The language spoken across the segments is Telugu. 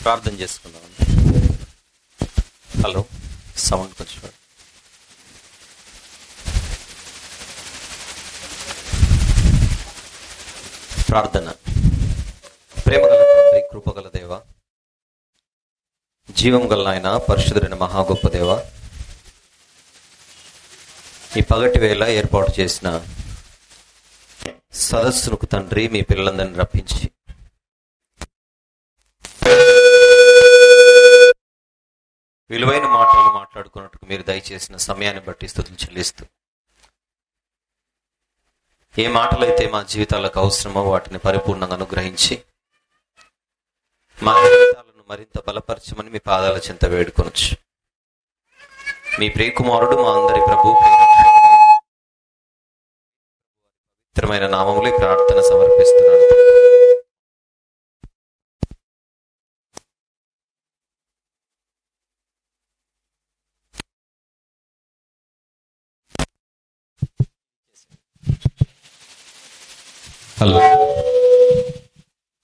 ప్రార్థన చేసుకుందాం. హలో, సౌండ్ కొంచెం. ప్రార్థన. ప్రేమగల తండ్రి, కృపగల దేవ, జీవం గల ఆయన, పరిశుద్ధుడైన మహా గొప్ప దేవ, ఈ పగటి వేళ ఏర్పాటు చేసిన సదస్సుకు తండ్రి, మీ పిల్లలందరినీ రప్పించి విలువైన మాటలు మాట్లాడుకున్నట్టుకు మీరు దయచేసిన సమయాన్ని బట్టి స్తుతులు చెల్లిస్తూ, ఏ మాటలైతే మా జీవితాలకు అవసరమో వాటిని పరిపూర్ణంగా అనుగ్రహించి మా జీవితాలను మరింత బలపరచమని మీ పాదాల చెంత వేడుకొనొచ్చు. మీ ప్రియకుమారుడు, మా అందరి ప్రభు, పవిత్రమైన నామములో ప్రార్థన సమర్పిస్తున్నాను. హలో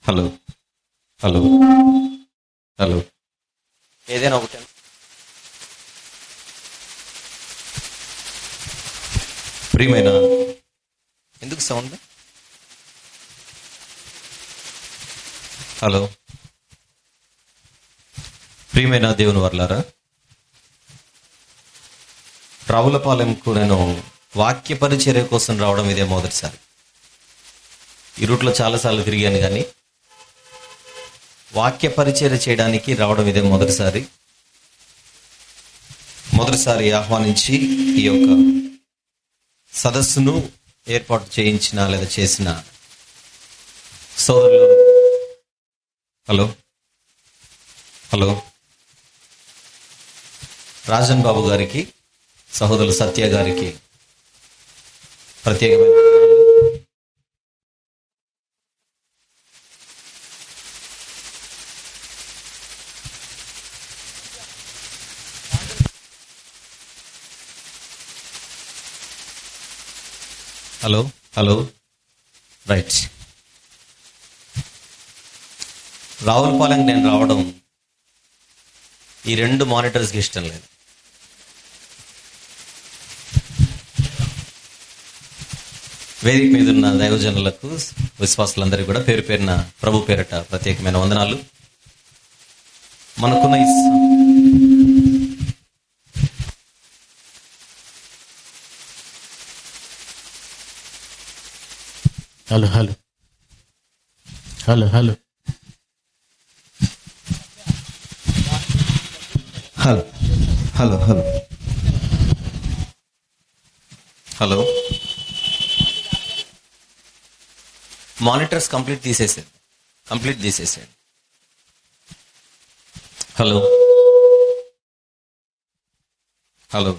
హలో హలో హలో, ఏదైనా ఒకటి. ప్రియమైన, ఎందుకు సౌండ్? హలో, ప్రియమైన దేవుని వర్లారా, రావులపాలెంకు నేను వాక్య పరిచర్య కోసం రావడం ఇదే మొదటిసారి. ఈ రూట్లో చాలాసార్లు తిరిగాను, కానీ వాక్య పరిచర్య చేయడానికి రావడం ఇదే మొదటిసారి ఆహ్వానించి ఈ యొక్క సదస్సును ఏర్పాటు చేయించిన లేదా చేసిన సోదరులు, హలో హలో, రాజన్ బాబు గారికి, సహోదరులు సత్య గారికి ప్రత్యేకమైన హలో హలో, రైట్. రావులపాలెంకి నేను రావడం ఈ 2 మానిటర్స్కి ఇష్టం లేదు. వేదిక మీద ఉన్న దైవజనులకు, విశ్వాసులందరికీ కూడా పేరు పేరున ప్రభు పేరట ప్రత్యేకమైన వందనాలు. మనకున్న hello hello hello hello hello hello hello hello, monitors complete తీసేసాడు. Hello hello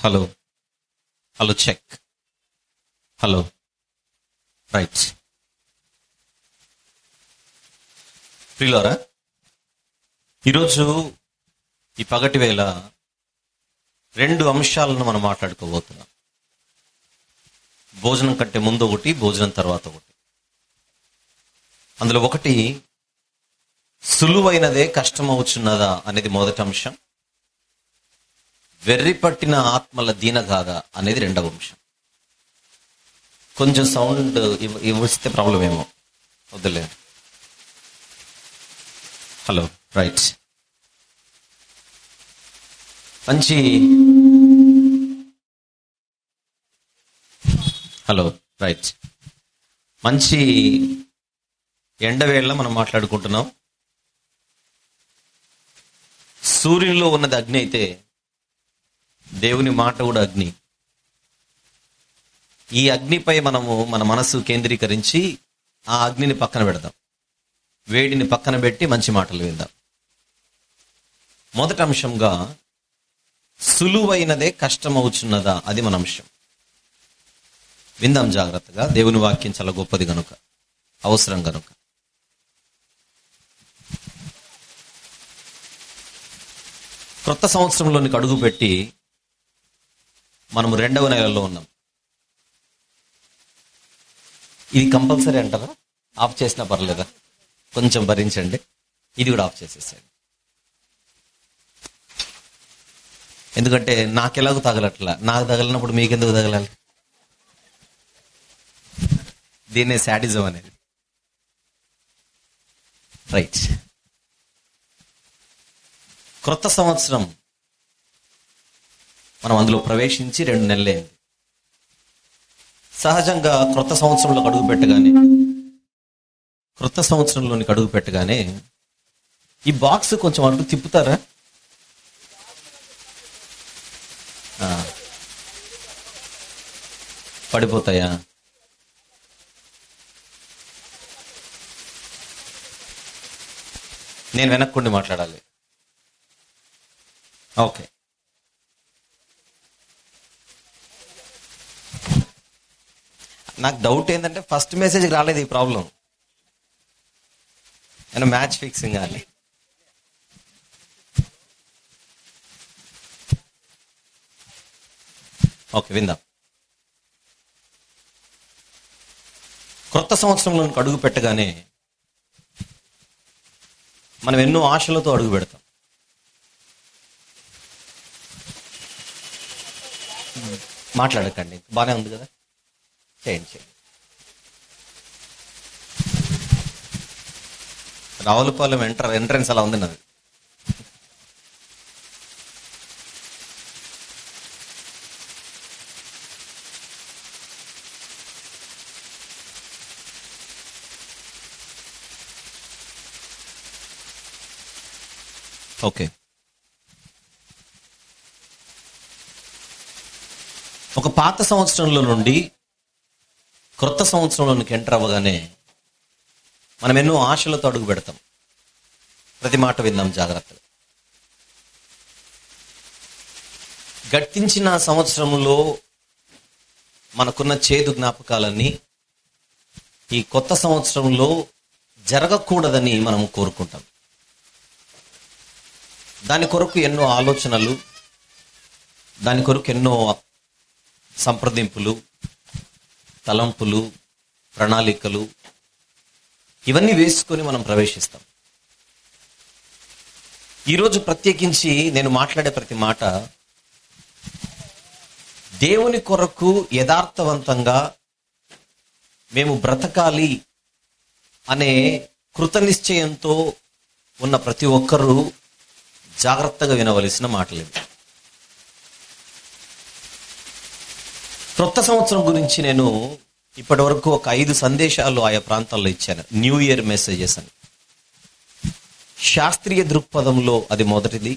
hello hello, check. Hello, right. ప్రియులారా, ఈరోజు ఈ పగటి వేళ 2 అంశాలను మనం మాట్లాడుకోబోతున్నాం. భోజనం కంటే ముందు ఒకటి, భోజనం తర్వాత ఒకటి. అందులో ఒకటి, సులువైనదే కష్టమవుచున్నదా అనేది మొదటి అంశం. వెర్రి పట్టిన ఆత్మల దీనగాథ అనేది 2వ అంశం. కొంచెం సౌండ్ ఇస్తే ప్రాబ్లం ఏమో, వద్దులే. Hello, right. మంచి హలో, రైట్. మంచి ఎండవేళ మనం మాట్లాడుకుంటున్నాం. సూర్యునిలో ఉన్నది అగ్ని అయితే దేవుని మాట కూడా అగ్ని. ఈ అగ్నిపై మనము మన మనసు కేంద్రీకరించి ఆ అగ్నిని పక్కన పెడదాం, వేడిని పక్కన పెట్టి మంచి మాటలు విందాం. మొదటి అంశంగా, సులువైనదే కష్టమవుచున్నదా, అది మన అంశం. విందాం జాగ్రత్తగా. దేవుని వాక్యం చాలా గొప్పది గనుక, అవసరం గనుక. క్రొత్త సంవత్సరంలోనికి అడుగు పెట్టి మనము 2వ నెలలో ఉన్నాం. ఇది కంపల్సరీ అంటారా? ఆఫ్ చేసినా పర్లేదా? కొంచెం భరించండి. ఇది కూడా ఆఫ్ చేసేసాడు. ఎందుకంటే నాకెలాగూ తగలట్లా, నాకు తగలినప్పుడు మీకెందుకు తగలాలి? దీన్నే శాడిజం అనేది. రైట్. క్రొత్త సంవత్సరం మనం అందులో ప్రవేశించి 2 నెలలే. సహజంగా క్రొత్త సంవత్సరంలోకి అడుగు పెట్టగానే ఈ బాక్స్ కొంచెం అటు తిప్పుతారా? పడిపోతాయా? నేను వెనక్కుండి మాట్లాడాలి. ఓకే. నాకు డౌట్ ఏంటంటే ఫస్ట్ మెసేజ్ రాలేదు ఈ ప్రాబ్లం. నేను మ్యాచ్ ఫిక్సింగ్ అని. ఓకే, విందాం. క్రొత్త సంవత్సరంలో అడుగు పెట్టగానే మనం ఎన్నో ఆశలతో అడుగు పెడతాం. మాట్లాడకండి, బాగానే ఉంది కదా, చేయండి. రావులపాలెం ఎంట్రన్స్ అలా ఉంది నాది. ఓకే. ఒక పాత సంవత్సరంలో నుండి క్రొత్త సంవత్సరంలోనికి ఎంటర్ అవ్వగానే మనం ఎన్నో ఆశలతో అడుగు పెడతాం. ప్రతి మాట విందాం జాగ్రత్తగా. గతించిన సంవత్సరంలో మనకున్న చేదు జ్ఞాపకాలన్నీ ఈ కొత్త సంవత్సరంలో జరగకూడదని మనం కోరుకుంటాం. దాని కొరకు ఎన్నో ఆలోచనలు, దాని కొరకు ఎన్నో సంప్రదింపులు, తలంపులు, ప్రణాళికలు ఇవన్నీ వేసుకొని మనం ప్రవేశిస్తాం. ఈరోజు ప్రత్యేకించి నేను మాట్లాడే ప్రతి మాట దేవుని కొరకు యథార్థవంతంగా మేము బ్రతకాలి అనే కృతనిశ్చయంతో ఉన్న ప్రతి ఒక్కరూ జాగ్రత్తగా వినవలసిన మాటలు. క్రొత్త సంవత్సరం గురించి నేను ఇప్పటి వరకు ఒక 5 సందేశాలు ఆయా ప్రాంతాల్లో ఇచ్చాను. న్యూ ఇయర్ మెసేజెస్ అని. శాస్త్రీయ దృక్పథంలో అది మొదటిది,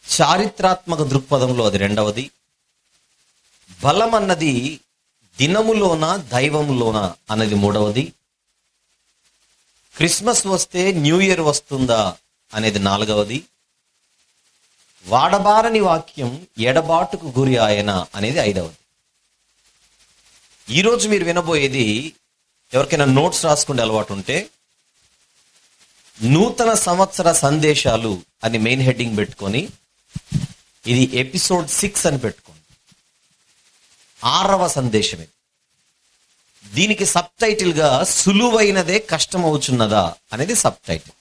చారిత్రాత్మక దృక్పథంలో అది రెండవది, బలం అన్నది దినములోన దైవములోన అన్నది మూడవది, క్రిస్మస్ వస్తే న్యూ ఇయర్ వస్తుందా అనేది నాలుగవది, వాడబారని వాక్యం ఎడబాటుకు గురి ఆయన అనేది ఐదవది. ఈరోజు మీరు వినబోయేది, ఎవరికైనా నోట్స్ రాసుకునే అలవాటు ఉంటే, నూతన సంవత్సర సందేశాలు అని మెయిన్ హెడ్డింగ్ పెట్టుకొని ఇది ఎపిసోడ్ 6 అని పెట్టుకోండి. 6వ సందేశం ఇది. దీనికి సబ్ టైటిల్ గా సులువైనదే కష్టమవుచున్నదా అనేది సబ్ టైటిల్.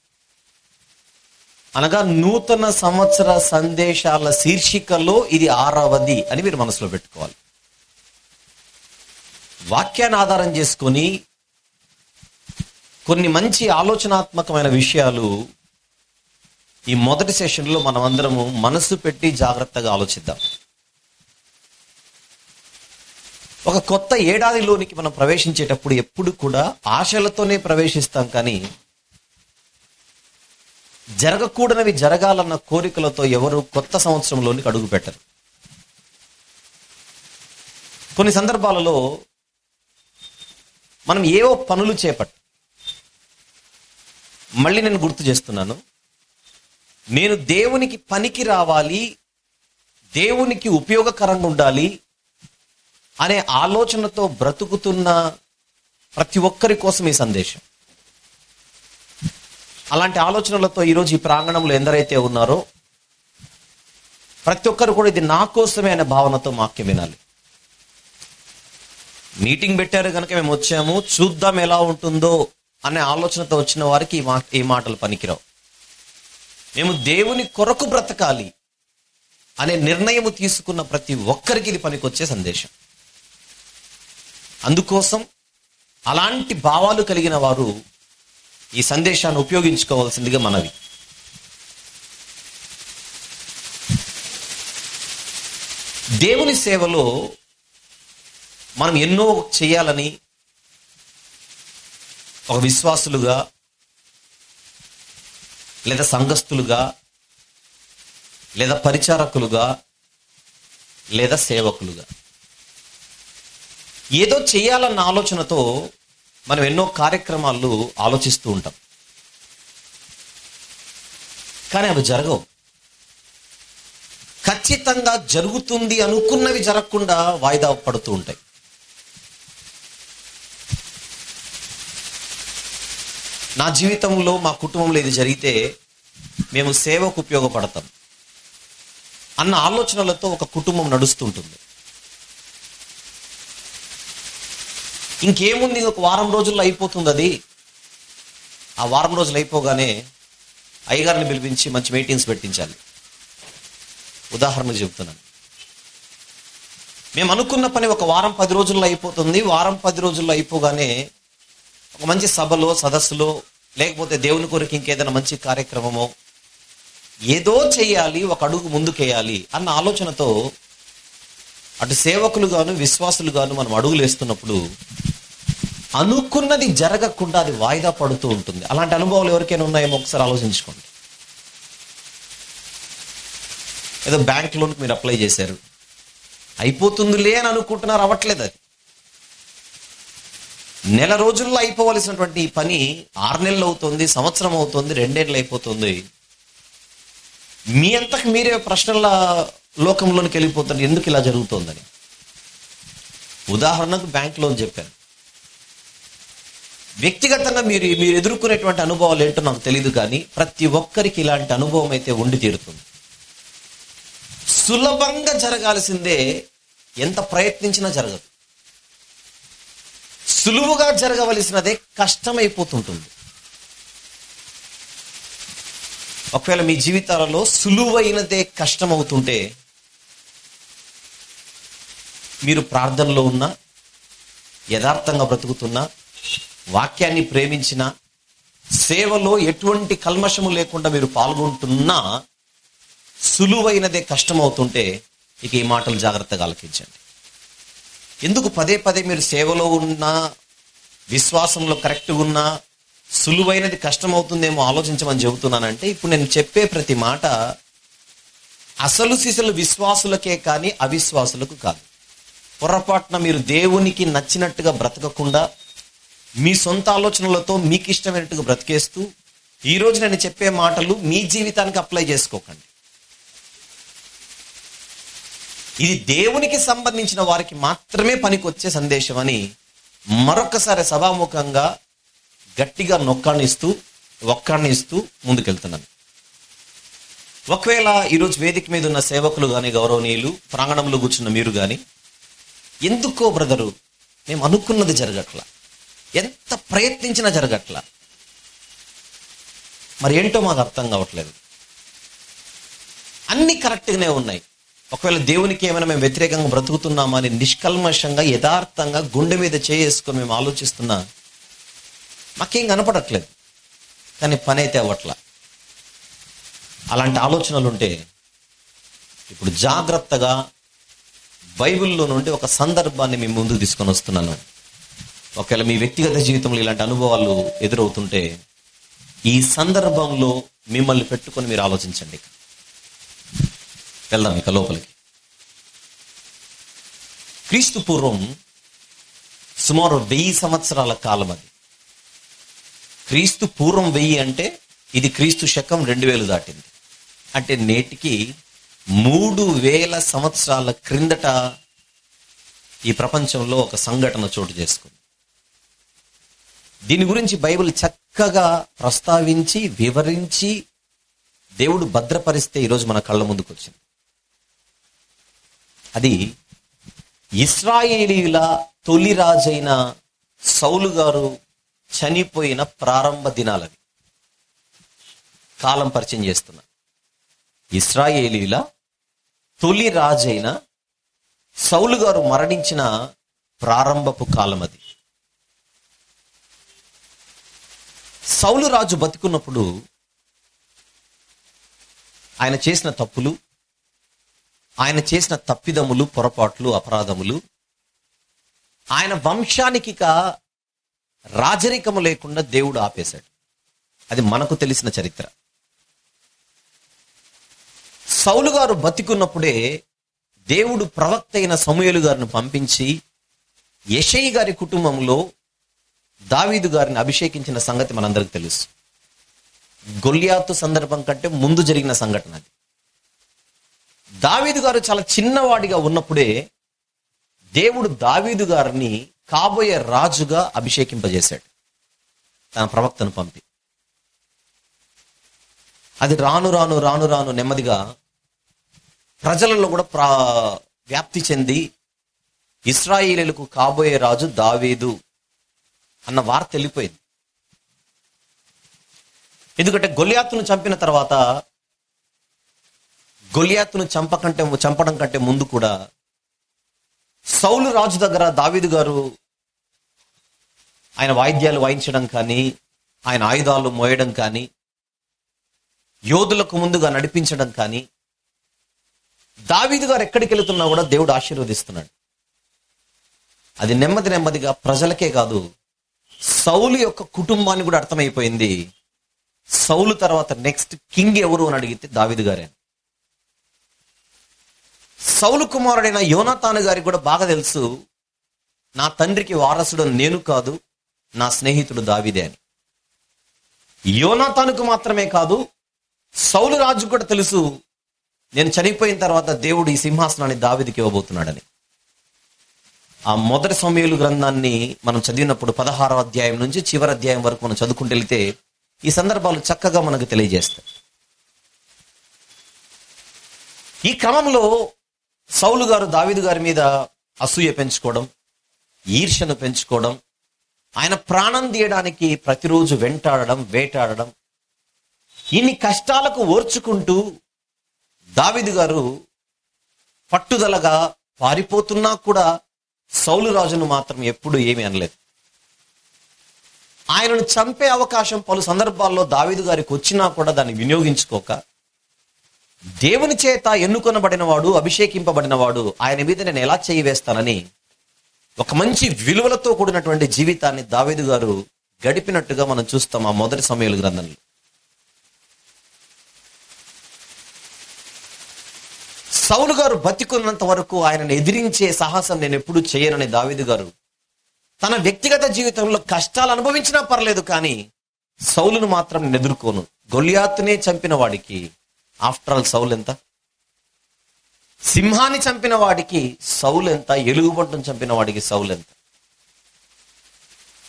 అనగా నూతన సంవత్సర సందేశాల శీర్షికలో ఇది 6వది అని మీరు మనసులో పెట్టుకోవాలి. వాక్యాన్ని ఆధారం చేసుకొని కొన్ని మంచి ఆలోచనాత్మకమైన విషయాలు ఈ మొదటి సెషన్లో మనం అందరము మనసు పెట్టి జాగ్రత్తగా ఆలోచిద్దాం. ఒక కొత్త ఏడాదిలోనికి మనం ప్రవేశించేటప్పుడు ఎప్పుడు కూడా ఆశలతోనే ప్రవేశిస్తాం, కానీ జరగకూడనివి జరగాలన్న కోరికలతో ఎవరు కొత్త సంవత్సరంలోనికి అడుగు పెట్టరు. కొన్ని సందర్భాలలో మనం ఏవో పనులు చేపట్టు, మళ్ళీ నేను గుర్తు చేస్తున్నాను, నేను దేవునికి పనికి రావాలి, దేవునికి ఉపయోగకరంగా ఉండాలి అనే ఆలోచనతో బ్రతుకుతున్న ప్రతి ఒక్కరి కోసం ఈ సందేశం. అలాంటి ఆలోచనలతో ఈరోజు ఈ ప్రాంగణంలో ఎందరైతే ఉన్నారో ప్రతి ఒక్కరు కూడా ఇది నా కోసమే అనే భావనతో వాక్యం వినాలి. మీటింగ్ పెట్టారు కనుక మేము వచ్చాము, చూద్దాం ఎలా ఉంటుందో అనే ఆలోచనతో వచ్చిన వారికి ఈ మాటలు పనికిరావు. మేము దేవుని కొరకు బ్రతకాలి అనే నిర్ణయం తీసుకున్న ప్రతి ఒక్కరికి ఇది పనికొచ్చే సందేశం. అందుకోసం అలాంటి భావాలు కలిగిన వారు ఈ సందేశాన్ని ఉపయోగించుకోవాల్సిందిగా మనవి. దేవుని సేవలో మనం ఎన్నో చేయాలని ఒక విశ్వాసులుగా లేదా సంఘస్థులుగా లేదా పరిచారకులుగా లేదా సేవకులుగా ఏదో చేయాలన్న ఆలోచనతో మనం ఎన్నో కార్యక్రమాలు ఆలోచిస్తూ ఉంటాం. కానీ అవి జరగవు. ఖచ్చితంగా జరుగుతుంది అనుకున్నవి జరగకుండా వాయిదా పడుతూ ఉంటాయి. నా జీవితంలో మా కుటుంబంలో ఇది జరిగితే మేము సేవకు ఉపయోగపడతాం అన్న ఆలోచనలతో ఒక కుటుంబం నడుస్తుంటుంది. ఇంకేముంది, ఒక వారం రోజుల్లో అయిపోతుంది. అది ఆ వారం రోజులు అయిపోగానే అయ్యగారిని పిలిపించి మంచి మీటింగ్స్ పెట్టించాలి. ఉదాహరణకు చెబుతున్నాను. మేము అనుకున్న పని ఒక వారం 10 రోజుల్లో అయిపోతుంది. వారం 10 రోజుల్లో అయిపోగానే ఒక మంచి సభలో సదస్సులో లేకపోతే దేవుని కొరకు ఇంకేదైనా మంచి కార్యక్రమమో ఏదో చేయాలి, ఒక అడుగు ముందుకేయాలి అన్న ఆలోచనతో అటు సేవకులుగాను విశ్వాసులుగాను మనం అడుగులు వేస్తున్నప్పుడు అనుకున్నది జరగకుండా అది వాయిదా పడుతూ ఉంటుంది. అలాంటి అనుభవాలు ఎవరికైనా ఉన్నాయేమో ఒకసారి ఆలోచించుకోండి. ఏదో బ్యాంక్ లోన్కి మీరు అప్లై చేశారు, అయిపోతుందిలే అని అనుకుంటున్నారు, అవ్వట్లేదు. అది నెల రోజుల్లో అయిపోవలసినటువంటి ఈ పని 6 నెలలు అవుతుంది, సంవత్సరం అవుతుంది, 2 ఏళ్ళు అయిపోతుంది. మీ అంతకు మీరే ప్రశ్నల లోకంలోనికి వెళ్ళిపోతారు, ఎందుకు ఇలా జరుగుతోందని. ఉదాహరణకు బ్యాంక్ లోన్ చెప్పాను. వ్యక్తిగతంగా మీరు ఎదుర్కొనేటువంటి అనుభవాలు ఏంటో నాకు తెలియదు, కానీ ప్రతి ఒక్కరికి ఇలాంటి అనుభవం అయితే ఉండి తీరుతుంది. సులభంగా జరగాల్సిందే ఎంత ప్రయత్నించినా జరగదు. సులువుగా జరగవలసినదే కష్టమైపోతుంటుంది. ఒకవేళ మీ జీవితాలలో సులువైనదే కష్టమవుతుంటే మీరు ప్రార్థనలో ఉన్నా, యథార్థంగా బ్రతుకుతున్నా, వాక్యాన్ని ప్రేమించిన, సేవలో ఎటువంటి కల్మషము లేకుండా మీరు పాల్గొంటున్నా సులువైనదే కష్టమవుతుంటే ఇక ఈ మాటలు జాగ్రత్తగా ఆలకించండి. ఎందుకు పదే పదే మీరు సేవలో ఉన్నా, విశ్వాసంలో కరెక్ట్గా ఉన్నా సులువైనది కష్టమవుతుందేమో ఆలోచించమని చెబుతున్నానంటే, ఇప్పుడు నేను చెప్పే ప్రతి మాట అసలు సిసలు విశ్వాసులకే కానీ అవిశ్వాసులకు కాదు. పొరపాటున మీరు దేవునికి నచ్చినట్టుగా బ్రతకకుండా మీ సొంత ఆలోచనలతో మీకు ఇష్టమైనట్టుగా బ్రతికేస్తూ ఈరోజు నేను చెప్పే మాటలు మీ జీవితానికి అప్లై చేసుకోకండి. ఇది దేవునికి సంబంధించిన వారికి మాత్రమే పనికొచ్చే సందేశం అని మరొకసారి సభాముఖంగా గట్టిగా ఒక్కాణిస్తూ ముందుకెళ్తున్నాను. ఒకవేళ ఈరోజు వేదిక మీద ఉన్న సేవకులు కానీ, గౌరవనీయులు, ప్రాంగణంలో కూర్చున్న మీరు కానీ, ఎందుకో బ్రదరు మేము అనుకున్నది జరగట్లా, ఎంత ప్రయత్నించినా జరగట్లా, మరి ఏంటో మాకు అర్థం కావట్లేదు, అన్ని కరెక్ట్గానే ఉన్నాయి. ఒకవేళ దేవునికి ఏమైనా మేము వ్యతిరేకంగా బ్రతుకుతున్నామా అని నిష్కల్మషంగా యథార్థంగా గుండె మీద చేసుకొని మేము ఆలోచిస్తున్నా మాకేం కనపడట్లేదు, కానీ పని అయితే అవ్వట్లా. అలాంటి ఆలోచనలు ఉంటే ఇప్పుడు జాగ్రత్తగా బైబిల్లో నుండి ఒక సందర్భాన్ని మీ ముందుకు తీసుకొని వస్తున్నాను. ఒకవేళ మీ వ్యక్తిగత జీవితంలో ఇలాంటి అనుభవాలు ఎదురవుతుంటే ఈ సందర్భంలో మిమ్మల్ని పెట్టుకొని మీరు ఆలోచించండి. వెళ్దాం ఇక లోపలికి. క్రీస్తు పూర్వం సుమారు 1000 సంవత్సరాల కాలం అది. క్రీస్తు పూర్వం 1000 అంటే ఇది క్రీస్తు శకం 2000 దాటింది. అంటే నేటికి 3000 సంవత్సరాల క్రిందట ఈ ప్రపంచంలో ఒక సంఘటన చోటు చేసుకుంది. దీని గురించి బైబిల్ చక్కగా ప్రస్తావించి వివరించి దేవుడు భద్రపరిస్తే ఈరోజు మన కళ్ళ ముందుకు వచ్చింది. అది ఇశ్రాయేలీయుల తొలి రాజైన సౌలు గారు చనిపోయిన ప్రారంభ దినాలవి. కాలం పరిచయం చేస్తున్నా. ఇశ్రాయేలీల తొలి రాజైన సౌలు గారు మరణించిన ప్రారంభపు కాలం అది. సౌలు రాజు బతికున్నప్పుడు ఆయన చేసిన తప్పులు, ఆయన చేసిన తప్పిదములు, పొరపాట్లు, అపరాధములు ఆయన వంశానికి రాజరికము లేకుండా దేవుడు ఆపేశాడు. అది మనకు తెలిసిన చరిత్ర. సౌలు గారు బతికున్నప్పుడే దేవుడు ప్రవక్త అయిన సమూయేలు గారిని పంపించి యెషయి గారి కుటుంబంలో దావీదు గారిని అభిషేకించిన సంగతి మనందరికి తెలుసు. గొల్యాతు సందర్భం కంటే ముందు జరిగిన సంఘటన అది. దావీదు గారు చాలా చిన్నవాడిగా ఉన్నప్పుడే దేవుడు దావీదు గారిని కాబోయే రాజుగా అభిషేకింపజేశాడు తన ప్రవక్తను పంపి. అది రాను రాను రాను రాను నెమ్మదిగా ప్రజలలో కూడా వ్యాప్తి చెంది ఇశ్రాయేలీయులకు కాబోయే రాజు దావీదు అన్న వార్త వెళ్ళిపోయింది. ఎందుకంటే గొల్యాతును చంపిన తర్వాత, గొల్యాతును చంపడం కంటే ముందు కూడా సౌలు రాజు దగ్గర దావీదు గారు ఆయన వాయిద్యాలు వాయించడం కానీ, ఆయన ఆయుధాలు మోయడం కానీ, యోధులకు ముందుగా నడిపించడం కానీ, దావీదు గారు ఎక్కడికి వెళుతున్నా కూడా దేవుడు ఆశీర్వదిస్తున్నాడు. అది నెమ్మది నెమ్మదిగా ప్రజలకే కాదు, సౌలు యొక్క కుటుంబాన్ని కూడా అర్థమైపోయింది. సౌలు తర్వాత నెక్స్ట్ కింగ్ ఎవరు అని అడిగితే దావీదు గారే. సౌలు కుమారుడైన యోనాతాను గారికి కూడా బాగా తెలుసు, నా తండ్రికి వారసుడు నేను కాదు, నా స్నేహితుడు దావీదే అని. యోనాతానుకు మాత్రమే కాదు, సౌలు రాజుకు కూడా తెలుసు, నేను చనిపోయిన తర్వాత దేవుడు ఈ సింహాసనాన్ని దావీదుకి ఇవ్వబోతున్నాడని. ఆ మొదటి సమూయేలు గ్రంథాన్ని మనం చదివినప్పుడు 16వ అధ్యాయం నుంచి చివరి అధ్యాయం వరకు మనం చదువుకుంటూ వెళితే ఈ సందర్భాలు చక్కగా మనకు తెలియజేస్తాయి. ఈ క్రమంలో సౌలు గారు దావీదు గారి మీద అసూయ పెంచుకోవడం, ఈర్ష్యను పెంచుకోవడం, ఆయన ప్రాణం తీయడానికి ప్రతిరోజు వెంటాడడం, వేటాడడం, ఇన్ని కష్టాలకు ఓర్చుకుంటూ దావీదు గారు పట్టుదలగా పారిపోతున్నా కూడా సౌలు రాజును మాత్రం ఎప్పుడు ఏమీ అనలేదు. ఆయనను చంపే అవకాశం పలు సందర్భాల్లో దావీదు గారికి వచ్చినా కూడా దాన్ని వినియోగించుకోక, దేవుని చేత ఎన్నుకొనబడిన వాడు, అభిషేకింపబడిన వాడు, ఆయన మీద నేను ఎలా చేయి వేస్తానని ఒక మంచి విలువలతో కూడినటువంటి జీవితాన్ని దావీదు గారు గడిపినట్టుగా మనం చూస్తాం ఆ మొదటి సమూయేలు గ్రంథంలో. సౌలు గారు బతికున్నంత వరకు ఆయనను ఎదిరించే సాహసం నేను ఎప్పుడూ చేయనని దావీదు గారు తన వ్యక్తిగత జీవితంలో కష్టాలు అనుభవించినా పర్లేదు, కానీ సౌలును మాత్రం నేను ఎదుర్కోను. గొల్యాతునే చంపిన వాడికి ఆఫ్టర్ ఆల్ సౌలు ఎంత? సింహాన్ని చంపిన వాడికి సౌలు ఎంత? ఎలుగుబంటును చంపిన వాడికి సౌలు ఎంత?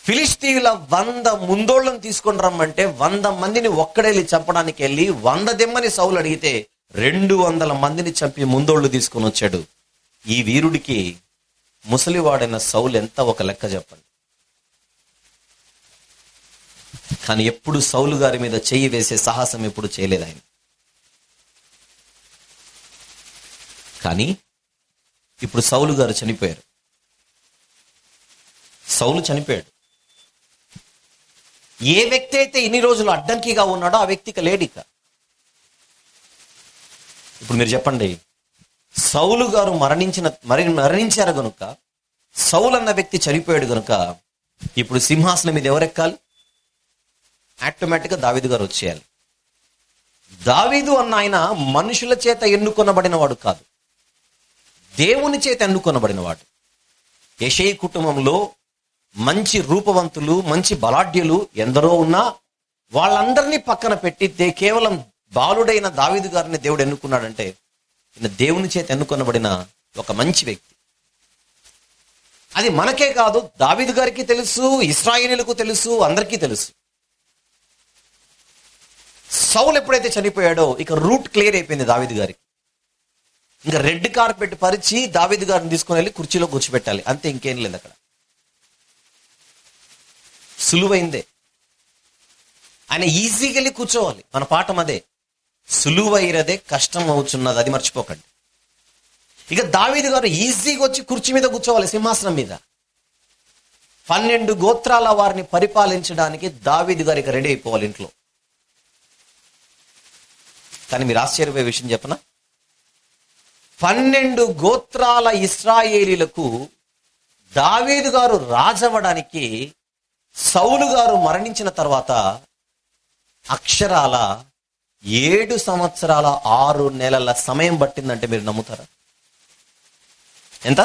ఫిలిష్తీయుల 100 ముందోళ్ళను తీసుకొని రమ్మంటే 100 మందిని ఒక్కడేళ్ళి చంపడానికి వెళ్ళి 100 దెమ్మని సౌలు అడిగితే 200 మందిని చంపి ముందోళ్ళు తీసుకొని వచ్చాడు. ఈ వీరుడికి ముసలివాడైన సౌలు ఎంత ఒక లెక్క చెప్పండి. కానీ ఎప్పుడు సౌలు గారి మీద చెయ్యి వేసే సాహసం ఎప్పుడు చేయలేదు ఆయన. కానీ ఇప్పుడు సౌలు గారు చనిపోయారు. సౌలు చనిపోయాడు. ఏ వ్యక్తి అయితే ఇన్ని రోజులు అడ్డంకిగా ఉన్నాడో ఆ వ్యక్తికి లేడిక. ఇప్పుడు మీరు చెప్పండి, సౌలు గారు మరణించారు గనుక, సౌలు అన్న వ్యక్తి చనిపోయాడు గనుక ఇప్పుడు సింహాసనం మీద ఎవరెక్కాలి? ఆటోమేటిక్గా దావీదు గారు వచ్చేయాలి. దావీదు అన్న ఆయన మనుషుల చేత ఎన్నుకొనబడిన వాడు కాదు, దేవుని చేత ఎన్నుకొనబడిన వాడు. యెషయి కుటుంబంలో మంచి రూపవంతులు, మంచి బలాఢ్యులు ఎందరో ఉన్నా వాళ్ళందరినీ పక్కన పెట్టి కేవలం బాలుడైన దావీదు గారిని దేవుడు ఎన్నుకున్నాడంటే ఈయన దేవుని చేత ఎన్నుకొనబడిన ఒక మంచి వ్యక్తి. అది మనకే కాదు, దావీదు గారికి తెలుసు, ఇశ్రాయేలీయులకు తెలుసు, అందరికీ తెలుసు. సౌలు ఎప్పుడైతే చనిపోయాడో ఇక రూట్ క్లియర్ అయిపోయింది దావీదు గారికి. ఇంకా రెడ్ కార్పెట్ పరిచి దావీదు గారిని తీసుకుని వెళ్ళి కుర్చీలో కూర్చోబెట్టాలి, అంతే, ఇంకేం లేదు అక్కడ. సులువైందే. ఆయన ఈజీగా వెళ్ళి కూర్చోవాలి. మన పాఠం అదే, సులువైనదే కష్టం అవుతున్నది, అది మర్చిపోకండి. ఇక దావీదు గారు ఈజీగా వచ్చి కుర్చీ మీద కూర్చోవాలి, సింహాసనం మీద. 12 గోత్రాల వారిని పరిపాలించడానికి దావీదు గారు ఇక రెడీ అయిపోవాలి ఇంట్లో. కానీ మీరు ఆశ్చర్యపోయే విషయం చెప్పనా, 12 గోత్రాల ఇశ్రాయేలీలకు దావీదు గారు రాజవ్వడానికి సౌలు గారు మరణించిన తర్వాత అక్షరాల 7 సంవత్సరాల 6 నెలల సమయం పట్టిందంటే మీరు నమ్ముతారా? ఎంత?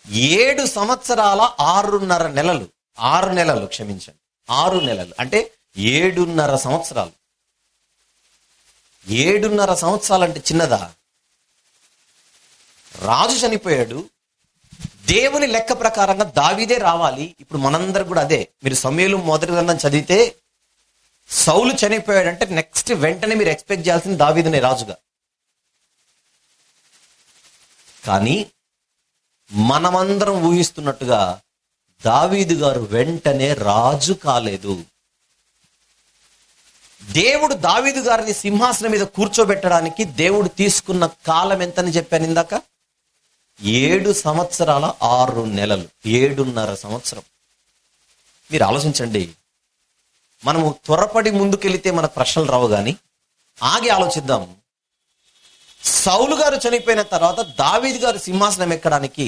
7 సంవత్సరాల 6.5 నెలలు. 6 నెలలు, క్షమించండి, 6 నెలలు అంటే 7.5 సంవత్సరాలు. 7.5 సంవత్సరాలు అంటే చిన్నదా? రాజు చనిపోయాడు, దేవుని లెక్క ప్రకారంగా దావీదే రావాలి. ఇప్పుడు మనందరూ కూడా అదే. మీరు సమూయేలు మొదటి గ్రంథం చదివితే సౌలు చనిపోయాడంటే నెక్స్ట్ వెంటనే మీరు ఎక్స్పెక్ట్ చేయాల్సింది దావీదునే రాజుగా. కానీ మనమందరం ఊహిస్తున్నట్టుగా దావీదు గారు వెంటనే రాజు కాలేదు. దేవుడు దావీదు గారిని సింహాసనం మీద కూర్చోబెట్టడానికి దేవుడు తీసుకున్న కాలం ఎంతని చెప్పాను ఇందాక? 7 సంవత్సరాల 6 నెలలు, 7.5 సంవత్సరం. మీరు ఆలోచించండి. మనము త్వరపడి ముందుకెళితే మనకు ప్రశ్నలు రావు, కానీ ఆగి ఆలోచిద్దాం. సౌలు గారు చనిపోయిన తర్వాత దావీదు గారు సింహాసనం ఎక్కడానికి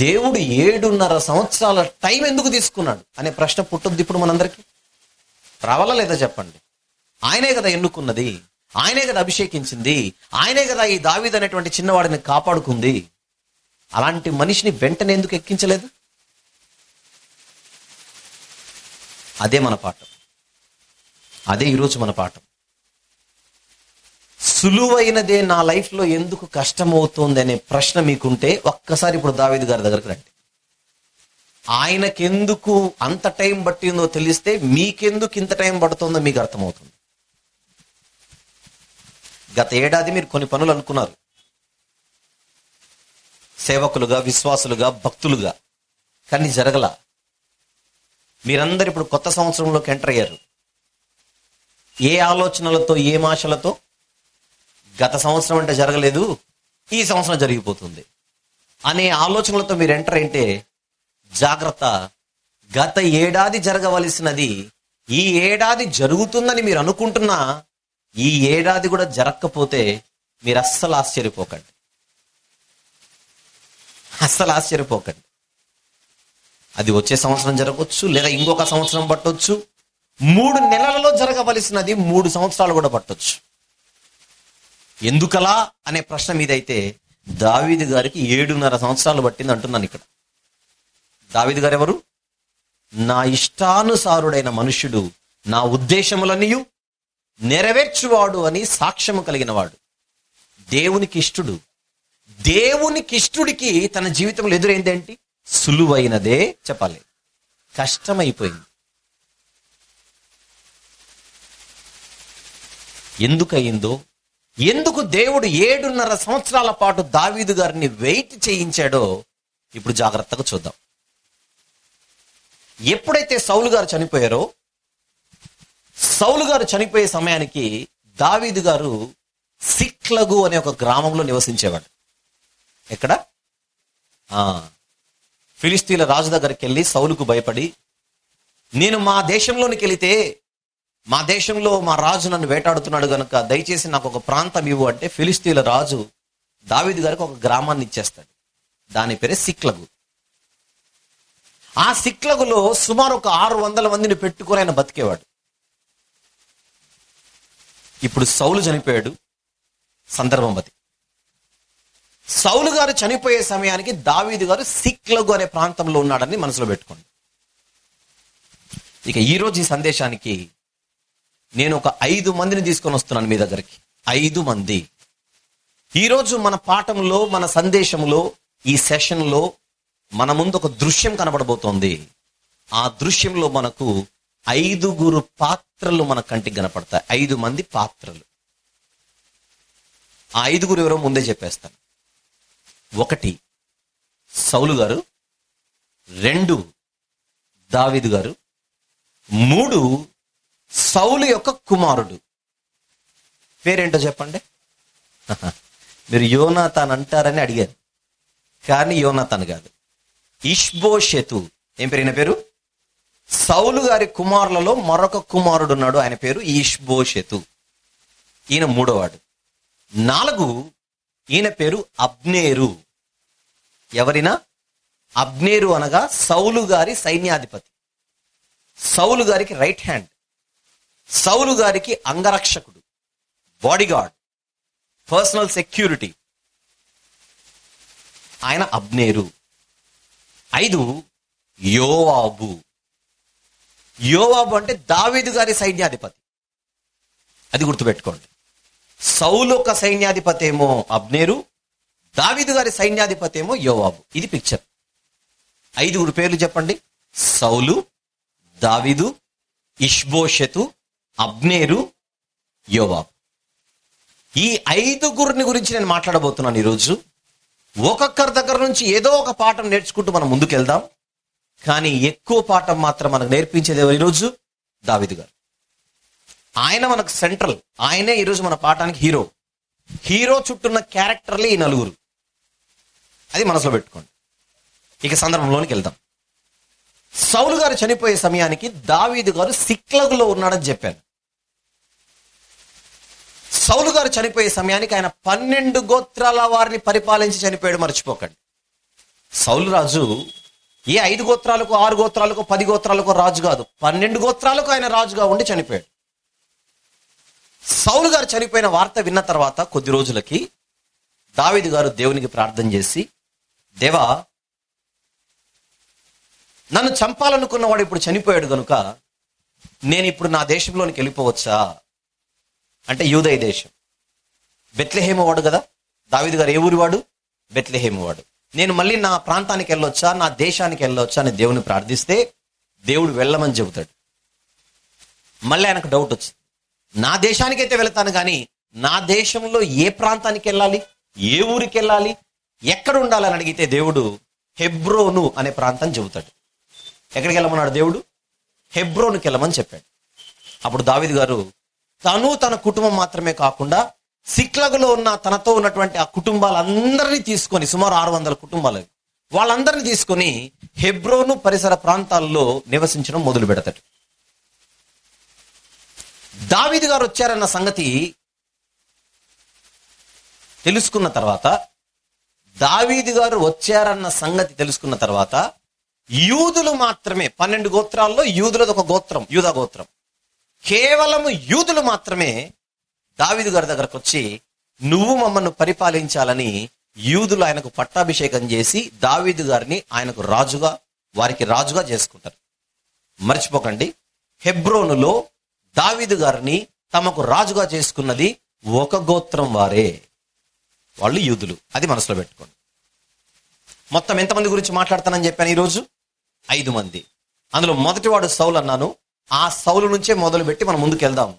దేవుడు 7.5 సంవత్సరాల టైం ఎందుకు తీసుకున్నాడు అనే ప్రశ్న పుట్టుద్ది ఇప్పుడు మనందరికీ. రావాలా లేదా చెప్పండి? ఆయనే కదా ఎన్నుకున్నది, ఆయనే కదా అభిషేకించింది, ఆయనే కదా ఈ దావీదు అనేటువంటి చిన్నవాడిని కాపాడుకుంది. అలాంటి మనిషిని వెంటనే ఎందుకు ఎక్కించలేదు? అదే మన పాఠం, అదే ఈరోజు మన పాఠం. సులువైనదే నా లైఫ్లో ఎందుకు కష్టమవుతోంది అనే ప్రశ్న మీకుంటే ఒక్కసారి ఇప్పుడు దావీదు గారి దగ్గరికి రండి. ఆయనకెందుకు అంత టైం పట్టిందో తెలిస్తే మీకెందుకు ఇంత టైం పడుతుందో మీకు అర్థమవుతుంది. గత ఏడాది మీరు కొన్ని పనులు అనుకున్నారు, సేవకులుగా, విశ్వాసులుగా, భక్తులుగా, కానీ జరగల. మీరందరూ ఇప్పుడు కొత్త సంవత్సరంలోకి ఎంటర్ అయ్యారు. ఏ ఆలోచనలతో, ఏ ఆశలతో? గత సంవత్సరం అంటే జరగలేదు, ఈ సంవత్సరం జరిగిపోతుంది అనే ఆలోచనలతో మీరు ఎంటర్ అయితే జాగ్రత్త. గత ఏడాది జరగవలసినది ఈ ఏడాది జరుగుతుందని మీరు అనుకుంటున్నా ఈ ఏడాది కూడా జరగకపోతే మీరు అస్సలు ఆశ్చర్యపోకండి, అస్సలు ఆశ్చర్యపోకండి. అది వచ్చే సంవత్సరం జరగవచ్చు, లేదా ఇంకొక సంవత్సరం పట్టొచ్చు. 3 నెలలలో జరగవలసినది 3 సంవత్సరాలు కూడా పట్టొచ్చు. ఎందుకలా అనే ప్రశ్న మీదైతే దావీదు గారికి 7.5 సంవత్సరాలు పట్టింది అంటున్నాను ఇక్కడ. దావీదు గారు ఎవరు? నా ఇష్టానుసారుడైన మనుష్యుడు, నా ఉద్దేశములనియు నెరవేర్చువాడు అని సాక్ష్యము కలిగిన వాడు, దేవునికి ఇష్టుడు. దేవునికి ఇష్టుడికి తన జీవితంలో ఎదురైందేంటి? సులువైనదే చెప్పాలి, కష్టమైపోయింది. ఎందుకయిందో, ఎందుకు దేవుడు 7.5 సంవత్సరాల పాటు దావీదు గారిని వెయిట్ చేయించాడో ఇప్పుడు జాగ్రత్తగా చూద్దాం. ఎప్పుడైతే సౌలు గారు చనిపోయారో, సౌలు గారు చనిపోయే సమయానికి దావీదు గారు సిక్లగు అనే ఒక గ్రామంలో నివసించేవాడు. ఎక్కడ? ఫిలిస్తీన్ల రాజు దగ్గరికి వెళ్ళి సౌలుకు భయపడి, నేను మా దేశంలోనికి వెళితే మా దేశంలో మా రాజు నన్ను వేటాడుతున్నాడు గనుక దయచేసి నాకు ఒక ప్రాంతం ఇవ్వు అంటే ఫిలిస్తీన్ల రాజు దావీదు గారికి ఒక గ్రామాన్ని ఇచ్చేస్తాడు. దాని పేరే సిక్లగు. ఆ సిక్లగులో సుమారు ఒక 600 మందిని పెట్టుకుని ఆయన బతికేవాడు. ఇప్పుడు సౌలు చనిపోయాడు, సందర్భం అది. సౌలు గారు చనిపోయే సమయానికి దావీదు గారు సిక్లగు అనే ప్రాంతంలో ఉన్నాడని మనసులో పెట్టుకోండి. ఇక ఈరోజు ఈ సందేశానికి నేను ఒక 5 మందిని తీసుకొని వస్తున్నాను మీ దగ్గరికి. 5 మంది. ఈరోజు మన పాఠంలో, మన సందేశంలో, ఈ సెషన్లో మన ముందు ఒక దృశ్యం కనబడబోతోంది. ఆ దృశ్యంలో మనకు 5 పాత్రలు మన కంటికి కనపడతాయి. 5 మంది పాత్రలు. ఆ 5 ఎవరో ముందే చెప్పేస్తాను. 1 సౌలు గారు, 2 దావీదు గారు. 3 సౌలు యొక్క కుమారుడు. పేరేంటో చెప్పండి. మీరు యోనాతాన్ అంటారని అడిగారు, కానీ యోనాతాన్ కాదు, ఇష్బోషెతు. ఏం పేరు? ఈయన పేరు సౌలు గారి కుమారులలో మరొక కుమారుడు ఉన్నాడు, ఆయన పేరు ఇష్బోషెతు. ఈయన 3వ వాడు. 4 ఈయన పేరు అబ్నేరు. ఎవరినా? అబ్నేరు అనగా సౌలు గారి సైన్యాధిపతి, సౌలు గారికి రైట్ హ్యాండ్, సౌలు గారికి అంగరక్షకుడు, బాడీగార్డ్, పర్సనల్ సెక్యూరిటీ. ఆయన అబ్నేరు. 5 యోవాబు. యోవాబు అంటే దావీదు గారి సైన్యాధిపతి. అది గుర్తుపెట్టుకోండి. సౌలు ఒక సైన్యాధిపతి ఏమో అబ్నేరు, దావీదు గారి సైన్యాధిపతి ఏమో యోవాబు. ఇది పిక్చర్. 5 పేర్లు చెప్పండి. సౌలు, దావీదు, ఇష్బోషెతు, అబ్నేరు, యోవాబు. ఈ 5 గురించి నేను మాట్లాడబోతున్నాను ఈరోజు. ఒక్కొక్కరి దగ్గర నుంచి ఏదో ఒక పాఠం నేర్చుకుంటూ మనం ముందుకెళ్దాం. కానీ ఎక్కువ పాఠం మాత్రం మనకు నేర్పించేది ఎవరు ఈరోజు? దావీదు గారు. ఆయన మనకు సెంట్రల్. ఆయనే ఈరోజు మన పాఠానికి హీరో. హీరో చుట్టూన్న క్యారెక్టర్లే ఈ 4. అది మనసులో పెట్టుకోండి. ఇక సందర్భంలోనికి వెళ్దాం. సౌలు గారు చనిపోయే సమయానికి దావీదు గారు సిక్లగులో ఉన్నాడని చెప్పాను. సౌలు గారు చనిపోయే సమయానికి ఆయన 12 గోత్రాల వారిని పరిపాలించి చనిపోయాడు, మర్చిపోకండి. సౌలు రాజు ఏ 5 గోత్రాలకు, 6 గోత్రాలకు, 10 గోత్రాలకు రాజు కాదు, 12 గోత్రాలకు ఆయన రాజుగా ఉండి చనిపోయాడు. సౌలు గారు చనిపోయిన వార్త విన్న తర్వాత కొద్ది రోజులకి దావీదు గారు దేవునికి ప్రార్థన చేసి, దేవా, నన్ను చంపాలనుకున్నవాడు ఇప్పుడు చనిపోయాడు కనుక నేను ఇప్పుడు నా దేశంలోనికి వెళ్ళిపోవచ్చా అంటే, యూదయ దేశం, బెత్లెహేము వాడు కదా దావీదు గారు. ఏ ఊరి వాడు? బెత్లెహేము వాడు. నేను మళ్ళీ నా ప్రాంతానికి వెళ్ళొచ్చా, నా దేశానికి వెళ్ళొచ్చా అని దేవుని ప్రార్థిస్తే దేవుడు వెళ్ళమని చెబుతాడు. మళ్ళీ ఆయనకు డౌట్ వచ్చింది. నా దేశానికైతే వెళతాను, కానీ నా దేశంలో ఏ ప్రాంతానికి వెళ్ళాలి, ఏ ఊరికి వెళ్ళాలి, ఎక్కడ ఉండాలని అడిగితే దేవుడు హెబ్రోను అనే ప్రాంతం చెబుతాడు. ఎక్కడికి వెళ్ళమన్నాడు దేవుడు? హెబ్రోనుకి వెళ్ళమని చెప్పాడు. అప్పుడు దావీదు గారు తను తన కుటుంబం మాత్రమే కాకుండా సిక్లగులో ఉన్న తనతో ఉన్నటువంటి ఆ కుటుంబాలందరినీ తీసుకొని, సుమారు 600 కుటుంబాలు, వాళ్ళందరినీ తీసుకొని హెబ్రోను పరిసర ప్రాంతాల్లో నివసించడం మొదలు పెడతాడు. దావీదు గారు వచ్చారన్న సంగతి తెలుసుకున్న తర్వాత, యూదులు మాత్రమే, 12 గోత్రాల్లో యూదులది ఒక గోత్రం, యూదా గోత్రం, కేవలము యూదులు మాత్రమే దావీదు గారి దగ్గరకు వచ్చి, నువ్వు మమ్మల్ని పరిపాలించాలని యూదులు ఆయనకు పట్టాభిషేకం చేసి దావీదు గారిని ఆయనకు రాజుగా, వారికి రాజుగా చేసుకుంటారు. మర్చిపోకండి, హెబ్రోనులో దావీదు గారిని తమకు రాజుగా చేసుకున్నది ఒక గోత్రం వారే, వాళ్ళు యూదులు. అది మనసులో పెట్టుకోండి. మొత్తం ఎంతమంది గురించి మాట్లాడతానని చెప్పాను ఈరోజు? 5 మంది. అందులో మొదటివాడు సౌలు అన్నాను. ఆ సౌలు నుంచే మొదలుపెట్టి మనం ముందుకు వెళ్దాం.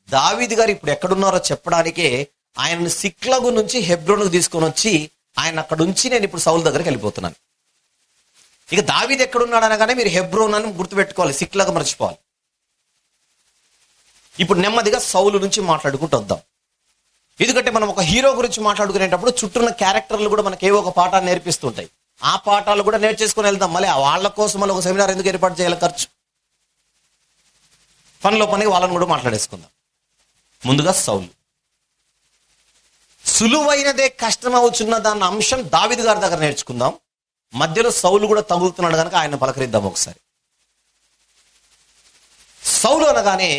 దావీదు గారు ఇప్పుడు ఎక్కడున్నారో చెప్పడానికే ఆయనను సిక్లగు నుంచి హెబ్రోనుకు తీసుకొని వచ్చి ఆయన అక్కడ ఉంచి నేను ఇప్పుడు సౌలు దగ్గరికి వెళ్ళిపోతున్నాను. ఇక దావీదు ఎక్కడున్నాడు అనగానే మీరు హెబ్రోన్ అని గుర్తుపెట్టుకోవాలి, సిక్లగు మర్చిపోవాలి. ఇప్పుడు నెమ్మదిగా సౌలు నుంచి మాట్లాడుకుంటూ వద్దాం. ఎందుకంటే మనం ఒక హీరో గురించి మాట్లాడుకునేటప్పుడు చుట్టూన్న క్యారెక్టర్లు కూడా మనకి ఏవో ఒక పాఠాన్ని నేర్పిస్తుంటాయి. ఆ పాఠాలు కూడా నేర్చేసుకుని వెళ్దాం. మళ్ళీ వాళ్ళ కోసం మళ్ళీ ఒక సెమినార్ ఎందుకు ఏర్పాటు చేయాలి? ఖర్చు. పనిలో పనికి వాళ్ళని కూడా మాట్లాడేసుకుందాం. ముందుగా సౌలు. సులువైనదే కష్టం అవుతున్న దాని అంశం దావీదు గారి దగ్గర నేర్చుకుందాం. మధ్యలో సౌలు కూడా తగులుతున్నాడు కనుక ఆయన పలకరిద్దాం ఒకసారి. సౌలు అనగానే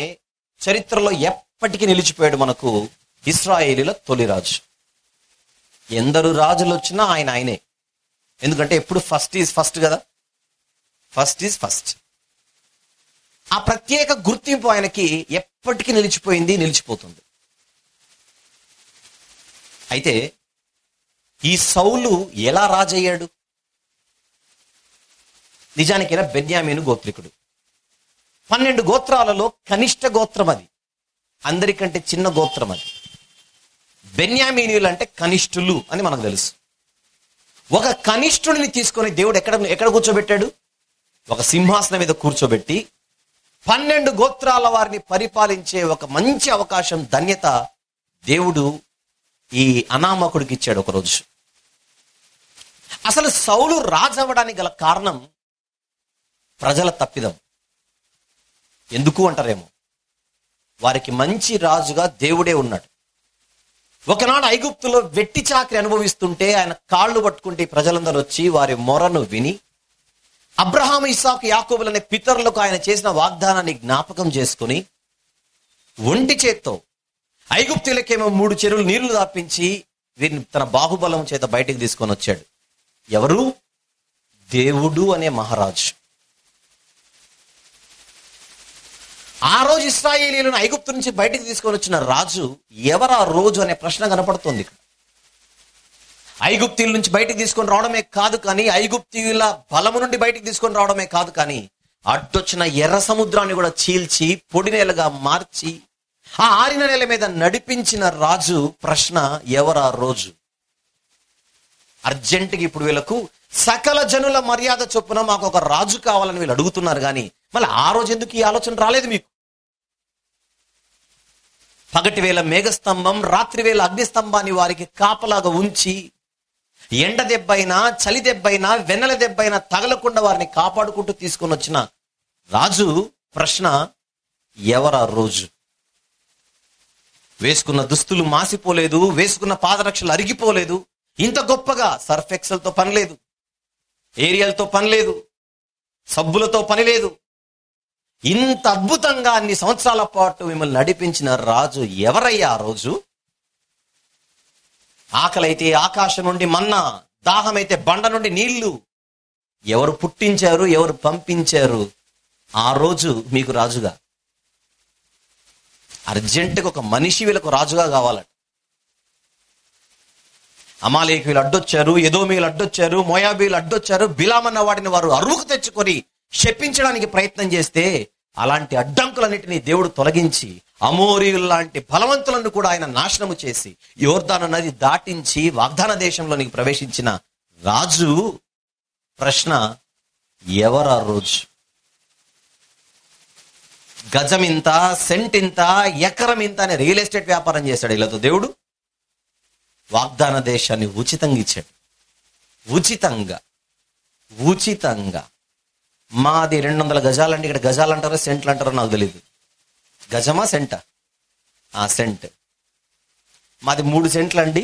చరిత్రలో ఎప్పటికీ నిలిచిపోయాడు మనకు ఇశ్రాయేలీల తొలి రాజు. ఎందరు రాజులు వచ్చినా ఆయనే. ఎందుకంటే ఎప్పుడు ఫస్ట్ ఈజ్ ఫస్ట్ కదా, ఫస్ట్ ఈజ్ ఫస్ట్. ఆ ప్రత్యేక గుర్తింపు ఆయనకి ఎప్పటికీ నిలిచిపోయింది, నిలిచిపోతుంది. అయితే ఈ సౌలు ఎలా రాజయ్యాడు? నిజానికి బెన్యామీను గోత్రికుడు. 12 గోత్రాలలో కనిష్ట గోత్రం అది, అందరికంటే చిన్న గోత్రం అది. బెన్యామీనీయులు అంటే కనిష్ఠులు అని మనకు తెలుసు. ఒక కనిష్ఠుడిని తీసుకొని దేవుడు ఎక్కడ కూర్చోబెట్టాడు? ఒక సింహాసనం మీద కూర్చోబెట్టి 12 గోత్రాల వారిని పరిపాలించే ఒక మంచి అవకాశం, ధన్యత దేవుడు ఈ అనామకుడికి ఇచ్చాడు ఒకరోజు. అసలు సౌలు రాజు అవ్వడానికి గల కారణం ప్రజల తప్పిదం. ఎందుకు అంటారేమో, వారికి మంచి రాజుగా దేవుడే ఉన్నాడు. ఒకనాడు ఐగుప్తులో వెట్టి చాకరి అనుభవిస్తుంటే ఆయన కాళ్ళు పట్టుకుంటే ప్రజలందరూ వచ్చి వారి మొరను విని అబ్రహాము, ఇస్సాకు, యాకోబులు అనే పితరులకు ఆయన చేసిన వాగ్దానాన్ని జ్ఞాపకం చేసుకుని ఒంటి చేత్తో ఐగుప్తులకేమో 3 చెరువులు నీళ్లు దాపించి వీరిని తన బాహుబలం చేత బయటికి తీసుకొని వచ్చాడు. ఎవరు? దేవుడు అనే మహారాజు. ఆ రోజు ఇశ్రాయేలీయులను ఐగుప్తు నుంచి బయటికి తీసుకొని వచ్చిన రాజు ఎవరు? ఆ రోజు అనే ప్రశ్న కనపడుతుంది ఇక్కడ. ఐగుప్తీయుల నుంచి బయటికి తీసుకొని రావడమే కాదు కానీ, ఐగుప్తీయుల బలము నుండి బయటికి తీసుకొని రావడమే కాదు కానీ, అడ్డొచ్చిన ఎర్ర సముద్రాన్ని కూడా చీల్చి పొడి నేలగా మార్చి ఆ ఆరిన నేల మీద నడిపించిన రాజు. ప్రశ్న, ఎవరు ఆ రోజు? అర్జెంటుగా ఇప్పుడు వీళ్ళకు సకల జనుల మర్యాద చొప్పున మాకు ఒక రాజు కావాలని వీళ్ళు అడుగుతున్నారు. కానీ మళ్ళీ ఆ రోజు ఎందుకు ఈ ఆలోచన రాలేదు మీకు? పగటి వేళ మేఘస్తంభం, రాత్రి వేళ అగ్నిస్తంభాన్ని వారికి కాపలాగా ఉంచి ఎండ దెబ్బైనా, చలి దెబ్బైనా, వెన్నెల దెబ్బైనా తగలకుండా వారిని కాపాడుకుంటూ తీసుకొని వచ్చిన రాజు. ప్రశ్న, ఎవరు ఆ రోజు? వేసుకున్న దుస్తులు మాసిపోలేదు, వేసుకున్న పాదరక్షలు అరిగిపోలేదు. ఇంత గొప్పగా సర్ఫ్ ఎక్సెల్తో పని లేదు, ఏరియల్తో పని లేదు, సబ్బులతో పని లేదు. ఇంత అద్భుతంగా అన్ని సంవత్సరాల పాటు మిమ్మల్ని నడిపించిన రాజు ఎవరయ్యా ఆ రోజు? ఆకలైతే ఆకాశం నుండి మన్నా, దాహమైతే బండ నుండి నీళ్లు. ఎవరు పుట్టించారు? ఎవరు పంపించారు? ఆ రోజు మీకు రాజుగా. అర్జెంటుగా ఒక మనిషి వీళ్ళకు రాజుగా కావాలట. అమాలేకీయులు అడ్డొచ్చారు, ఎదోమీయులు అడ్డొచ్చారు, మోయాబీయులు అడ్డొచ్చారు. బిలామన్న వాడిని వారు అరువుకు తెచ్చుకొని శపించడానికి ప్రయత్నం చేస్తే అలాంటి అడ్డంకులన్నిటినీ దేవుడు తొలగించి అమోరీయులు లాంటి బలవంతులను కూడా ఆయన నాశనము చేసి యోర్దాను నది దాటించి వాగ్దాన దేశంలోనికి ప్రవేశించిన రాజు. ప్రశ్న, ఎవరు ఆ రోజు? గజమింత, సెంటింత, ఎకరం ఇంత అనే రియల్ ఎస్టేట్ వ్యాపారం చేశాడు వీళ్ళతో దేవుడు. వాగ్దాన దేశాన్ని ఉచితంగా ఇచ్చాడు. ఉచితంగా. మాది 200 గజాలండి. ఇక్కడ గజాలు అంటారో సెంట్లు అంటారో నాకు తెలియదు. గజమా సెంటా? సెంట్. మాది 3 సెంట్లు అండి.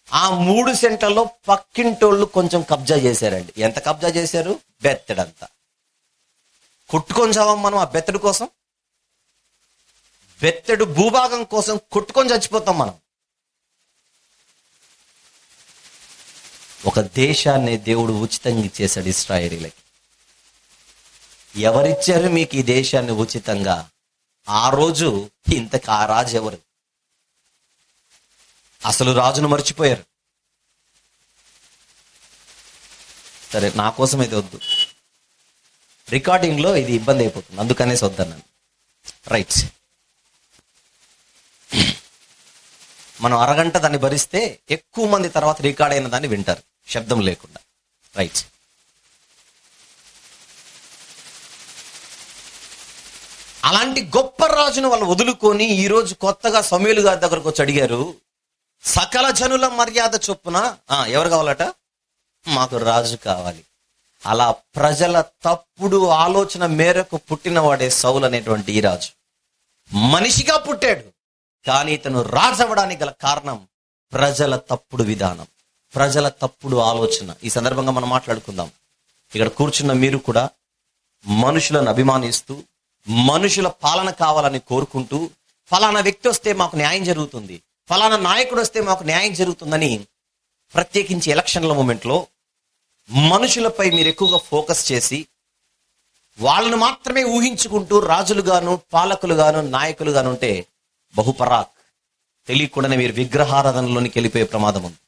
ఆ 3 సెంట్లలో పక్కింటోళ్ళు కొంచెం కబ్జా చేశారండి. ఎంత కబ్జా చేశారు? బెత్తడంతా. కొట్టుకొని చావం మనం ఆ బెత్తడు కోసం. బెత్తడు భూభాగం కోసం కొట్టుకొని చచ్చిపోతాం మనం. ఒక దేశాన్ని దేవుడు ఉచితంగా ఇచ్చేశాడు ఇశ్రాయేలీయులకి. ఎవరిచ్చారు మీకు ఈ దేశాన్ని ఉచితంగా? ఆ రోజు ఇంతకు ఆ రాజు ఎవరు? అసలు రాజును మర్చిపోయారు. సరే, నా కోసం అయితే వద్దు, రికార్డింగ్లో ఇది ఇబ్బంది అయిపోతుంది, అందుకనేసి వద్దన్నాను. రైట్, మనం అరగంట దాన్ని భరిస్తే ఎక్కువ మంది తర్వాత రికార్డ్ అయిన దాన్ని వింటారు శబ్దం లేకుండా. రైట్, అలాంటి గొప్ప రాజును వాళ్ళు వదులుకొని ఈ రోజు కొత్తగా సమూయేలు గారి దగ్గరకు వచ్చి అడిగారు, సకల జనుల మర్యాద చొప్పున ఎవరు కావాలట? మాకు రాజు కావాలి. అలా ప్రజల తప్పుడు ఆలోచన మేరకు పుట్టినవాడే సౌలు అనేటువంటి ఈ రాజు. మనిషిగా పుట్టాడు, కానీ ఇతను రాజు అవ్వడానికి గల కారణం ప్రజల తప్పుడు విధానం, ప్రజల తప్పుడు ఆలోచన. ఈ సందర్భంగా మనం మాట్లాడుకుందాం. ఇక్కడ కూర్చున్న మీరు కూడా మనుషులను అభిమానిస్తూ, మనుషుల పాలన కావాలని కోరుకుంటూ, ఫలానా వ్యక్తి వస్తే మాకు న్యాయం జరుగుతుంది, ఫలానా నాయకుడు వస్తే మాకు న్యాయం జరుగుతుందని, ప్రత్యేకించి ఎలక్షన్ల మూమెంట్లో మనుషులపై మీరు ఎక్కువగా ఫోకస్ చేసి వాళ్ళను మాత్రమే ఊహించుకుంటూ రాజులుగాను, పాలకులుగాను, నాయకులుగాను ఉంటే బహుపరాక్ తెలియకుండానే మీరు విగ్రహారాధనలోనికి వెళ్ళిపోయే ప్రమాదం ఉంది.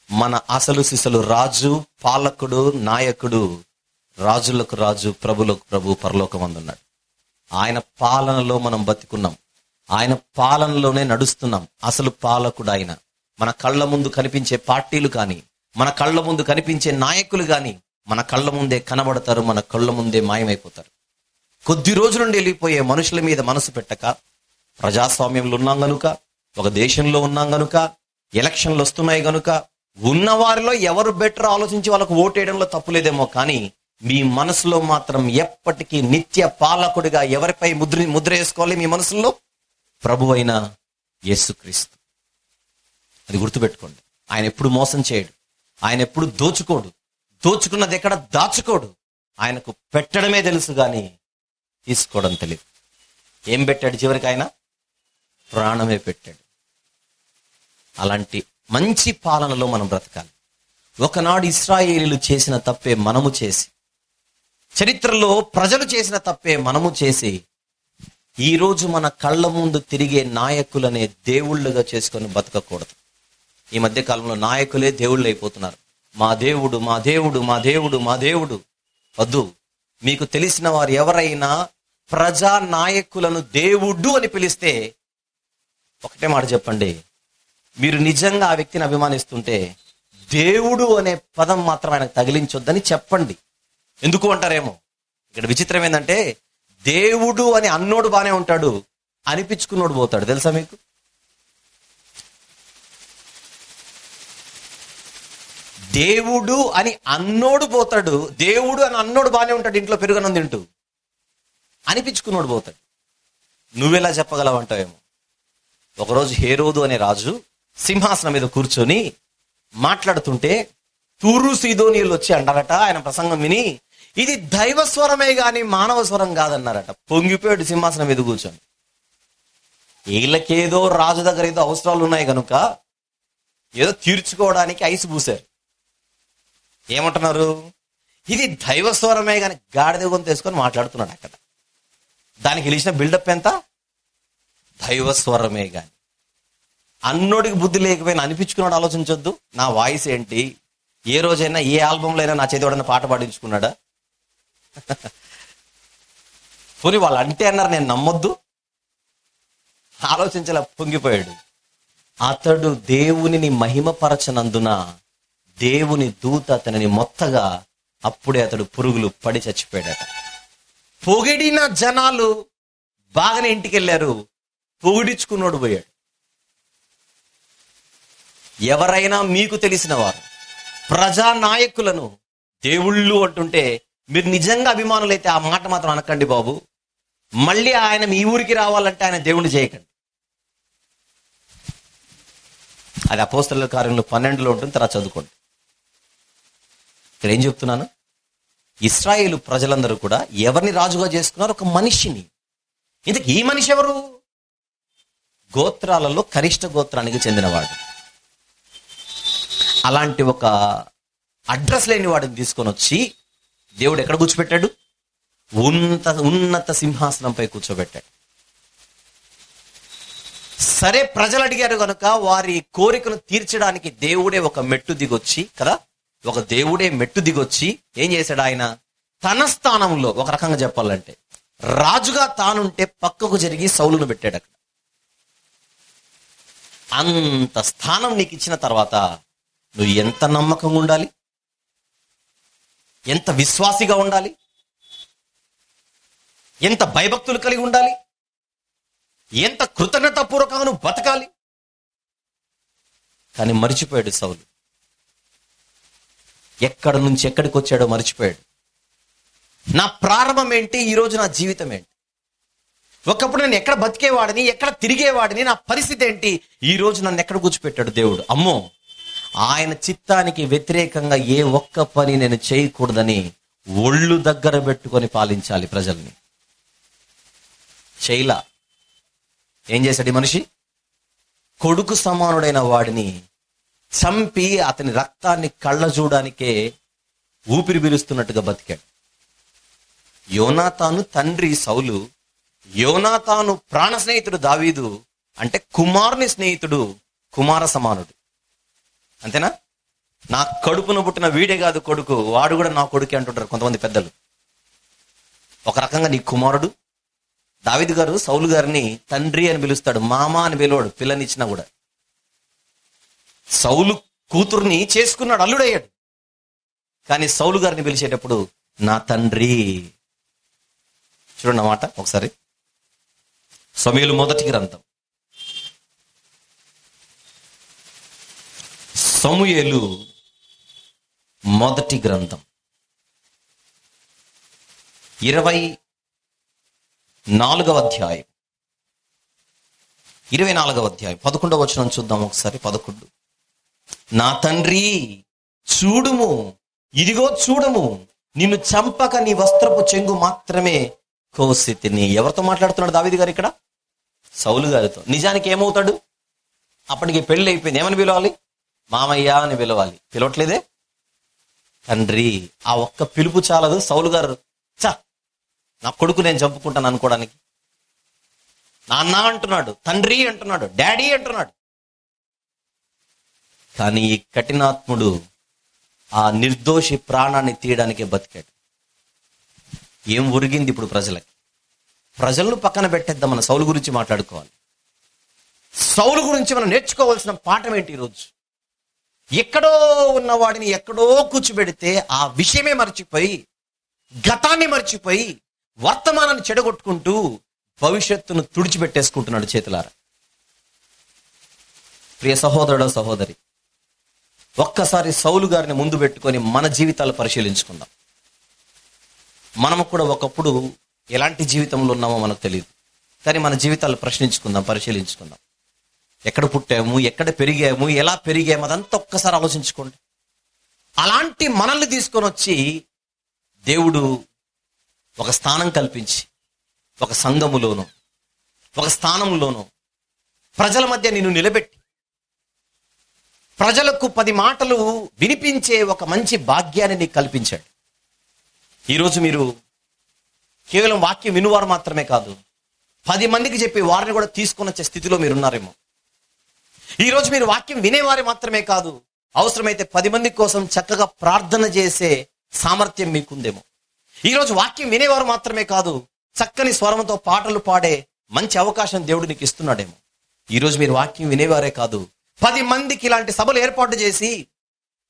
మన అసలు సిసలు రాజు, పాలకుడు, నాయకుడు, రాజులకు రాజు, ప్రభులకు ప్రభు పరలోకమందున్నాడు. ఆయన పాలనలో మనం బతికున్నాం, ఆయన పాలనలోనే నడుస్తున్నాం. అసలు పాలకుడు ఆయన. మన కళ్ళ ముందు కనిపించే పార్టీలు కానీ, మన కళ్ళ ముందు కనిపించే నాయకులు కానీ మన కళ్ళ ముందే కనబడతారు, మన కళ్ళ ముందే మాయమైపోతారు. కొద్ది రోజుల నుండి వెళ్ళిపోయే మనుషుల మీద మనసు పెట్టక, ప్రజాస్వామ్యంలో ఉన్నాం గనుక, ఒక దేశంలో ఉన్నాం గనుక, ఎలక్షన్లు వస్తున్నాయి గనుక, ఉన్నవారిలో ఎవరు బెటర్ ఆలోచించి వాళ్ళకు ఓటేయడంలో తప్పులేదేమో, కానీ మీ మనసులో మాత్రం ఎప్పటికీ నిత్య పాలకుడిగా ఎవరిపై ముద్ర వేసుకోవాలి? మీ మనసులో ప్రభువైన యేసుక్రీస్తు. అది గుర్తుపెట్టుకోండి. ఆయన ఎప్పుడు మోసం చేయడు, ఆయన ఎప్పుడు దోచుకోడు, దోచుకున్నది ఎక్కడ దాచుకోడు. ఆయనకు పెట్టడమే తెలుసు కానీ తీసుకోవడం తెలియదు. ఏం పెట్టాడు చివరికి? ఆయన ప్రాణమే పెట్టాడు. అలాంటి మంచి పాలనలో మనం బ్రతకాలి. ఒకనాడు ఇశ్రాయేలీయులు చేసిన తప్పే మనము చేసి, చరిత్రలో ప్రజలు చేసిన తప్పే మనము చేసి, ఈరోజు మన కళ్ళ ముందు తిరిగే నాయకులనే దేవుళ్ళుగా చేసుకొని బతకకూడదు. ఈ మధ్య కాలంలో నాయకులే దేవుళ్ళు అయిపోతున్నారు. మా దేవుడు, మా దేవుడు, మా దేవుడు, మా దేవుడు. వద్దు. మీకు తెలిసిన వారు ఎవరైనా ప్రజా నాయకులను దేవుడు అని పిలిస్తే ఒకటే మాట చెప్పండి, మీరు నిజంగా ఆ వ్యక్తిని అభిమానిస్తుంటే దేవుడు అనే పదం మాత్రం ఆయనకు తగిలించొద్దని చెప్పండి. ఎందుకు అంటారేమో. ఇక్కడ విచిత్రం ఏంటంటే, దేవుడు అని అన్నోడు బానే ఉంటాడు, అనిపించుకున్నోడు పోతాడు. తెలుసా మీకు? దేవుడు అని అన్నోడు పోతాడు, దేవుడు అని అన్నోడు బానే ఉంటాడు, ఇంట్లో పెరుగన్నం తింటూ. అనిపించుకున్నోడు పోతాడు. నువ్వెలా చెప్పగలవంటావేమో. ఒకరోజు హేరోదు అనే రాజు సింహాసనం మీద కూర్చొని మాట్లాడుతుంటే తూరు సీదోనీయులు వచ్చి అంటారట, ఆయన ప్రసంగం విని, ఇది దైవ స్వరమే గాని మానవ స్వరం కాదన్నారట. పొంగిపోయాడు సింహాసనం మీద కూర్చొని. వీళ్ళకేదో రాజు దగ్గర ఏదో అవసరాలు ఉన్నాయి కనుక ఏదో తీర్చుకోవడానికి ఐసు పూసారు. ఏమంటున్నారు? ఇది దైవ స్వరమే గాని, గాడిద గొంతు తీసుకొని మాట్లాడుతున్నాడు అక్కడ. దానికి తెలిసిన బిల్డప్ ఎంత? దైవ స్వరమే గాని. అన్నోడికి బుద్ధి లేకపోయినా అనిపించుకున్నాడు. ఆలోచించొద్దు. నా వాయిస్ ఏంటి? ఏ రోజైనా ఏ ఆల్బంలో అయినా నా చేతి వాడన్నా పాట పాడించుకున్నాడా? పోనీ వాళ్ళు అంటే అన్నారు, నేను నమ్మొద్దు. ఆలోచించలా, పొంగిపోయాడు. అతడు దేవునిని మహిమపరచనందున దేవుని దూత అతనిని మొత్తగా, అప్పుడే అతడు పురుగులు పడి చచ్చిపోయాడట. పొగిడిన జనాలు బాగానే ఇంటికి వెళ్ళారు, పొగిడించుకున్నోడు పోయాడు. ఎవరైనా మీకు తెలిసిన వారు ప్రజా నాయకులను దేవుళ్ళు అంటుంటే మీరు నిజంగా అభిమానులైతే ఆ మాట మాత్రం అనకండి బాబు. మళ్ళీ ఆయన మీ ఊరికి రావాలంటే ఆయన దేవుణ్ణి చేయకండి. అది అపోస్తలుల కార్యంలో 12లో ఉంటుంది, తర్వాత చదువుకోండి. ఇక్కడ ఏం చెప్తున్నాను? ఇశ్రాయేలు ప్రజలందరూ కూడా ఎవరిని రాజుగా చేసుకున్నారు? ఒక మనిషిని. ఇంతకు ఈ మనిషి ఎవరు? గోత్రాలలో కనిష్ట గోత్రానికి చెందినవాడు. అలాంటి ఒక అడ్రస్ లేని వాడిని తీసుకొని వచ్చి దేవుడు ఎక్కడ కూర్చోబెట్టాడు? ఉన్నత సింహాసనంపై కూర్చోబెట్టాడు. సరే, ప్రజలు అడిగారు కనుక వారి కోరికను తీర్చడానికి దేవుడే ఒక మెట్టు దిగొచ్చి కదా, ఒక దేవుడే మెట్టు దిగొచ్చి ఏం చేశాడు? ఆయన తన స్థానంలో, ఒక రకంగా చెప్పాలంటే రాజుగా తానుంటే పక్కకు జరిగి సౌలును పెట్టాడు అక్కడ. అంత స్థానం నీకు ఇచ్చిన తర్వాత నువ్వు ఎంత నమ్మకంగా ఉండాలి, ఎంత విశ్వాసిగా ఉండాలి, ఎంత భయభక్తులు కలిగి ఉండాలి, ఎంత కృతజ్ఞతాపూర్వకంగా నువ్వు బతకాలి. కానీ మర్చిపోయాడు సౌలు. ఎక్కడి నుంచి ఎక్కడికి వచ్చాడో మర్చిపోయాడు. నా ప్రారంభం ఏంటి, ఈరోజు నా జీవితం ఏంటి? ఒకప్పుడు నేను ఎక్కడ బతికేవాడిని, ఎక్కడ తిరిగేవాడిని, నా పరిస్థితి ఏంటి? ఈ రోజు నన్ను ఎక్కడ కూర్చోపెట్టాడు దేవుడు. అమ్మో, ఆయన చిత్తానికి వ్యతిరేకంగా ఏ ఒక్క పని నేను చేయకూడదని ఒళ్ళు దగ్గర పెట్టుకొని పాలించాలి ప్రజల్ని. చేయలా. ఏం చేశాడు ఈ మనిషి? కొడుకు సమానుడైన వాడిని చంపి అతని రక్తాన్ని కళ్ళ చూడానికే ఊపిరి పీలుస్తున్నట్టుగా బతికాడు. యోనాతాను తండ్రి సౌలు, యోనాతాను ప్రాణ స్నేహితుడు దావీదు, అంటే కుమారుని స్నేహితుడు, కుమార సమానుడు. అంతేనా? నా కడుపున పుట్టిన వీడే కాదు కొడుకు, వాడు కూడా నా కొడుకే అంటుంటారు కొంతమంది పెద్దలు. ఒక రకంగా నీ కుమారుడు. దావీదు గారు సౌలు గారిని తండ్రి అని పిలుస్తాడు, మామ అని పిలవాడు పిల్లనిచ్చినా కూడా. సౌలు కూతుర్ని చేసుకున్నాడు, అల్లుడయ్యాడు. కానీ సౌలు గారిని పిలిచేటప్పుడు నా తండ్రి. చూడండి మాట ఒకసారి, సమూయేలు మొదటి గ్రంథం, సమూయేలు మొదటి గ్రంథం 24వ అధ్యాయం 11వ వచనం చూద్దాం ఒకసారి. 11, నా తండ్రి చూడుము, ఇదిగో చూడము, నిన్ను చంపక నీ వస్త్రపు చెంగు మాత్రమే కోసి తిని. ఎవరితో మాట్లాడుతున్నాడు దావీదు గారు ఇక్కడ? సౌలు గారితో. నిజానికి ఏమవుతాడు? అప్పటికి పెళ్లి అయిపోయింది. ఏమని పిలవాలి? మామయ్య అని పిలవాలి. పిలవట్లేదే? తండ్రి. ఆ ఒక్క పిలుపు చాలదు సౌలు గారు నా కొడుకు నేను చంపుకుంటాను అనుకోవడానికి. నాన్న అంటున్నాడు, తండ్రి అంటున్నాడు, డాడీ అంటున్నాడు. కానీ ఈ కఠినాత్ముడు ఆ నిర్దోషి ప్రాణాన్ని తీయడానికే బతికాడు. ఏం ఒరిగింది ఇప్పుడు ప్రజలకి? ప్రజలను పక్కన పెట్టేద్దాం, మన సౌలు గురించి మాట్లాడుకోవాలి. సౌలు గురించి మనం నేర్చుకోవాల్సిన పాఠం ఏంటి ఈరోజు? ఎక్కడో ఉన్నవాడిని ఎక్కడో కూర్చోబెడితే ఆ విషయమే మర్చిపోయి, గతాన్ని మర్చిపోయి, వర్తమానాన్ని చెడగొట్టుకుంటూ భవిష్యత్తును తుడిచిపెట్టేసుకుంటున్నాడు చేతులారా. ప్రియ సహోదరుడు, సహోదరి, ఒక్కసారి సౌలు గారిని ముందు పెట్టుకొని మన జీవితాలు పరిశీలించుకుందాం. మనము కూడా ఒకప్పుడు ఎలాంటి జీవితంలో ఉన్నామో మనకు తెలియదు, కానీ మన జీవితాలు ప్రశ్నించుకుందాం, పరిశీలించుకుందాం. ఎక్కడ పుట్టాము, ఎక్కడ పెరిగాము, ఎలా పెరిగాము, అదంతా ఒక్కసారి ఆలోచించుకోండి. అలాంటి మనల్ని తీసుకొని వచ్చి దేవుడు ఒక స్థానం కల్పించి, ఒక సంఘములోనూ ఒక స్థానంలోనూ ప్రజల మధ్య నిన్ను నిలబెట్టి, ప్రజలకు 10 మాటలు వినిపించే ఒక మంచి భాగ్యాన్ని నీకు కల్పించాడు. ఈరోజు మీరు కేవలం వాక్యం వినువారు మాత్రమే కాదు, 10 మందికి చెప్పి వారిని కూడా తీసుకొని వచ్చే స్థితిలో మీరు ఉన్నారేమో. ఈరోజు మీరు వాక్యం వినేవారు మాత్రమే కాదు, అవసరమైతే 10 మంది కోసం చక్కగా ప్రార్థన చేసే సామర్థ్యం మీకుందేమో. ఈరోజు వాక్యం వినేవారు మాత్రమే కాదు, చక్కని స్వరంతో పాటలు పాడే మంచి అవకాశం దేవుడు నీకు ఇస్తున్నాడేమో. ఈరోజు మీరు వాక్యం వినేవారే కాదు, 10 మందికి ఇలాంటి సభలు ఏర్పాటు చేసి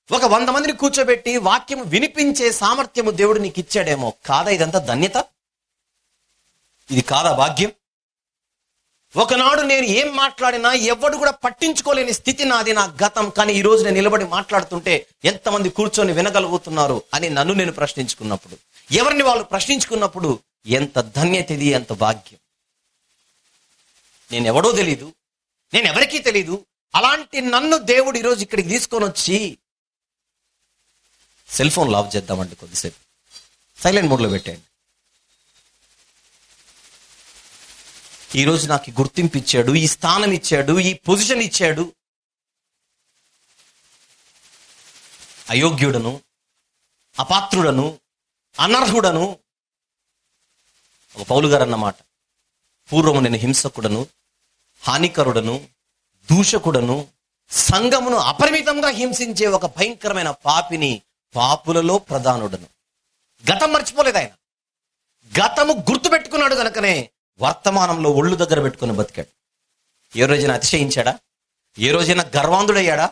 ఒక 100 మందిని కూర్చోబెట్టి వాక్యం వినిపించే సామర్థ్యము దేవుడు నీకు ఇచ్చాడేమో. కాదా ఇదంతా ధన్యత? ఇది కాదా భాగ్యం? ఒకనాడు నేను ఏం మాట్లాడినా ఎవడు కూడా పట్టించుకోలేని స్థితి నాది, నా గతం. కానీ ఈ రోజు నేను నిలబడి మాట్లాడుతుంటే ఎంతమంది కూర్చొని వినగలుగుతున్నారు అని నన్ను నేను ప్రశ్నించుకున్నప్పుడు, ఎవరిని వాళ్ళు ప్రశ్నించుకున్నప్పుడు ఎంత ధన్యత ఇది, ఎంత భాగ్యం. నేను ఎవడో తెలీదు, నేను ఎవరికీ తెలీదు, అలాంటి నన్ను దేవుడు ఈరోజు ఇక్కడికి తీసుకొని వచ్చి, సెల్ ఫోన్ లాక్ చేద్దామంటే కొద్దిసేపు సైలెంట్ మోడ్లో పెట్టండి. ఈరోజు నాకు గుర్తింపు ఇచ్చాడు, ఈ స్థానం ఇచ్చాడు, ఈ పొజిషన్ ఇచ్చాడు. అయోగ్యుడను, అపాత్రుడను, అనర్హుడను, ఒక పౌలు గారు అన్నమాట, పూర్వము నేను హింసకుడను, హానికరుడను, దూషకుడను, సంఘమును అపరిమితంగా హింసించే ఒక భయంకరమైన పాపిని, పాపులలో ప్రధానుడను. గతం మర్చిపోలేదు ఆయన, గతము గుర్తు పెట్టుకున్నాడు కనుకనే వర్తమానంలో ఒళ్ళు దగ్గర పెట్టుకుని బతికాడు. ఏ రోజైనా అతిశయించాడా? ఏ రోజైనా గర్వాంధుడయ్యాడా?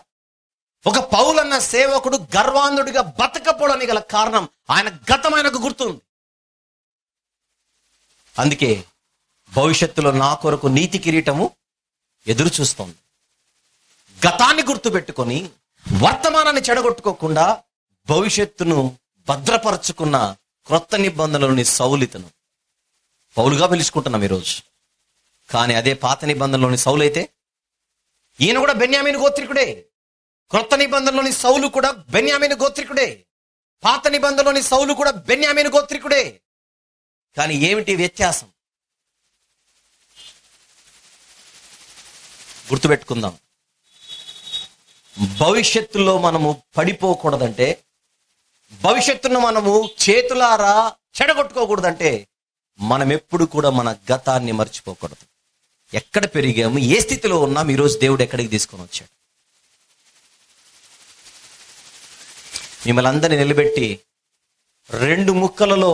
ఒక పౌలన్న సేవకుడు గర్వాంధుడిగా బతకపోవడానికి గల కారణం ఆయన గతం ఆయనకు గుర్తుంది. అందుకే భవిష్యత్తులో నా కొరకు నీతి కిరీటము ఎదురు చూస్తోంది. గతాన్ని గుర్తు పెట్టుకొని వర్తమానాన్ని చెడగొట్టుకోకుండా భవిష్యత్తును భద్రపరుచుకున్న క్రొత్త నిబంధనలోని సౌలితను పౌలుగా పిలుచుకుంటున్నాం ఈరోజు. కానీ అదే పాత నిబంధనలోని సౌలు అయితే ఈయన కూడా బెన్యామీను గోత్రికుడే. క్రొత్త నిబంధనలోని సౌలు కూడా బెన్యామీను గోత్రికుడే. పాత నిబంధనలోని సౌలు కూడా బెన్యామీను గోత్రికుడే. కానీ ఏమిటి వ్యత్యాసం? గుర్తుపెట్టుకుందాం. భవిష్యత్తులో మనము పడిపోకూడదంటే, భవిష్యత్తును మనము చేతులారా చెడగొట్టుకోకూడదంటే, మనం ఎప్పుడు కూడా మన గతాన్ని మర్చిపోకూడదు. ఎక్కడ పెరిగాము, ఏ స్థితిలో ఉన్నాం, ఈరోజు దేవుడు ఎక్కడికి తీసుకొని వచ్చాడు. మిమ్మల్ని అందరినీ నిలబెట్టి 2 ముక్కలలో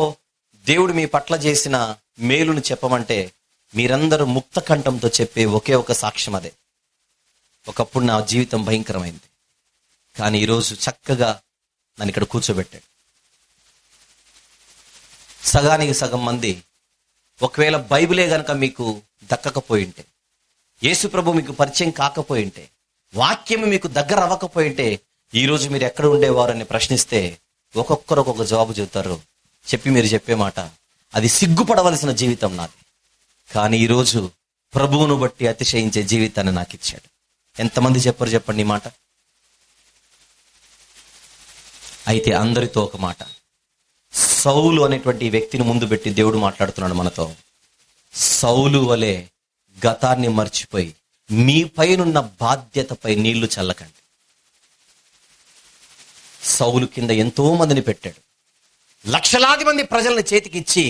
దేవుడు మీ పట్ల చేసిన మేలును చెప్పమంటే మీరందరూ ముక్త కంఠంతో చెప్పే ఒకే ఒక సాక్ష్యం అదే. ఒకప్పుడు నా జీవితం భయంకరమైంది, కానీ ఈరోజు చక్కగా నన్ను ఇక్కడ కూర్చోబెట్టాడు. సగానికి సగం మంది ఒకవేళ బైబిలే గనక మీకు దక్కకపోయింటే, యేసు ప్రభు మీకు పరిచయం కాకపోయింటే, వాక్యం మీకు దగ్గర అవ్వకపోయింటే ఈరోజు మీరు ఎక్కడ ఉండేవారు అని ప్రశ్నిస్తే ఒక్కొక్కరు ఒక్కొక్క జవాబు చెబుతారు. మీరు చెప్పే మాట, అది సిగ్గుపడవలసిన జీవితం నాది, కానీ ఈరోజు ప్రభువును బట్టి అతిశయించే జీవితాన్ని నాకు ఇచ్చాడు. ఎంతమంది చెప్పరు చెప్పండి ఈ మాట? అయితే అందరితో ఒక మాట, సౌలు అనేటువంటి వ్యక్తిని ముందు పెట్టి దేవుడు మాట్లాడుతున్నాడు మనతో. సౌలు వలె గతాన్ని మర్చిపోయి మీ పైనున్న బాధ్యతపై నీళ్లు చల్లకండి. సౌలు కింద ఎంతో మందిని పెట్టాడు, లక్షలాది మంది ప్రజలను చేతికిచ్చి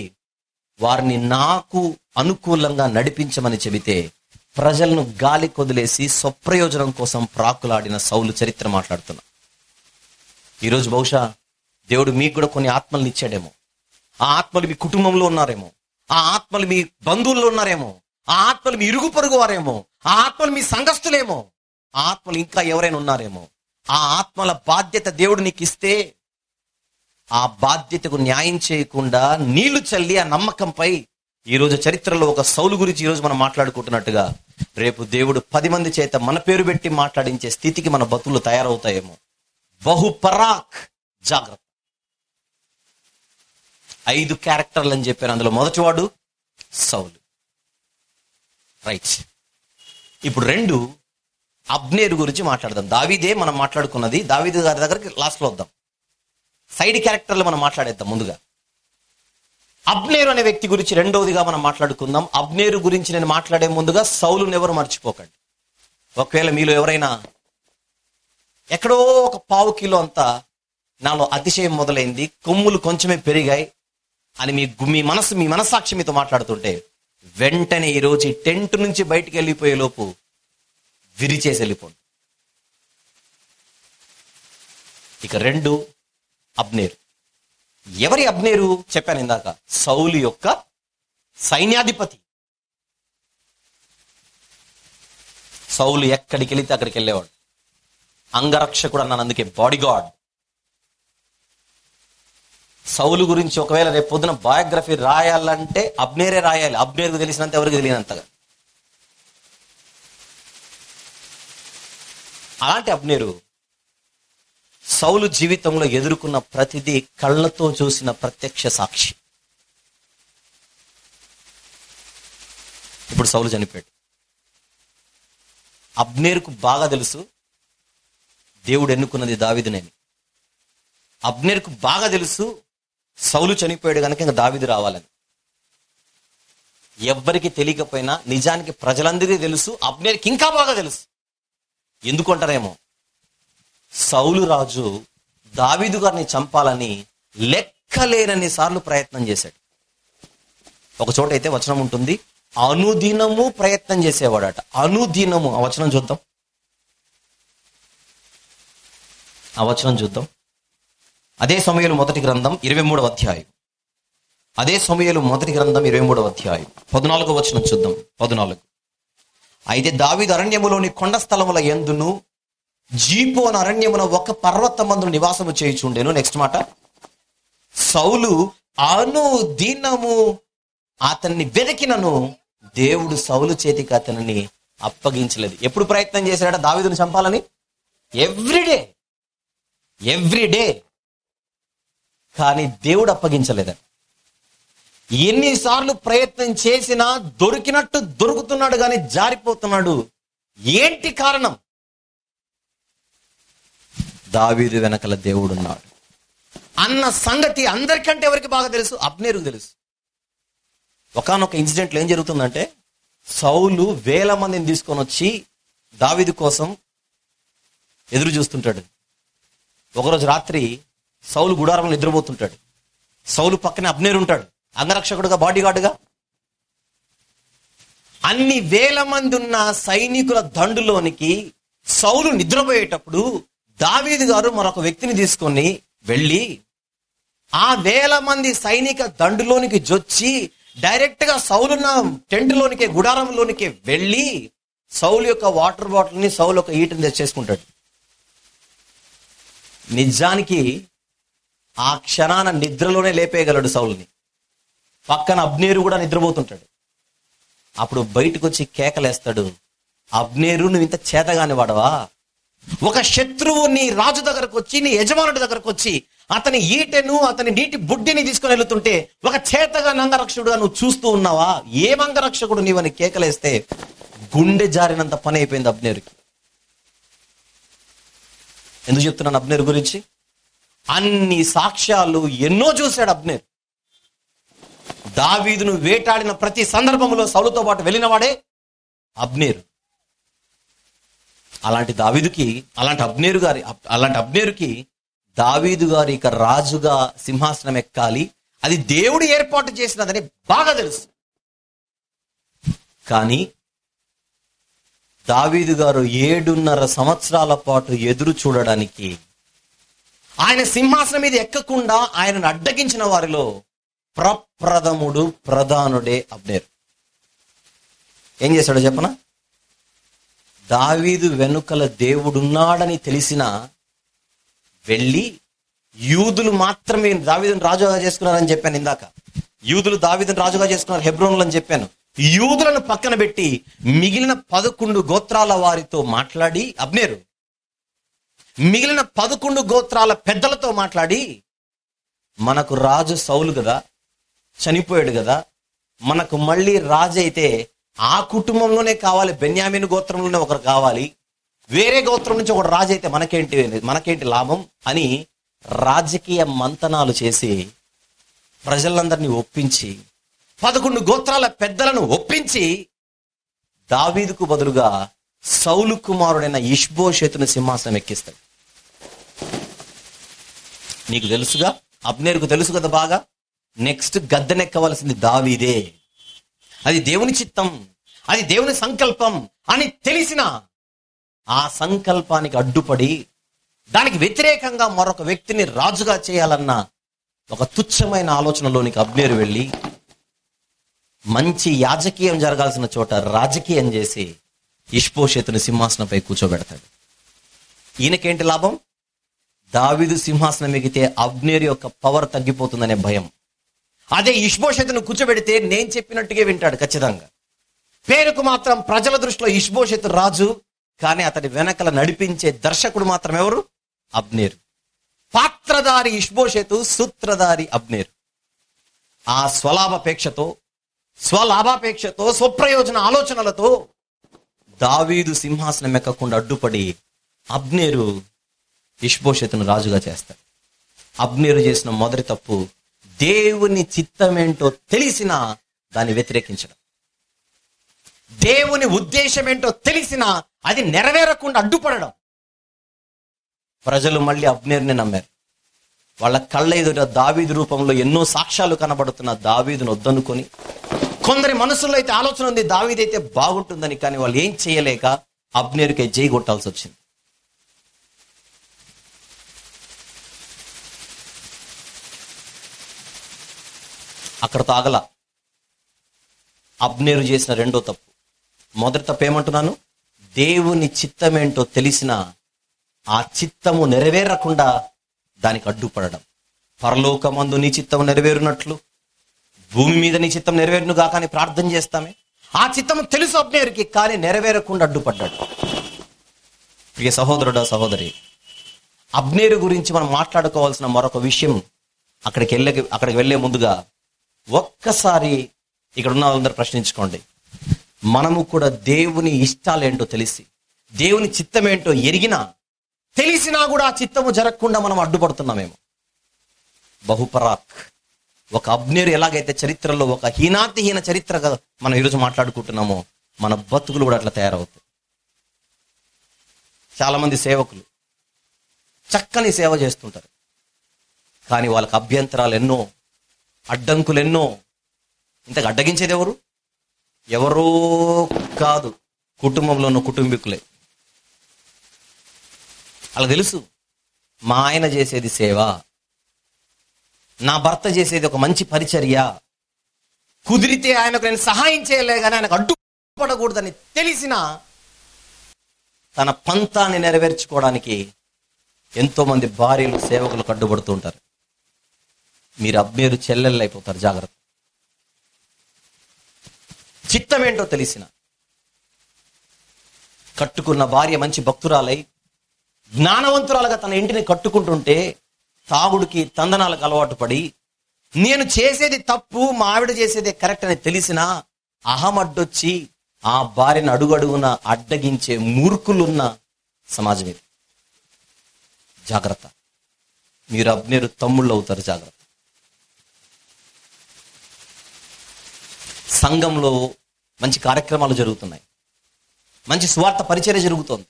వారిని నాకు అనుకూలంగా నడిపించమని చెబితే ప్రజలను గాలి కొదిలేసి స్వప్రయోజనం కోసం ప్రాకులాడిన సౌలు చరిత్ర మాట్లాడుతున్నా. ఈరోజు బహుశా దేవుడు మీకు కూడా కొన్ని ఆత్మల్ని ఇచ్చాడేమో. ఆ ఆత్మలు మీ కుటుంబంలో ఉన్నారేమో, ఆ ఆత్మలు మీ బంధువుల్లో ఉన్నారేమో, ఆ ఆత్మలు మీ ఇరుగు పొరుగు వారేమో, ఆ ఆత్మలు మీ సంఘస్థులేమో, ఆ ఆత్మలు ఇంకా ఎవరైనా ఉన్నారేమో. ఆ ఆత్మల బాధ్యత దేవుడు నీకు ఇస్తే ఆ బాధ్యతకు న్యాయం చేయకుండా నీళ్లు చల్లి ఆ నమ్మకంపై ఈరోజు చరిత్రలో ఒక సౌలు గురించి ఈరోజు మనం మాట్లాడుకుంటున్నట్టుగా రేపు దేవుడు 10 మంది చేత మన పేరు పెట్టి మాట్లాడించే స్థితికి మన బతుకులు తయారవుతాయేమో. బహుపరాక్, జాగ్రత్త. 5 క్యారెక్టర్లు అని చెప్పాను, అందులో మొదటివాడు సౌలు. రైట్. ఇప్పుడు 2 అబ్నేరు గురించి మాట్లాడదాం. దావీదే మనం మాట్లాడుకున్నది, దావీదు గారి దగ్గరికి లాస్ట్లో వద్దాం. సైడ్ క్యారెక్టర్లు మనం మాట్లాడేద్దాం. ముందుగా అబ్నేరు అనే వ్యక్తి గురించి రెండవదిగా మనం మాట్లాడుకుందాం. అబ్నేరు గురించి నేను మాట్లాడే ముందుగా సౌలుని ఎవరు మర్చిపోకండి. ఒకవేళ మీలో ఎవరైనా ఎక్కడో ఒక 1/4 కిలో అంతా నాలో అతిశయం మొదలైంది, కొమ్ములు కొంచెమే పెరిగాయి అని మీ మనస్సాక్షి మీతో మాట్లాడుతుంటే వెంటనే ఈరోజు ఈ టెంట్ నుంచి బయటికి వెళ్ళిపోయే లోపు విరిచేసి వెళ్ళిపోండి. ఇక 2 అబ్నేరు. ఎవరి అబ్నేరు చెప్పాను ఇందాక? సౌలు యొక్క సైన్యాధిపతి. సౌలు ఎక్కడికి వెళితే అక్కడికి వెళ్ళేవాడు. అంగరక్షకుడు అన్నాను, అందుకే బాడీగార్డ్. సౌలు గురించి ఒకవేళ రేపు పొద్దున బయోగ్రఫీ రాయాలంటే అబ్నేరే రాయాలి. అబ్నేరుకు తెలిసినంత ఎవరికి తెలియనంతగా. అలాంటి అబ్నేరు సౌలు జీవితంలో ఎదుర్కొన్న ప్రతిదీ కళ్ళతో చూసిన ప్రత్యక్ష సాక్షి. ఇప్పుడు సౌలు చనిపోయాడు. అబ్నేరుకు బాగా తెలుసు దేవుడు ఎన్నుకున్నది దావీదునేని. అబ్నేరుకు బాగా తెలుసు సౌలు చనిపోయాడు కనుక ఇంకా దావీదు రావాలని. ఎవ్వరికి తెలియకపోయినా నిజానికి ప్రజలందరికీ తెలుసు, అబ్నేరుకి ఇంకా బాగా తెలుసు. ఎందుకంటారేమో, సౌలు రాజు దావీదు గారిని చంపాలని లెక్కలేనన్ని సార్లు ప్రయత్నం చేశాడు. ఒక చోట అయితే వచనం ఉంటుంది, అనుదినము ప్రయత్నం చేసేవాడట. అనుదినము. ఆ వచనం చూద్దాం. అదే సమూయేలు మొదటి గ్రంథం 23వ అధ్యాయం. అదే సమూయేలు మొదటి గ్రంథం 23వ అధ్యాయం 14వ వచనం చూద్దాం. 14. అయితే దావీదు అరణ్యములోని కొండ స్థలముల యందును జీపోన్ అరణ్యమున ఒక పర్వతమందు నివాసము చేయుచుండెను. నెక్స్ట్ మాట, సౌలు అనుదినము అతన్ని వెతికినను దేవుడు సౌలు చేతికి అతనిని అప్పగించలేదు. ఎప్పుడు ప్రయత్నం చేశాడ దావీదుని చంపాలని? ఎవ్రీడే. కానీ దేవుడు అప్పగించలేద. ఎన్నిసార్లు ప్రయత్నం చేసినా దొరికినట్టు దొరుకుతున్నాడు కానీ జారిపోతున్నాడు. ఏంటి కారణం? దావీదు వెనకల దేవుడున్నాడు అన్న సంగతి అందరికంటే ఎవరికి బాగా తెలుసు? అబ్నేరుకు తెలుసు. ఒకానొక ఇన్సిడెంట్లో ఏం జరుగుతుందంటే, సౌలు 1000 మందిని తీసుకొని వచ్చి దావీదు కోసం ఎదురు చూస్తుంటాడు. ఒకరోజు రాత్రి సౌలు గుడారంలో నిద్రపోతుంటాడు. సౌలు పక్కనే అబ్నేరు ఉంటాడు, అంగరక్షకుడుగా, బాడీగార్డుగా. అన్ని 1000 మంది ఉన్న సైనికుల దండులోనికి సౌలు నిద్రపోయేటప్పుడు దావీదు గారు మరొక వ్యక్తిని తీసుకొని వెళ్ళి ఆ 1000 మంది సైనిక దండులోనికి జొచ్చి డైరెక్ట్ గా సౌలున్న టెంట్లోనికి, గుడారంలోనికి వెళ్ళి సౌలు యొక్క వాటర్ బాటిల్ని, సౌలు యొక్క ఈటని తెచ్చేసుకుంటాడు. నిజానికి ఆ క్షణాన నిద్రలోనే లేపేయగలడు సౌలుని. పక్కన అబ్నేరు కూడా నిద్రపోతుంటాడు. అప్పుడు బయటకు వచ్చి కేకలేస్తాడు, అబ్నేరు నువ్వు ఇంత చేతగాని వాడవా? ఒక శత్రువు నీ రాజు దగ్గరకు వచ్చి, నీ యజమానుడి దగ్గరకు వచ్చి అతని ఈటెను, అతని నీటి బుడ్డిని తీసుకుని వెళుతుంటే ఒక చేతగా అంగరక్షకుడుగా నువ్వు చూస్తూ ఉన్నావా? ఏం అంగరక్షకుడు నీవని కేకలేస్తే గుండె జారినంత పని అయిపోయింది అబ్నేరుకి. ఎందుకు చెప్తున్నాను అబ్నేరు గురించి? అన్ని సాక్ష్యాలు ఎన్నో చూశాడు అబ్నేరు. దావీదును వేటాడిన ప్రతి సందర్భంలో సౌలుతో పాటు వెళ్ళిన వాడే అబ్నేరు. అలాంటి అబ్నేరుకి దావీదు గారు ఇక రాజుగా సింహాసనం ఎక్కాలి, అది దేవుడు ఏర్పాటు చేసినదని బాగా తెలుసు. కానీ దావీదు గారు 7.5 సంవత్సరాల పాటు ఎదురు చూడడానికి, ఆయన సింహాసనం మీద ఎక్కకుండా ఆయనను అడ్డగించిన వారిలో ప్రధానుడే అబ్నేరు. ఏం చేశాడో చెప్పనా? దావీదు వెనుకల దేవుడున్నాడని తెలిసిన వెళ్ళి యూదులు మాత్రమే దావీదును రాజుగా చేసుకున్నారని చెప్పాను ఇందాక. యూదులు దావీదును రాజుగా చేసుకున్నారు హెబ్రోనులు అని చెప్పాను. యూదులను పక్కన పెట్టి మిగిలిన 11 గోత్రాల వారితో మాట్లాడి అబ్నేరు మిగిలిన 11 గోత్రాల పెద్దలతో మాట్లాడి, మనకు రాజు సౌలు కదా, చనిపోయాడు కదా, మనకు మళ్ళీ రాజు అయితే ఆ కుటుంబంలోనే కావాలి, బెన్యామీను గోత్రంలోనే ఒకరు కావాలి, వేరే గోత్రం నుంచి ఒకడు రాజు అయితే మనకేంటి లాభం అని రాజకీయ మంతనాలు చేసి ప్రజలందరినీ ఒప్పించి 11 గోత్రాల పెద్దలను ఒప్పించి దావీదుకు బదులుగా సౌలు కుమారుడైన ఇష్బోషెతును సింహాసనం ఎక్కిస్తాడు. నీకు తెలుసుగా, అబ్నేరుకు తెలుసు కదా బాగా, నెక్స్ట్ గద్దెనెక్కవలసింది దావీదే, అది దేవుని చిత్తం, అది దేవుని సంకల్పం అని తెలిసిన ఆ సంకల్పానికి అడ్డుపడి దానికి వ్యతిరేకంగా మరొక వ్యక్తిని రాజుగా చేయాలన్న ఒక తుచ్చమైన ఆలోచనలోనికి అబ్నేరు వెళ్ళి మంచి యాజకీయం జరగాల్సిన చోట రాజకీయం చేసి ఇష్బోషెతుని సింహాసనంపై కూర్చోబెడతాడు. ఈయనకేంటి లాభం? దావీదు సింహాసనం ఎగితే అబ్నేరు యొక్క పవర్ తగ్గిపోతుందనే భయం. అదే ఇష్బోషెతును కూర్చోబెడితే నేను చెప్పినట్టుగా వింటాడు ఖచ్చితంగా. పేరుకు మాత్రం ప్రజల దృష్టిలో ఇష్బోషెతు రాజు, కానీ అతడి వెనకల నడిపించే దర్శకుడు మాత్రం ఎవరు? అబ్నేరు. పాత్రధారి ఇష్బోషెతు, సూత్రధారి అబ్నేరు. ఆ స్వలాభాపేక్షతో, స్వప్రయోజన ఆలోచనలతో దావీదు సింహాసనం ఎక్కకుండా అడ్డుపడి అబ్నేరు ఇష్బోషెతును రాజుగా చేస్తాడు. అబ్నేరు చేసిన మొదటి తప్పు దేవుని చిత్తమేంటో తెలిసినా దాన్ని వ్యతిరేకించడం. దేవుని ఉద్దేశం ఏంటో తెలిసినా అది నెరవేరకుండా అడ్డుపడడం. ప్రజలు మళ్ళీ అబ్నేరుని నమ్మారు. వాళ్ళ కళ్ళ ఎదుట దావీదు రూపంలో ఎన్నో సాక్ష్యాలు కనబడుతున్న దావీదును వద్దనుకొని, కొందరి మనసులో అయితే ఆలోచన ఉంది దావీదు అయితే బాగుంటుందని, కానీ వాళ్ళు ఏం చేయలేక అబ్నేరుకే జై కొట్టాల్సి వచ్చింది. అక్కడతో ఆగల. అబ్నేరు చేసిన రెండో తప్పు. మొదటి తప్పు ఏమంటున్నాను? దేవుని చిత్తమేంటో తెలిసిన ఆ చిత్తము నెరవేరకుండా దానికి అడ్డుపడడం. పరలోకమందు నీ చిత్తము నెరవేరునట్లు భూమి మీద నీ చిత్తం నెరవేరును గాక అని ప్రార్థన చేస్తామే. ఆ చిత్తము తెలుసు అబ్నేరుకి, కానీ నెరవేరకుండా అడ్డుపడ్డాడు. ప్రియ సహోదరుడా, సహోదరి, అబ్నేరు గురించి మనం మాట్లాడుకోవాల్సిన మరొక విషయం, అక్కడికి వెళ్లే ముందుగా ఒక్కసారి ఇక్కడ ఉన్న వాళ్ళందరూ ప్రశ్నించుకోండి. మనము కూడా దేవుని ఇష్టాలేంటో తెలిసి, దేవుని చిత్తమేంటో ఎరిగినా, తెలిసినా కూడా ఆ చిత్తము జరగకుండా మనం అడ్డుపడుతున్నామేమో. బహుపరాక్ ఒక అబ్నేరు ఎలాగైతే చరిత్రలో ఒక హీనాతిహీన చరిత్రగా మనం ఈరోజు మాట్లాడుకుంటున్నామో, మన బతుకులు కూడా అట్లా తయారవుతాయి. చాలా మంది సేవకులు చక్కని సేవ చేస్తుంటారు, కానీ వాళ్ళకి అభ్యంతరాలు ఎన్నో, అడ్డంకులు ఎన్నో. ఇంతకు అడ్డగించేది ఎవరో కాదు, కుటుంబంలో ఉన్న కుటుంబీకులే. అలా తెలుసు, మా ఆయన చేసేది సేవ, నా భర్త చేసేది ఒక మంచి పరిచర్య, కుదిరితే ఆయనకు నేను సహాయం చేయలే కానీ ఆయనకు అడ్డుపడకూడదని తెలిసిన తన పంతాన్ని నెరవేర్చుకోవడానికి ఎంతో మంది భార్యలు సేవకులకు అడ్డుపడుతూ ఉంటారు. మీరు అబ్నేరు చెల్లెళ్ళు అయిపోతారు. జాగ్రత్త. చిత్తం ఏంటో తెలిసిన కట్టుకున్న భార్య మంచి భక్తురాలై జ్ఞానవంతురాలుగా తన ఇంటిని కట్టుకుంటుంటే తాగుడికి తందనాలకు అలవాటు పడి నేను చేసేది తప్పు, మా ఆవిడ చేసేది కరెక్ట్ అని తెలిసిన అహం అడ్డొచ్చి ఆ భార్యను అడుగడుగున అడ్డగించే మూర్ఖులున్న సమాజం ఇది. జాగ్రత్త. మీరు అబ్నేరు తమ్ముళ్ళు అవుతారు. జాగ్రత్త. సంఘంలో మంచి కార్యక్రమాలు జరుగుతున్నాయి, మంచి స్వార్థ పరిచర్య జరుగుతోంది.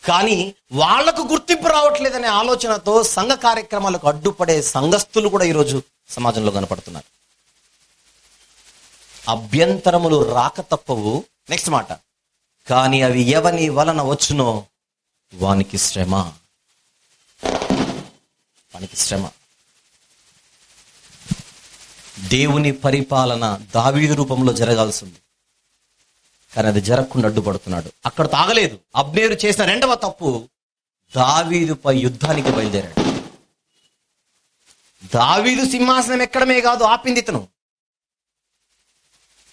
కానీ వాళ్లకు గుర్తింపు రావట్లేదనే ఆలోచనతో సంఘ కార్యక్రమాలకు అడ్డుపడే సంఘస్థులు కూడా ఈరోజు సమాజంలో కనపడుతున్నారు. అభ్యంతరములు రాక తప్పవు. నెక్స్ట్ మాట, కానీ అవి ఎవని వలన వచ్చునో వానికి శ్రమ. వానికి శ్రమ. దేవుని పరిపాలన దావీదు రూపంలో జరగాల్సింది, కానీ అది జరగకుండా అడ్డుపడుతున్నాడు. అక్కడ తాగలేదు. అబ్నేరు చేసిన రెండవ తప్పు, దావీదుపై యుద్ధానికి బయలుదేరాడు. దావీదు సింహాసనం ఎక్కడమే కాదు, ఆపింది ఇతను.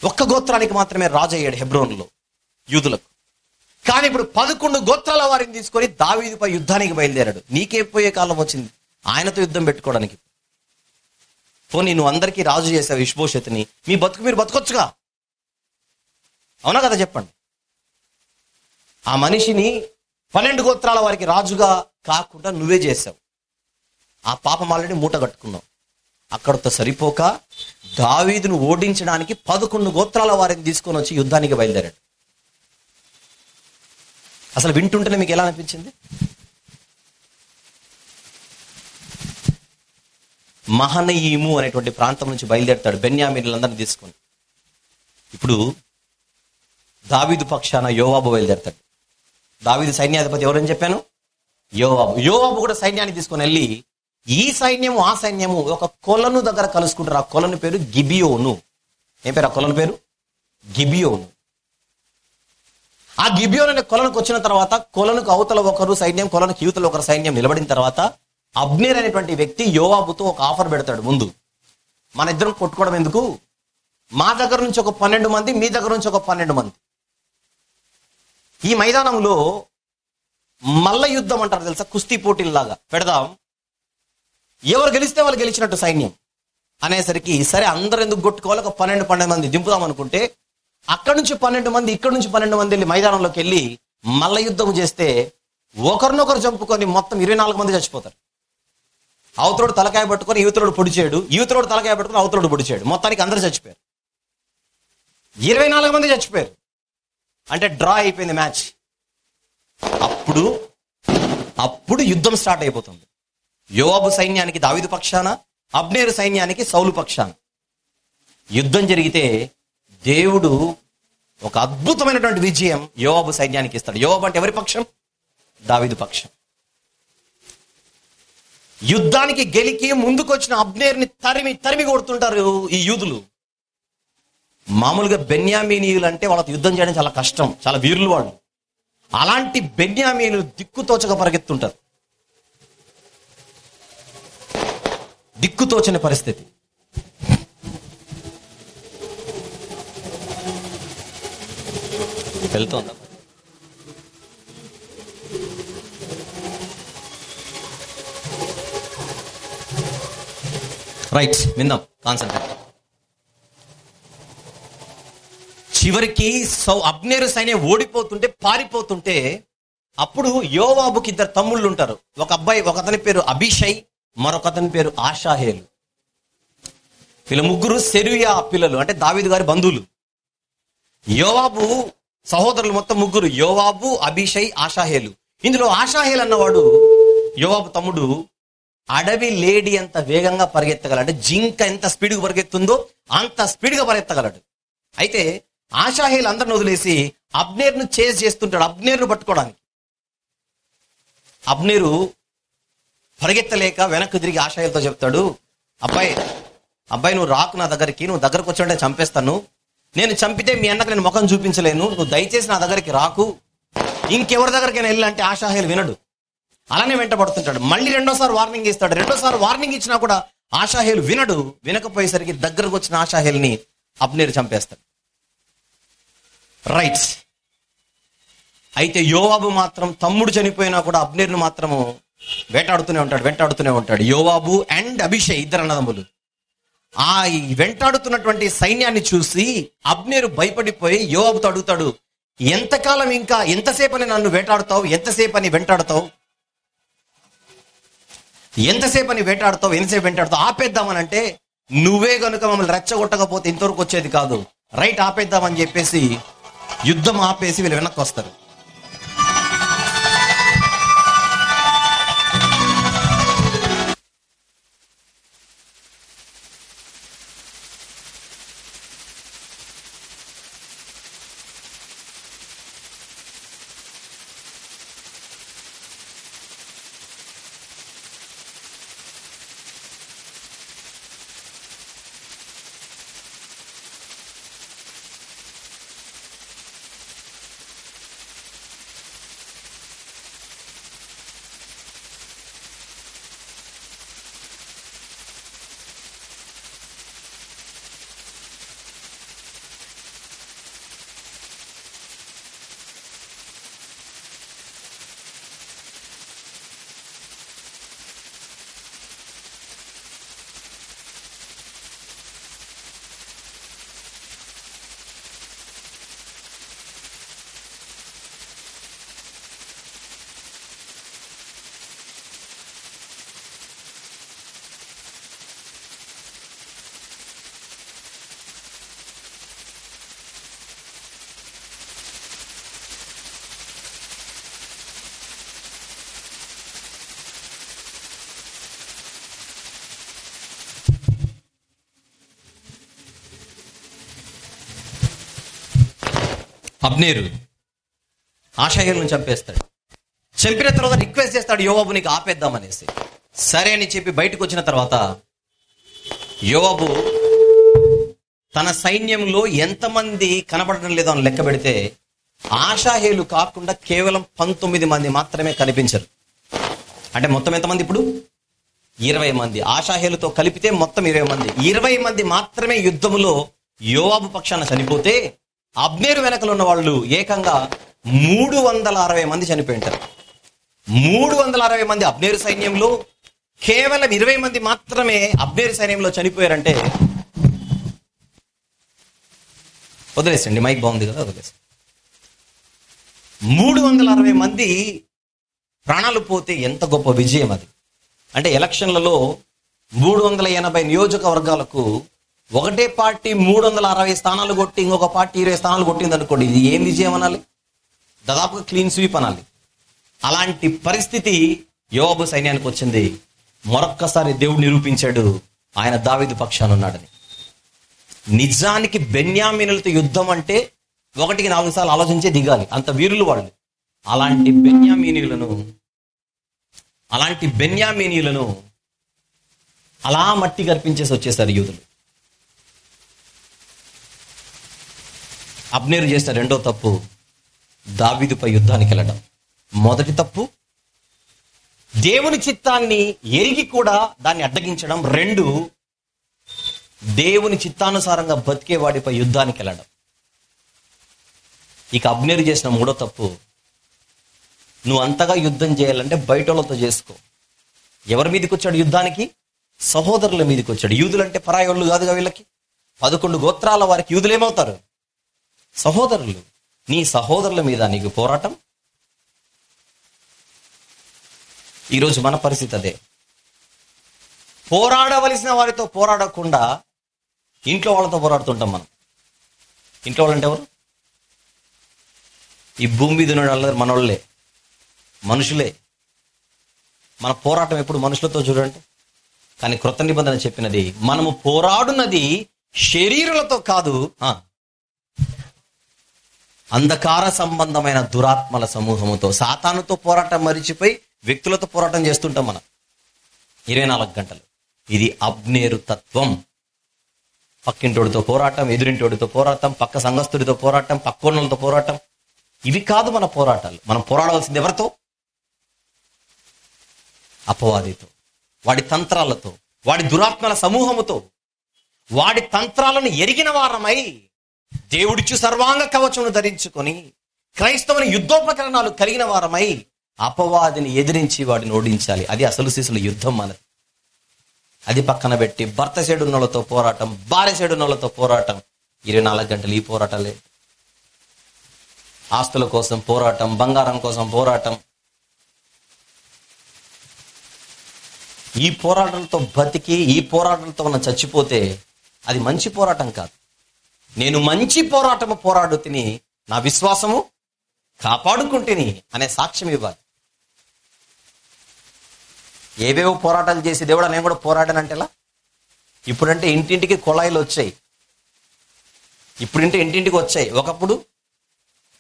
ఒక్క గోత్రానికి మాత్రమే రాజు అయ్యాడు హెబ్రోన్లో యూదులకు. కానీ ఇప్పుడు 11 గోత్రాల వారిని తీసుకొని దావీదుపై యుద్ధానికి బయలుదేరాడు. నీకే పోయే కాలం వచ్చింది ఆయనతో యుద్ధం పెట్టుకోవడానికి. పోనీ నువ్వు అందరికీ రాజు చేసావు ఇష్బోషెతుని, మీ బతుకు మీరు బతకొచ్చుగా. అవునా కదా చెప్పండి. ఆ మనిషిని 12 గోత్రాల వారికి రాజుగా కాకుండా నువ్వే చేసావు. ఆ పాపం ఆల్రెడీ మూట కట్టుకున్నావు. అక్కడితో సరిపోక దావీదును ఓడించడానికి 11 గోత్రాల వారిని తీసుకొని వచ్చి యుద్ధానికి బయలుదేరాడు. అసలు వింటుంటేనే మీకు ఎలా అనిపించింది? మహనయీము అనేటువంటి ప్రాంతం నుంచి బయలుదేరుతాడు బెన్యామీనులందరినీ తీసుకొని. ఇప్పుడు దావీదు పక్షాన యోవాబు బయలుదేరుతాడు. దావీదు సైన్యాధిపతి ఎవరని చెప్పాను? యోవాబు. యోవాబు కూడా సైన్యాన్ని తీసుకొని వెళ్ళి ఈ సైన్యము ఆ సైన్యము ఒక కొలను దగ్గర కలుసుకుంటారు. ఆ కొలను పేరు గిబియోను. ఏం పేరు ఆ కొలను పేరు? గిబియోను. ఆ గిబియోను అనే కొలనుకు వచ్చిన తర్వాత కొలనుకు అవతల ఒకరు సైన్యం, కొలనుకు యువతల ఒకరు సైన్యం నిలబడిన తర్వాత అబ్నేర్ అనేటువంటి వ్యక్తి యోవాబుతో ఒక ఆఫర్ పెడతాడు. ముందు మన ఇద్దరం కొట్టుకోవడం ఎందుకు, మా దగ్గర నుంచి ఒక 12 మంది, మీ దగ్గర నుంచి ఒక 12 మంది, ఈ మైదానంలో మల్ల యుద్ధం అంటారు తెలుసా, కుస్తీ పోటీల్లాగా పెడదాం, ఎవరు గెలిస్తే వాళ్ళు గెలిచినట్టు సైన్యం అనేసరికి సరే అందరు ఎందుకు కొట్టుకోవాలి, ఒక 12 మంది దింపుదాం అనుకుంటే అక్కడి నుంచి 12 మంది, ఇక్కడ నుంచి 12 మంది వెళ్ళి మైదానంలోకి వెళ్ళి మల్ల యుద్ధం చేస్తే ఒకరినొకరు చంపుకొని మొత్తం 24 మంది చచ్చిపోతారు. అవతలోడు తలకాయ పట్టుకొని యువతలోడు పొడి చేయడు, యువతలోడు తలకాయ పట్టుకొని అవతలోడు పొడి చేయడు, మొత్తానికి అందరూ చచ్చిపోయారు. 24 మంది చచ్చిపోయారు. అంటే డ్రా అయిపోయింది మ్యాచ్. అప్పుడు యుద్ధం స్టార్ట్ అయిపోతుంది. యోవాబు సైన్యానికి దావీదు పక్షాన, అబ్నేరు సైన్యానికి సౌలు పక్షాన యుద్ధం జరిగితే దేవుడు ఒక అద్భుతమైనటువంటి విజయం యోవాబు సైన్యానికి ఇస్తాడు. యోవాబు అంటే ఎవరి పక్షం? దావీదు పక్షం. యుద్ధానికి గెలికి ముందుకొచ్చిన అబ్నేర్ని తరిమి కొడుతుంటారు ఈ యూదులు. మామూలుగా బెన్యామీనీయులు అంటే వాళ్ళతో యుద్ధం చేయడం చాలా కష్టం, చాలా వీరులు వాళ్ళు. అలాంటి బెన్యామీనులు దిక్కుతోచక పరిగెత్తుంటారు. దిక్కుతోచని పరిస్థితి. వెళ్తోందా? రైట్, విందాం, కాన్సంట్రేట్. చివరికి అబ్నేరు సైన్యం ఓడిపోతుంటే, పారిపోతుంటే అప్పుడు యోవాబుకి 2 తమ్ముళ్ళు ఉంటారు. ఒకతని పేరు అభిషై, మరొకతని పేరు ఆషాహేలు. వీళ్ళ ముగ్గురు సెరూయా పిల్లలు, అంటే దావీదు గారి బంధువులు. యోవాబు సహోదరులు మొత్తం ముగ్గురు, యోవాబు, అభిషై, ఆషాహేలు. ఇందులో ఆషాహేల్ అన్నవాడు యోవాబు తమ్ముడు. అడవి లేడి ఎంత వేగంగా పరిగెత్తగలడు, అంటే జింక ఎంత స్పీడ్గా పరిగెత్తుందో అంత స్పీడ్గా పరిగెత్తగలడు. అయితే ఆషాహేల్ అందరిని వదిలేసి అబ్నేర్ను చేజ్ చేస్తుంటాడు, అబ్నేర్ను పట్టుకోవడానికి. అబ్నేరు పరిగెత్తలేక వెనక్కి తిరిగి ఆషాహేల్తో చెప్తాడు, అబ్బాయి నువ్వు రాకు నా దగ్గరికి, నువ్వు దగ్గరకు వచ్చాడంటే చంపేస్తాను, నేను చంపితే మీ అన్నకు నేను ముఖం చూపించలేను, నువ్వు దయచేసి నా దగ్గరికి రాకు, ఇంకెవరి దగ్గరికైనా వెళ్ళాలంటే ఆషాహేల్ వినడు. అలానే వెంటబడుతుంటాడు. మళ్ళీ రెండోసారి వార్నింగ్ ఇస్తాడు. రెండోసారి వార్నింగ్ ఇచ్చినా కూడా ఆషాహేలు వినడు. వినకపోయేసరికి దగ్గరకు వచ్చిన ఆషాహేల్ని అబ్నేరు చంపేస్తాడు. రైట్. అయితే యోవాబు మాత్రం తమ్ముడు చనిపోయినా కూడా అబ్నేరును మాత్రము వెంటాడుతూనే ఉంటాడు. యోవాబు అండ్ అభిషై ఇద్దరు అన్నదమ్ములు. ఆ వెంటాడుతున్నటువంటి సైన్యాన్ని చూసి అబ్నేరు భయపడిపోయి యోవాబుతో అడుగుతాడు, ఎంతకాలం ఇంకా, ఎంతసేపని నన్ను వెంటాడుతావు, ఎంతసేపు వెంటాడుతావు, ఆపేద్దామనంటే, నువ్వే గనుక మమ్మల్ని రెచ్చగొట్టకపోతే ఇంతవరకు వచ్చేది కాదు, రైట్ ఆపేద్దామని చెప్పేసి యుద్ధం ఆపేసి వీళ్ళు వెనక్కి వస్తారు. అబ్నేరు ఆషాహేలును చంపేస్తాడు. చంపిన తర్వాత రిక్వెస్ట్ చేస్తాడు యోవాబు, నీకు ఆపేద్దామనేసి. సరే అని చెప్పి బయటకు వచ్చిన తర్వాత యోవాబు తన సైన్యంలో ఎంతమంది కనబడడం లేదో అని లెక్క పెడితే ఆషాహేలు కాకుండా కేవలం 19 మంది మాత్రమే కనిపించరు. అంటే మొత్తం ఎంతమంది ఇప్పుడు? 20 మంది. ఆషాహేలుతో కలిపితే మొత్తం 20 మంది. 20 మంది మాత్రమే యుద్ధములో యోవాబు పక్షాన చనిపోతే అబ్నేరు వెనకలు ఉన్న వాళ్ళు ఏకంగా 360 మంది చనిపోయి ఉంటారు. 360 మంది అబ్నేరు సైన్యంలో కేవలం 20 మంది మాత్రమే అబ్నేరు సైన్యంలో చనిపోయారంటే, వదిలేసండి, మైక్ బాగుంది కదా, వదిలేసండి. 360 మంది ప్రాణాలు పోతే ఎంత గొప్ప విజయం అది. అంటే ఎలక్షన్లలో 380 నియోజకవర్గాలకు ఒకటే పార్టీ 360 స్థానాలు కొట్టి ఇంకొక పార్టీ 20 స్థానాలు కొట్టింది అనుకోండి, ఇది ఏం విజయం అనాలి? దాదాపుగా క్లీన్ స్వీప్ అనాలి. అలాంటి పరిస్థితి యోవాబు సైన్యానికి వచ్చింది. మరొక్కసారి దేవుడు నిరూపించాడు ఆయన దావీదు పక్షాన ఉన్నాడని. నిజానికి బెన్యామీనులతో యుద్ధం అంటే 1-4 సార్లు ఆలోచించే దిగాలి, అంత వీరులు వాళ్ళు. అలాంటి బెన్యామీనీయులను అలా మట్టి కర్పించేసి వచ్చేసారు యూదులు. అబ్నేరు చేసిన రెండో తప్పు దావీదుపై యుద్ధానికి వెళ్ళడం. మొదటి తప్పు దేవుని చిత్తాన్ని ఎరిగి కూడా దాన్ని అడ్డగించడం. 2 దేవుని చిత్తానుసారంగా బతికేవాడిపై యుద్ధానికి వెళ్ళడం. ఇక అబ్నేరు చేసిన మూడో తప్పు, నువ్వు అంతగా యుద్ధం చేయాలంటే బయట వాళ్ళతో చేసుకో. ఎవరి మీదకి వచ్చాడు యుద్ధానికి? సహోదరుల మీదకి వచ్చాడు. యూదులంటే పరాయోళ్ళు కాదుగా వీళ్ళకి. 11 గోత్రాల వారికి యూదులు ఏమవుతారు? సహోదరులు. నీ సహోదరుల మీద నీకు పోరాటం. ఈరోజు మన పరిస్థితి అదే. పోరాడవలసిన వారితో పోరాడకుండా ఇంట్లో వాళ్ళతో పోరాడుతుంటాం మనం. ఇంట్లో వాళ్ళంటే ఎవరు? ఈ భూమి మీద ఉన్న వాళ్ళందరూ మనోళ్ళే, మనుషులే. మన పోరాటం ఎప్పుడు మనుషులతో చూడండి. కానీ క్రొత్త నిబంధన చెప్పినది, మనము పోరాడున్నది శరీరులతో కాదు, అంధకార సంబంధమైన దురాత్మల సమూహముతో. సాతానుతో పోరాటం మరిచిపోయి వ్యక్తులతో పోరాటం చేస్తుంటాం మనం 24 గంటలు. ఇది అబ్నేరు తత్వం. పక్కింటోడితో పోరాటం, ఎదురింటోడితో పోరాటం, పక్క సంఘస్థుడితో పోరాటం, పక్కోళ్ళతో పోరాటం. ఇవి కాదు మన పోరాటాలు. మనం పోరాడవలసింది ఎవరితో? అపవాదితో, వాడి తంత్రాలతో, వాడి దురాత్మల సమూహముతో, వాడి తంత్రాలను ఎరిగిన వారమై దేవుడిచ్చు సర్వాంగ కవచమును ధరించుకొని క్రైస్తవుని యుద్ధోపకరణాలు కలిగిన వారమై అపవాదిని ఎదిరించి వాడిని ఓడించాలి. అది అసలు శిశుల యుద్ధం మనది. అది పక్కన పెట్టి భర్త సైడున్నోళ్ళతో పోరాటం, భార్య సైడున్నోళ్ళతో పోరాటం, 24 గంటలు ఈ పోరాటాలే. ఆస్తుల కోసం పోరాటం, బంగారం కోసం పోరాటం. ఈ పోరాటాలతో బతికి ఈ పోరాటాలతో మనం చచ్చిపోతే అది మంచి పోరాటం కాదు. నేను మంచి పోరాటము పోరాడు తిని నా విశ్వాసము కాపాడుకుంటుని అనే సాక్ష్యం ఇవ్వాలి. ఏవేవో పోరాటాలు చేసి దేవుడా నేను కూడా పోరాడానంటేలా? ఇప్పుడంటే ఇంటింటికి కుళాయిలు వచ్చాయి, ఇప్పుడంటే ఇంటింటికి వచ్చాయి. ఒకప్పుడు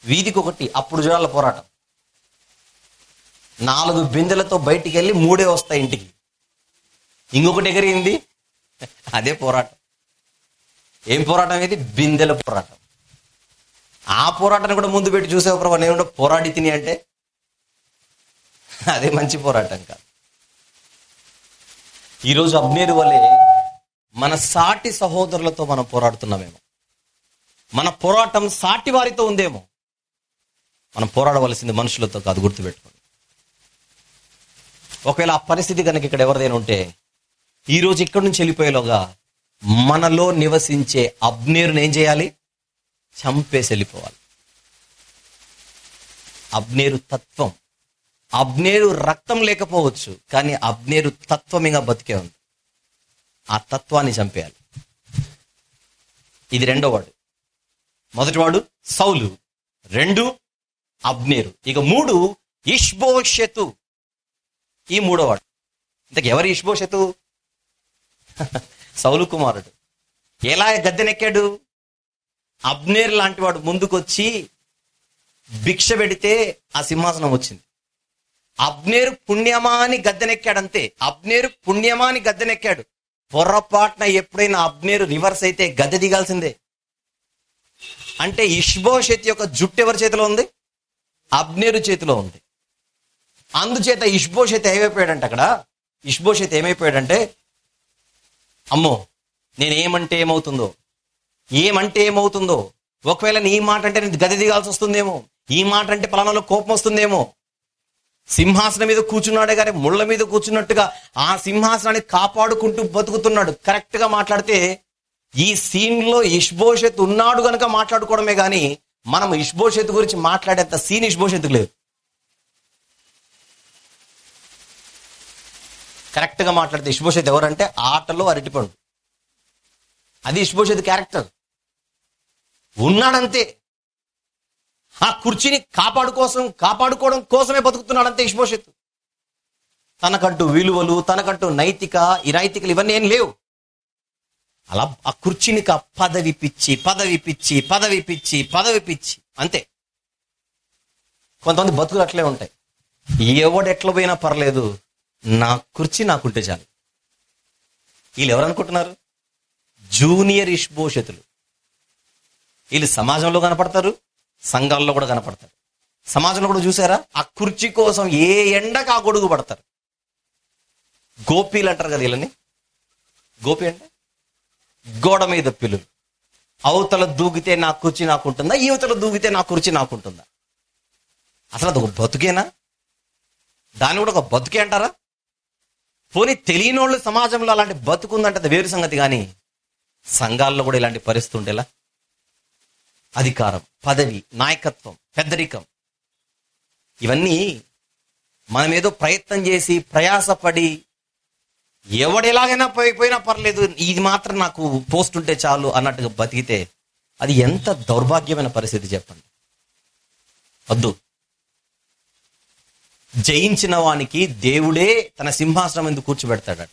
వీధికి ఒకటి, అప్పుడు చూడాల పోరాటం. 4 బిందెలతో బయటికి వెళ్ళి 3 వస్తాయి ఇంటికి. ఇంకొకటి ఎగిరింది, అదే పోరాటం. ఏం పోరాటం ఇది? బిందెల పోరాటం. ఆ పోరాటాన్ని కూడా ముందు పెట్టి చూసే ప్రభు నేను పోరాడి తిని అంటే అదే మంచి పోరాటం కాదు. ఈరోజు అబ్నేరు వలె మన సాటి సహోదరులతో మనం పోరాడుతున్నామేమో, మన పోరాటం సాటి వారితో ఉందేమో. మనం పోరాడవలసింది మనుషులతో కాదు, గుర్తుపెట్టుకోండి. ఒకవేళ ఆ పరిస్థితి కనుక ఇక్కడ ఎవరిదైనా ఉంటే ఈరోజు ఇక్కడి నుంచి వెళ్ళిపోయేలోగా మనలో నివసించే అబ్నేరుని ఏం చేయాలి? చంపేసి వెళ్ళిపోవాలి. అబ్నేరు తత్వం, అబ్నేరు రక్తం లేకపోవచ్చు, కానీ అబ్నేరు తత్వం ఇంకా బతికే ఉంది. ఆ తత్వాన్ని చంపేయాలి. ఇది రెండో వాడు. మొదటివాడు సౌలు, 2 అబ్నేరు, ఇక 3 ఇష్బోషెతు. ఈ మూడో వాడు. ఇంతకు ఎవరు ఇష్బోషెతు? సౌలు కుమారుడు. ఎలా గద్దెనెక్కాడు? అబ్నేర్ లాంటి వాడు ముందుకొచ్చి భిక్ష పెడితే ఆ సింహాసనం వచ్చింది. అబ్నేరు పుణ్యమాని గద్దెనెక్కాడంతే. అబ్నేరు పుణ్యమాని గద్దెనెక్కాడు. పొర్రపాటున ఎప్పుడైనా అబ్నేరు రివర్స్ అయితే గద్దె దిగాల్సిందే. అంటే ఇష్బోషెత్ యొక్క జుట్టు ఎవరి చేతిలో ఉంది? అబ్నేరు చేతిలో ఉంది. అందుచేత ఇష్బోషెత్ ఏమైపోయాడంటే, అక్కడ ఇష్బోషెత్ ఏమైపోయాడంటే, అమ్మో నేనేమంటే ఏమవుతుందో, ఏమంటే ఏమవుతుందో, ఒకవేళ నీ మాట అంటే నేను గది దిగాల్సి వస్తుందేమో, ఈ మాట అంటే పలానాలో కోపం వస్తుందేమో. సింహాసనం మీద కూర్చున్నాడే కానీ ముళ్ళ మీద కూర్చున్నట్టుగా ఆ సింహాసనాన్ని కాపాడుకుంటూ బతుకుతున్నాడు. కరెక్ట్ గా మాట్లాడితే ఈ సీన్ లో ఇష్బోషెత్ ఉన్నాడు గనక మాట్లాడుకోవడమే గాని మనం ఇష్బోషెత్ గురించి మాట్లాడేంత సీన్ ఇష్బోషెత్ లేదు. కరెక్ట్ గా మాట్లాడితే ఇష్బోషెత్ ఎవరంటే ఆటలో అరటిపండు. అది ఇష్బోషెత్ క్యారెక్టర్. ఉన్నాడంతే. ఆ కుర్చీని కాపాడుకోవడం కోసమే బతుకుతున్నాడంతే ఇష్బోషెత్. తనకంటూ విలువలు, తనకంటూ నైతికలు ఇవన్నీ ఏం లేవు. అలా ఆ కుర్చీని పదవి పిచ్చి అంతే. కొంతమంది బతుకులు అట్లే ఉంటాయి. ఎవడెట్లా పోయినా పర్లేదు, నా కుర్చీ నాకుంటే చాలు. వీళ్ళు ఎవరనుకుంటున్నారు? జూనియర్ ఇష్బోషెతులు. వీళ్ళు సమాజంలో కనపడతారు, సంఘాల్లో కూడా కనపడతారు. సమాజంలో కూడా చూసారా, ఆ కుర్చీ కోసం ఏ ఎండకు ఆ గొడుగు పడతారు. గోపీలు అంటారు కదా వీళ్ళని. గోపి అంటే గోడ మీద పిల్లులు. అవతల దూకితే నా కుర్చీ నాకుంటుందా, యువతల దూకితే నా కుర్చీ నాకుంటుందా? అసలు అది ఒక బతుకేనా? దాన్ని కూడా ఒక బతుకే అంటారా? పోనీ తెలియనోళ్ళు సమాజంలో అలాంటి బతుకుందంటే అది వేరు సంగతి. కానీ సంఘాల్లో కూడా ఇలాంటి పరిస్థితి ఉండేలా. అధికారం, పదవి, నాయకత్వం, పెద్దరికం, ఇవన్నీ మనం ఏదో ప్రయత్నం చేసి ప్రయాసపడి ఎవడెలాగైనా పోయినా పర్లేదు, ఇది మాత్రం నాకు పోస్ట్ ఉంటే చాలు అన్నట్టుగా బతికితే అది ఎంత దౌర్భాగ్యమైన పరిస్థితి చెప్పండి. వద్దు. జయించిన వానికి దేవుడే తన సింహాసనం ముందు కూర్చోబెడతాడట.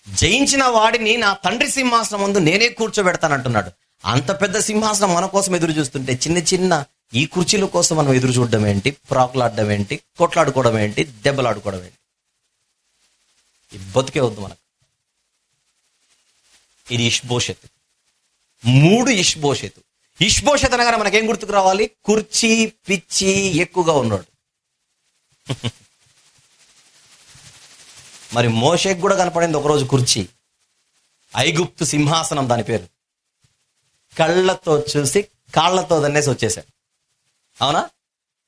జయించిన వాడిని నా తండ్రి సింహాసనం ముందు నేనే కూర్చోబెడతానంటున్నాడు. అంత పెద్ద సింహాసనం మన కోసం ఎదురు చూస్తుంటే చిన్న ఈ కుర్చీల కోసం మనం ఎదురు చూడడం ఏంటి, ప్రాకులాడడం ఏంటి, కొట్లాడుకోవడం ఏంటి, దెబ్బలాడుకోవడం ఏంటి? ఈ బతుకే వద్దు మనకు. ఇది ఇష్బోషెత్. 3 ఇష్బోషెత్. ఇష్బోషెత్ అనగానే మనకేం గుర్తుకు రావాలి? కుర్చీ పిచ్చి ఎక్కువగా ఉన్నాడు. మరి మోషేకి కూడా కనపడింది ఒకరోజు కుర్చీ, ఐగుప్తు సింహాసనం దాని పేరు. కళ్ళతో చూసి కాళ్లతో దన్నేసి వచ్చేసాడు. అవునా?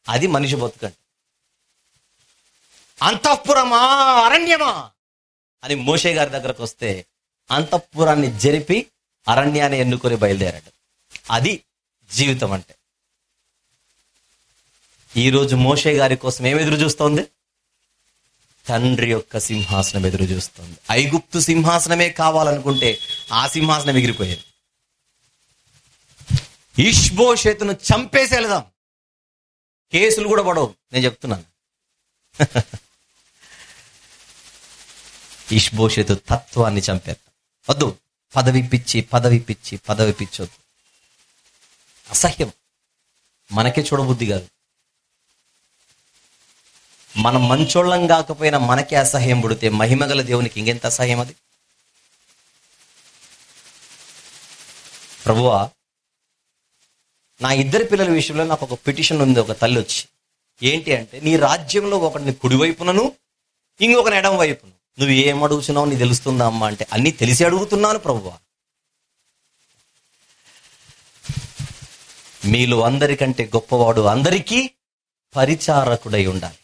అది మనిషి బతుకండి. అంతఃపురమా అరణ్యమా అని మోషే గారి దగ్గరకు వస్తే అంతఃపురాన్ని జరిపి అరణ్యాన్ని ఎన్నుకొని బయలుదేరాడు. అది జీవితం అంటే. ఈరోజు మోషే గారి కోసం ఏం ఎదురు చూస్తోంది? తండ్రి యొక్క సింహాసనం ఎదురు చూస్తోంది. ఐగుప్తు సింహాసనమే కావాలనుకుంటే ఆ సింహాసనం ఎగిరిపోయేది. ఇష్బోషెతును చంపేసి వెళదాం, కేసులు కూడా పడవు. నేను చెప్తున్నాను. ఇష్బోషెతు తత్వాన్ని చంపేద్దాం. వద్దు, పదవి పిచ్చొద్దు. అసహ్యం, మనకే చూడబుద్ధి కాదు. మనం మంచోళ్ళం కాకపోయినా మనకే అసహ్యం పుడితే మహిమగల దేవునికి ఇంకెంత అసహ్యం అది. ప్రభువా, నా 2 పిల్లల విషయంలో నాకు ఒక పిటిషన్ ఉంది. ఒక తల్లి వచ్చి ఏంటి అంటే, నీ రాజ్యంలో ఒకటిని కుడివైపునను ఇంకొకని ఎడం వైపును, నువ్వు ఏం అడుగుతున్నావు నీ తెలుస్తుందా అమ్మా అంటే, అన్నీ తెలిసి అడుగుతున్నాను ప్రభువా. మీలో అందరికంటే గొప్పవాడు అందరికీ పరిచారకుడై ఉండాలి.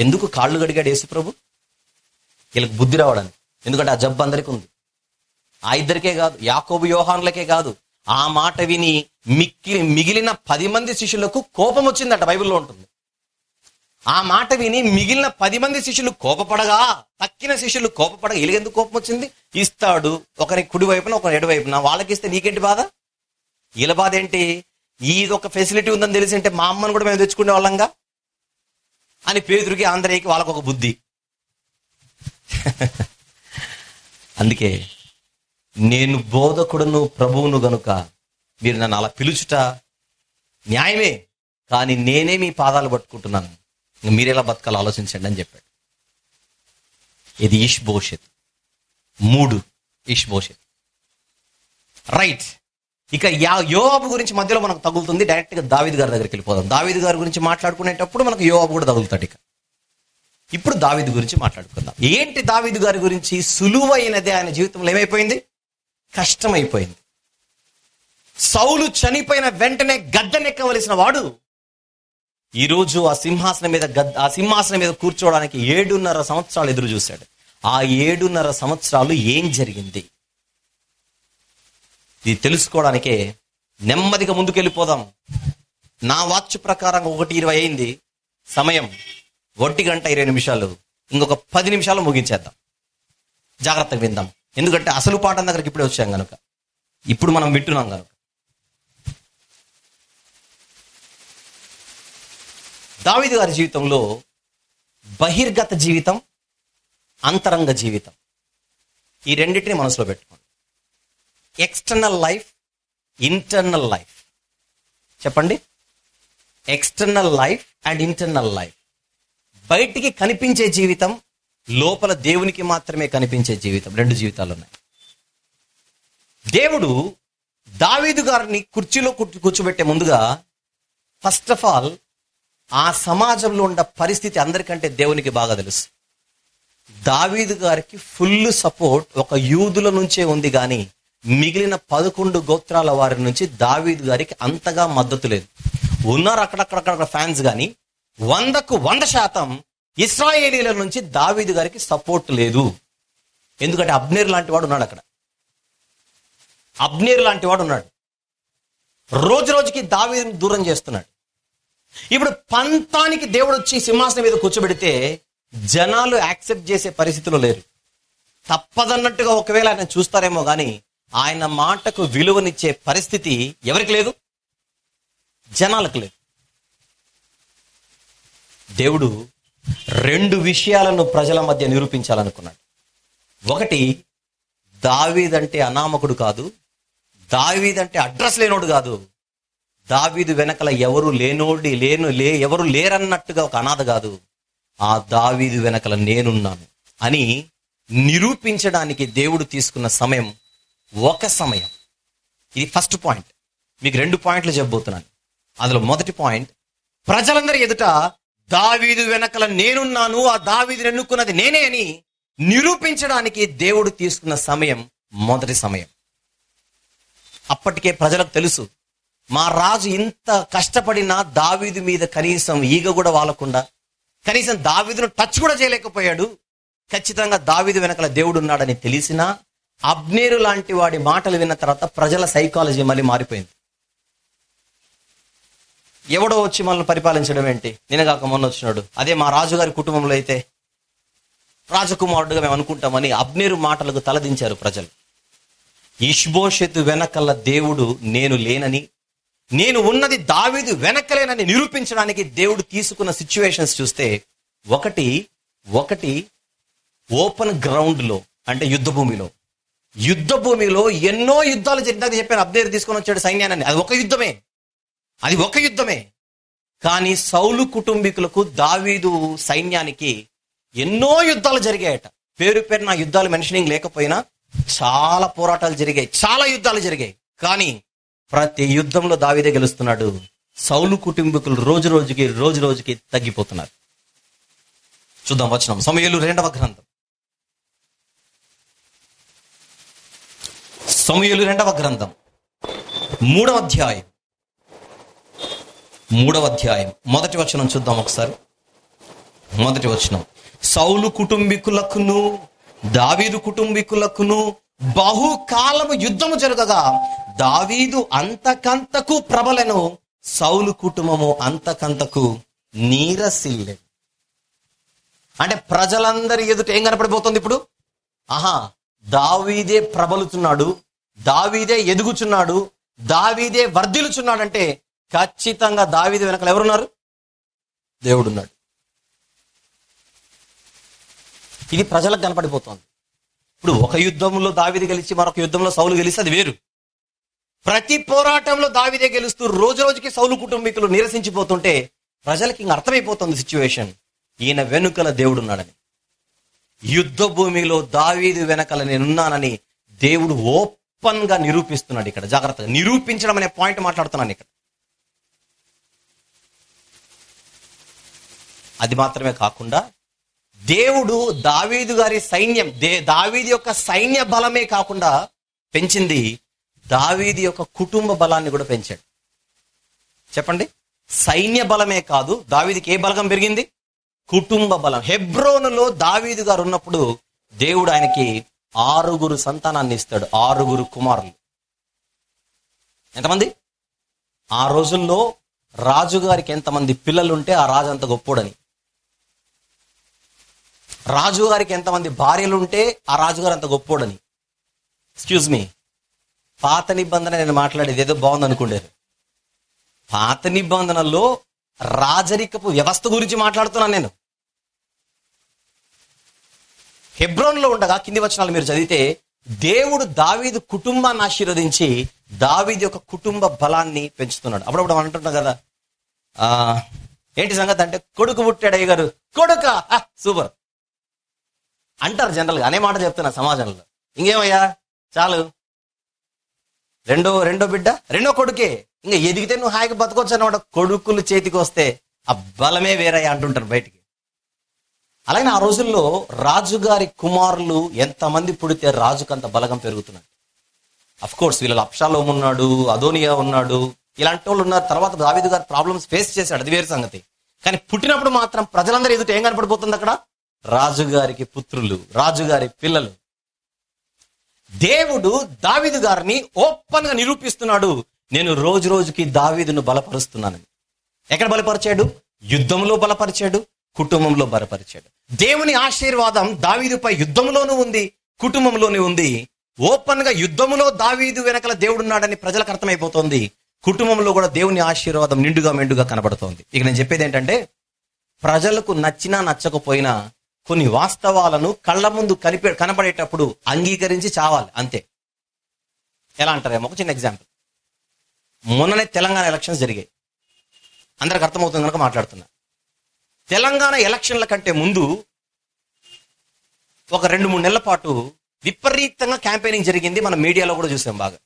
ఎందుకు కాళ్ళు గడిగాడు యేసు ప్రభు? వీళ్ళకి బుద్ధి రావడానికి. ఎందుకంటే ఆ జబ్బు అందరికీ ఉంది. ఆ 2కే కాదు, యాకోబు యోహానులకే కాదు. ఆ మాట విని మిగిలిన 10 మంది శిష్యులకు కోపం వచ్చిందట, బైబిల్లో ఉంటుంది. ఆ మాట విని మిగిలిన 10 మంది శిష్యులు కోపపడగా, తక్కిన శిష్యులు కోపపడగా, వీళ్ళకెందుకు కోపం వచ్చింది? ఇస్తాడు ఒకరికి కుడి వైపున ఒకరి ఎడ వైపున, వాళ్ళకి ఇస్తే నీకేంటి బాధ? వీళ్ళ బాధ ఏంటి? ఇది ఒక ఫెసిలిటీ ఉందని తెలిసి అంటే మా అమ్మను కూడా మేము తెచ్చుకునే వాళ్ళంగా అని పేతురుకి ఆంధ్రయ్యకి వాళ్ళకు ఒక బుద్ధి. అందుకే నేను బోధకుడును ప్రభువును గనుక మీరు నన్ను అలా పిలుచుట న్యాయమే, కానీ నేనే మీ పాదాలు పట్టుకుంటున్నాను, మీరెలా బతకాలో ఆలోచించండి అని చెప్పాడు. ఇది ఇష్బోషెత్. 3 ఇష్బోషెత్. రైట్. ఇక యోవాబు గురించి మధ్యలో మనకు తగులుతుంది. డైరెక్ట్గా దావీదు గారి దగ్గరికి వెళ్ళిపోదాం. దావీదు గారి గురించి మాట్లాడుకునేటప్పుడు మనకు యోవాబు కూడా తగులుతాడు. ఇక ఇప్పుడు దావీదు గురించి మాట్లాడుకుందాం. ఏంటి దావీదు గారి గురించి? సులువైనదే ఆయన జీవితంలో ఏమైపోయింది? కష్టమైపోయింది. సౌలు చనిపోయిన వెంటనే గద్దెనెక్కవలసిన వాడు ఈరోజు ఆ సింహాసనం మీద కూర్చోవడానికి 7.5 సంవత్సరాలు ఎదురు చూశాడు. ఆ 7.5 సంవత్సరాలు ఏం జరిగింది? ఇది తెలుసుకోవడానికే నెమ్మదిగా ముందుకెళ్ళిపోదాం. నా వాచ్ ప్రకారం 1:20 అయింది సమయం. 1:20 ఇంకొక 10 నిమిషాలు ముగించేద్దాం. జాగ్రత్తగా విందాం. ఎందుకంటే అసలు పాఠం దగ్గరికి ఇప్పుడే వచ్చాం కనుక, ఇప్పుడు మనం వింటున్నాం కనుక. దావీదు గారి జీవితంలో బహిర్గత జీవితం, అంతరంగ జీవితం, ఈ రెండింటిని మనసులో పెట్టుకోండి. External life, internal life. చెప్పండి. External life and internal life. బయటికి కనిపించే జీవితం, లోపల దేవునికి మాత్రమే కనిపించే జీవితం. 2 జీవితాలు ఉన్నాయి. దేవుడు దావీదు గారిని కుర్చీలో కూర్చోబెట్టే ముందుగా ఫస్ట్ ఆఫ్ ఆల్ ఆ సమాజంలో ఉన్న పరిస్థితి అందరికంటే దేవునికి బాగా తెలుసు. దావీదు గారికి ఫుల్ సపోర్ట్ ఒక యూదుల నుంచే ఉంది, కానీ మిగిలిన 11 గోత్రాల వారి నుంచి దావీదు గారికి అంతగా మద్దతు లేదు. ఉన్నారు అక్కడక్కడ ఫ్యాన్స్, కానీ 100కు 100% ఇశ్రాయేలీల నుంచి దావీదు గారికి సపోర్ట్ లేదు. ఎందుకంటే అబ్నేర్ లాంటి వాడు ఉన్నాడు అక్కడ. అబ్నేర్ లాంటి వాడు ఉన్నాడు. రోజు రోజుకి దావీదుని దూరం చేస్తున్నాడు. ఇప్పుడు పంతానికి దేవుడు వచ్చి సింహాసనం మీద కూర్చోబెడితే జనాలు యాక్సెప్ట్ చేసే పరిస్థితిలో లేరు. తప్పదన్నట్టుగా ఒకవేళ ఆయన చూస్తారేమో, కానీ ఆయన మాటకు విలువనిచ్చే పరిస్థితి ఎవరికి లేదు? జనాలకు లేదు. దేవుడు 2 విషయాలను ప్రజల మధ్య నిరూపించాలనుకున్నాడు. ఒకటి, దావీదంటే అనామకుడు కాదు, దావీదంటే అడ్రస్ లేనోడు కాదు, దావీదు వెనకల ఎవరు ఎవరు లేరన్నట్టుగా ఒక అనాథ కాదు, ఆ దావీదు వెనకల నేనున్నాను అని నిరూపించడానికి దేవుడు తీసుకున్న సమయం ఒక సమయం. ఇది ఫస్ట్ పాయింట్. మీకు 2 పాయింట్లు చెప్పబోతున్నాను. అందులో మొదటి పాయింట్, ప్రజలందరి ఎదుట దావీదు వెనకల నేనున్నాను, ఆ దావీదుని ఎన్నుకున్నది నేనే అని నిరూపించడానికి దేవుడు తీసుకున్న సమయం మొదటి సమయం. అప్పటికే ప్రజలకు తెలుసు, మా రాజు ఇంత కష్టపడినా దావీదు మీద కనీసం ఈగ కూడా వాలకుండా, కనీసం దావీదును టచ్ కూడా చేయలేకపోయాడు. ఖచ్చితంగా దావీదు వెనకల దేవుడు ఉన్నాడని తెలిసినా అబ్నేరు లాంటి వాడి మాటలు విన్న తర్వాత ప్రజల సైకాలజీ మళ్ళీ మారిపోయింది. ఎవడో వచ్చి మనల్ని పరిపాలించడం ఏంటి, నిన్నగాక మొన్న వచ్చినాడు, అదే మా రాజుగారి కుటుంబంలో అయితే రాజకుమారుడుగా మేము అనుకుంటామని అబ్నేరు మాటలకు తలదించారు ప్రజలు. ఇష్బోషెతు వెనకల దేవుడు నేను లేనని, నేను ఉన్నది దావీదు వెనకలేనని నిరూపించడానికి దేవుడు తీసుకున్న సిచ్యువేషన్స్ చూస్తే, ఒకటి ఓపెన్ గ్రౌండ్ లో, అంటే యుద్ధ భూమిలో ఎన్నో యుద్ధాలు జరిగినాక చెప్పాను. అబ్నేరు తీసుకొని వచ్చాడు సైన్యాన్ని, అది ఒక యుద్ధమే. కానీ సౌలు కుటుంబీకులకు దావీదు సైన్యానికి ఎన్నో యుద్ధాలు జరిగాయట. పేరు నా యుద్ధాలు మెన్షనింగ్ లేకపోయినా చాలా పోరాటాలు జరిగాయి, చాలా యుద్ధాలు జరిగాయి. కానీ ప్రతి యుద్ధంలో దావీదే గెలుస్తున్నాడు. సౌలు కుటుంబీకులు రోజు రోజుకి తగ్గిపోతున్నారు. చూద్దాం వచనం, సమూయేలు 2వ గ్రంథం, సమూయేలు 2వ గ్రంథం 3వ అధ్యాయం 1వ వచనం చూద్దాం ఒకసారి. 1వ వచనం, సౌలు కుటుంబీకులకును దావీదు కుటుంబీకులకును బహుకాలము యుద్ధము జరగగా దావీదు అంతకంతకు ప్రబలెను, సౌలు కుటుంబము అంతకంతకు నీరసిల్లె. అంటే ప్రజలందరి ఎదుట ఏం కనపడిపోతుంది ఇప్పుడు? దావీదే ప్రబలుతున్నాడు, దావీదే ఎదుగుచున్నాడు, దావీదే వర్ధిల్లుచున్నాడు. అంటే ఖచ్చితంగా దావీదు వెనకాల ఎవరున్నారు? దేవుడున్నాడు. ఇది ప్రజలకు కనపడిపోతుంది. ఇప్పుడు ఒక యుద్ధంలో దావీదు గెలిచి మరొక యుద్ధంలో సౌలు గెలిస్తే అది వేరు. ప్రతి పోరాటంలో దావీదే గెలుస్తూ రోజుకి సౌలు కుటుంబీకులు నీరసించిపోతుంటే ప్రజలకి ఇంక అర్థమైపోతుంది సిచ్యువేషన్, ఈయన వెనుకల దేవుడున్నాడని. యుద్ధ భూమిలో దావీదు వెనకల నేనున్నానని దేవుడు ఓపెన్ గా నిరూపిస్తున్నాడు. ఇక్కడ జాగ్రత్తగా నిరూపించడం అనే పాయింట్ మాట్లాడుతున్నాను ఇక్కడ. అది మాత్రమే కాకుండా దేవుడు దావీదు గారి సైన్యం, దావీదు యొక్క సైన్య బలమే కాకుండా పెంచింది, దావీదు యొక్క కుటుంబ బలాన్ని కూడా పెంచాడు. చెప్పండి, సైన్య బలమే కాదు, దావీదుకి ఏ బలగం పెరిగింది? కుటుంబ బలం. హెబ్రోనులో దావీదు గారు ఉన్నప్పుడు దేవుడు ఆయనకి 6 సంతానాన్ని ఇస్తాడు, 6 కుమారులు. ఎంతమంది? ఆ రోజుల్లో రాజుగారికి ఎంతమంది పిల్లలుంటే ఆ రాజు అంత గొప్పోడని. రాజుగారికి ఎంతమంది భార్యలుంటే ఆ రాజుగారు అంత గొప్పోడని. ఎక్స్క్యూజ్ మీ, పాత నిబంధన నేను మాట్లాడేది ఏదో బాగుంది అనుకుంటారు. పాత నిబంధనలో రాజరికపు వ్యవస్థ గురించి మాట్లాడుతున్నాను నేను. హెబ్రోన్లో ఉండగా కింది వచనాలు మీరు చదివితే దేవుడు దావీదు కుటుంబాన్ని ఆశీర్వదించి దావీదు యొక్క కుటుంబ బలాన్ని పెంచుతున్నాడు. అప్పుడప్పుడు అంటున్నాం కదా, ఏంటి సంగతి అంటే, కొడుకు పుట్టాడు అయ్య గారు, కొడుక సూపర్ అంటారు జనరల్ గా. అనే మాట చెప్తున్నా సమాజంలో. ఇంకేమయ్యా చాలు, రెండో బిడ్డ, రెండో కొడుకే, ఇంకా ఎదిగితే నువ్వు హాయిగా బతకొచ్చు అన్నమాట. కొడుకులు చేతికి వస్తే ఆ బలమే వేరయ్యా అంటుంటారు బయటికి. అలాగే ఆ రోజుల్లో రాజుగారి కుమారులు ఎంతమంది పుడితే రాజుకు అంత బలగం పెరుగుతున్నాడు. అఫ్ కోర్స్ వీళ్ళలో అబ్షాలోము ఉన్నాడు, అదోనియా ఉన్నాడు, ఇలాంటి వాళ్ళు ఉన్నారు. తర్వాత దావీదు గారు ప్రాబ్లమ్స్ ఫేస్ చేశాడు, అది వేరే సంగతి. కానీ పుట్టినప్పుడు మాత్రం ప్రజలందరూ ఎదుట ఏం కనపడిపోతుంది అక్కడ? రాజుగారికి పుత్రులు, రాజుగారి పిల్లలు. దేవుడు దావీదు గారిని ఓపెన్ గా నిరూపిస్తున్నాడు, నేను రోజుకి దావీదును బలపరుస్తున్నానని. ఎక్కడ బలపరిచాడు? యుద్ధంలో బలపరిచాడు, కుటుంబంలో బలపరిచాడు. దేవుని ఆశీర్వాదం దావీదుపై యుద్ధంలోనూ ఉంది, కుటుంబంలోనే ఉంది. ఓపెన్ గా యుద్ధంలో దావీదు వెనకల దేవుడున్నాడని ప్రజలకు అర్థమైపోతుంది. కుటుంబంలో కూడా దేవుని ఆశీర్వాదం నిండుగా మెండుగా కనబడుతోంది. ఇక నేను చెప్పేది ఏంటంటే, ప్రజలకు నచ్చినా నచ్చకపోయినా కొన్ని వాస్తవాలను కళ్ళ ముందు కనబడేటప్పుడు అంగీకరించి చావాలి, అంతే. ఎలా అంటారేమో, ఒక చిన్న ఎగ్జాంపుల్. మొన్ననే తెలంగాణ ఎలక్షన్స్ జరిగాయి, అందరికి అర్థమవుతుంది కనుక మాట్లాడుతున్నా. తెలంగాణ ఎలక్షన్ల కంటే ముందు ఒక 2-3 నెలల పాటు విపరీతంగా క్యాంపెయినింగ్ జరిగింది. మనం మీడియాలో కూడా చూసాం బాగా.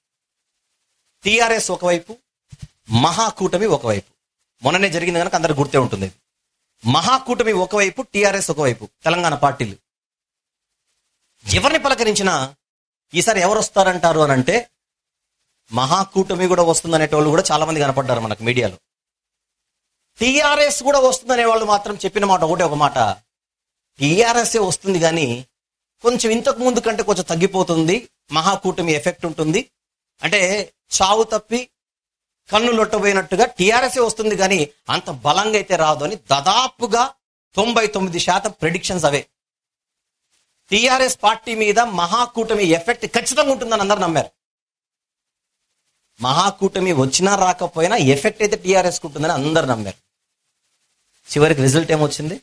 టీఆర్ఎస్ ఒకవైపు, మహాకూటమి ఒకవైపు. మొన్ననే జరిగింది కనుక అందరికి గుర్తే ఉంటుంది. మహాకూటమి ఒకవైపు, టీఆర్ఎస్ ఒకవైపు, తెలంగాణ పార్టీలు. ఎవరిని పలకరించినా ఈసారి ఎవరు వస్తారంటారు అని అంటే మహాకూటమి కూడా వస్తుందనేటోళ్ళు కూడా చాలా మంది కనపడ్డారు మనకు మీడియాలో. టీఆర్ఎస్ కూడా వస్తుందనే వాళ్ళు మాత్రం చెప్పిన మాట ఒకటే ఒక మాట, టీఆర్ఎస్ఏ వస్తుంది కానీ కొంచెం ఇంతకు ముందు కంటే కొంచెం తగ్గిపోతుంది, మహాకూటమి ఎఫెక్ట్ ఉంటుంది. అంటే చావు తప్పి కన్ను లొట్టబోయినట్టుగా టీఆర్ఎస్ఏ వస్తుంది కానీ అంత బలంగా అయితే రాదు అని దాదాపుగా 99% ప్రెడిక్షన్స్ అవే. టీఆర్ఎస్ పార్టీ మీద మహాకూటమి ఎఫెక్ట్ ఖచ్చితంగా ఉంటుందని అందరు నమ్మారు. మహాకూటమి వచ్చినా రాకపోయినా ఎఫెక్ట్ అయితే టీఆర్ఎస్ ఉంటుందని అందరు నమ్మారు. చివరికి రిజల్ట్ ఏమొచ్చింది?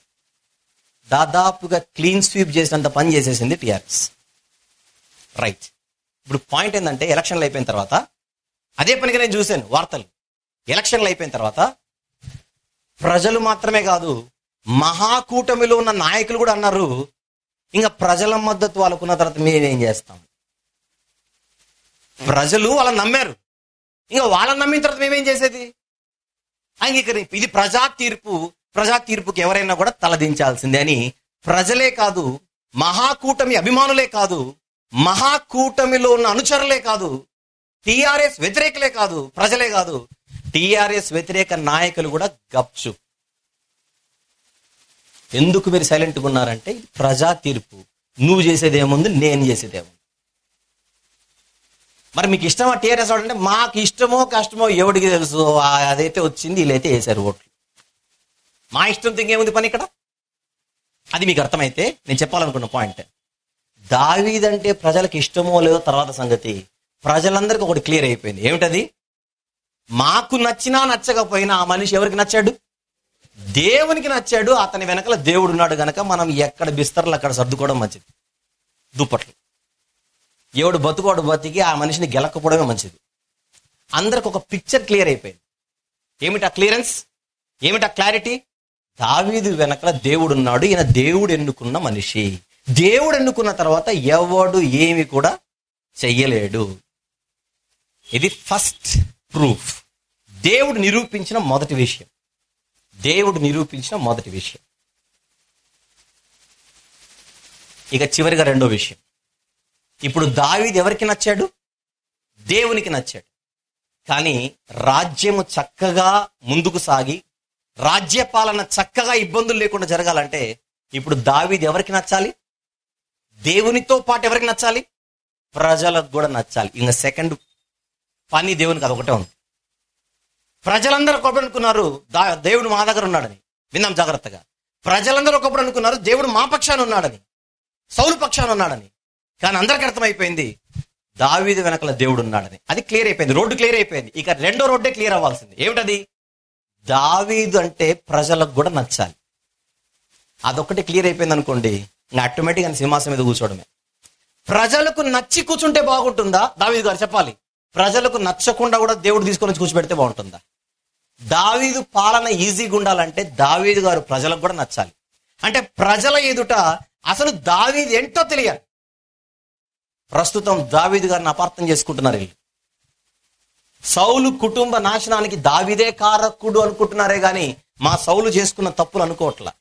దాదాపుగా క్లీన్ స్వీప్ చేసినంత పని చేసేసింది టీఆర్ఎస్. రైట్. ఇప్పుడు పాయింట్ ఏంటంటే ఎలక్షన్లు అయిపోయిన తర్వాత అదే పనిగా నేను చూశాను వార్తలు. ఎలక్షన్లు అయిపోయిన తర్వాత ప్రజలు మాత్రమే కాదు, మహాకూటమిలో ఉన్న నాయకులు కూడా అన్నారు, ఇంకా ప్రజల మద్దతు వాళ్ళకున్న తర్వాత మేమేం చేస్తాం. ప్రజలు వాళ్ళని నమ్మారు, ఇంకా వాళ్ళని నమ్మిన తర్వాత మేమేం చేసేది? అంగీకరించి ఇది ప్రజా తీర్పుకి ఎవరైనా కూడా తలదించాల్సిందే అని ప్రజలే కాదు, మహాకూటమి అభిమానులే కాదు, మహాకూటమిలో ఉన్న అనుచరులే కాదు, టీఆర్ఎస్ వ్యతిరేకులే కాదు, ప్రజలే కాదు, టీఆర్ఎస్ వ్యతిరేక నాయకులు కూడా గప్చు. ఎందుకు మీరు సైలెంట్గా ఉన్నారంటే ఇది ప్రజా తీర్పు, నువ్వు చేసేదేముంది, నేను చేసేదేముంది. మరి మీకు ఇష్టమా టీఆర్ఎస్ అంటే? మాకు ఇష్టమో కష్టమో ఎవడికి తెలుసు, అదైతే వచ్చింది, వీళ్ళైతే వేశారు ఓట్లు. మా ఇష్టంతో ఇంకేముంది పని ఇక్కడ? అది మీకు అర్థమైతే నేను చెప్పాలనుకున్న పాయింట్, దావీదంటే ప్రజలకు ఇష్టమో లేదో తర్వాత సంగతి, ప్రజలందరికీ ఒకటి క్లియర్ అయిపోయింది. ఏమిటది? మాకు నచ్చినా నచ్చకపోయినా ఆ మనిషి ఎవరికి నచ్చాడు? దేవునికి నచ్చాడు. అతని వెనకాల దేవుడు ఉన్నాడు గనక మనం ఎక్కడ బిస్తర్లు అక్కడ సర్దుకోవడం మంచిది. దుప్పట్లు ఎవడు బతుకోడు బతికి ఆ మనిషిని గెలకపోవడమే మంచిది. అందరికి ఒక పిక్చర్ క్లియర్ అయిపోయింది. ఏమిటా క్లియరెన్స్, ఏమిటా క్లారిటీ? దావీదు వెనకాల దేవుడు ఉన్నాడు, ఈయన దేవుడు ఎన్నుకున్న మనిషి. దేవుడు ఎన్నుకున్న తర్వాత ఎవడు ఏమి కూడా చెయ్యలేడు. ఇది ఫస్ట్ ప్రూఫ్. దేవుడు నిరూపించిన మొదటి విషయం. ఇక చివరిగా రెండో విషయం. ఇప్పుడు దావీదు ఎవరికి నచ్చాడు? దేవునికి నచ్చాడు. కానీ రాజ్యము చక్కగా ముందుకు సాగి రాజ్యపాలన చక్కగా ఇబ్బందులు లేకుండా జరగాలంటే ఇప్పుడు దావీదు ఎవరికి నచ్చాలి? దేవునితో పాటు ఎవరికి నచ్చాలి? ప్రజలకు కూడా నచ్చాలి. ఇంకా సెకండ్ పని దేవునికి అదొకటే ఉంది. ప్రజలందరూ ఒకప్పుడు అనుకున్నారు దేవుడు మా దగ్గర ఉన్నాడని. విన్నాం జాగ్రత్తగా. ప్రజలందరూ ఒకప్పుడు అనుకున్నారు దేవుడు మా పక్షాన ఉన్నాడని, సౌలు పక్షాన ఉన్నాడని. కానీ అందరికీ అర్థమైపోయింది దావీదు వెనకల దేవుడు ఉన్నాడని. అది క్లియర్ అయిపోయింది, రోడ్డు క్లియర్ అయిపోయింది. ఇక రెండో రోడ్డే క్లియర్ అవ్వాల్సింది. ఏమిటది? దావీదు అంటే ప్రజలకు కూడా నచ్చాలి. అదొక్కటి క్లియర్ అయిపోయింది అనుకోండి, ఇంకా ఆటోమేటిక్గా సింహాసనం మీద కూర్చోవడమే. ప్రజలకు నచ్చి కూర్చుంటే బాగుంటుందా? దావీదు గారు చెప్పాలి. ప్రజలకు నచ్చకుండా కూడా దేవుడు తీసుకొని కూర్చోబెడితే బాగుంటుందా? దావీదు పాలన ఈజీగా ఉండాలంటే దావీదు గారు ప్రజలకు కూడా నచ్చాలి. అంటే ప్రజల ఎదుట అసలు దావీదు ఏంటో తెలియాలి. ప్రస్తుతం దావీదు గారిని అపార్థం చేసుకుంటున్నారు వీళ్ళు. సౌలు కుటుంబ నాశనానికి దావీదే కారకుడు అనుకుంటున్నారే గాని మా సౌలు చేసుకున్న తప్పులు అనుకోవట్లా.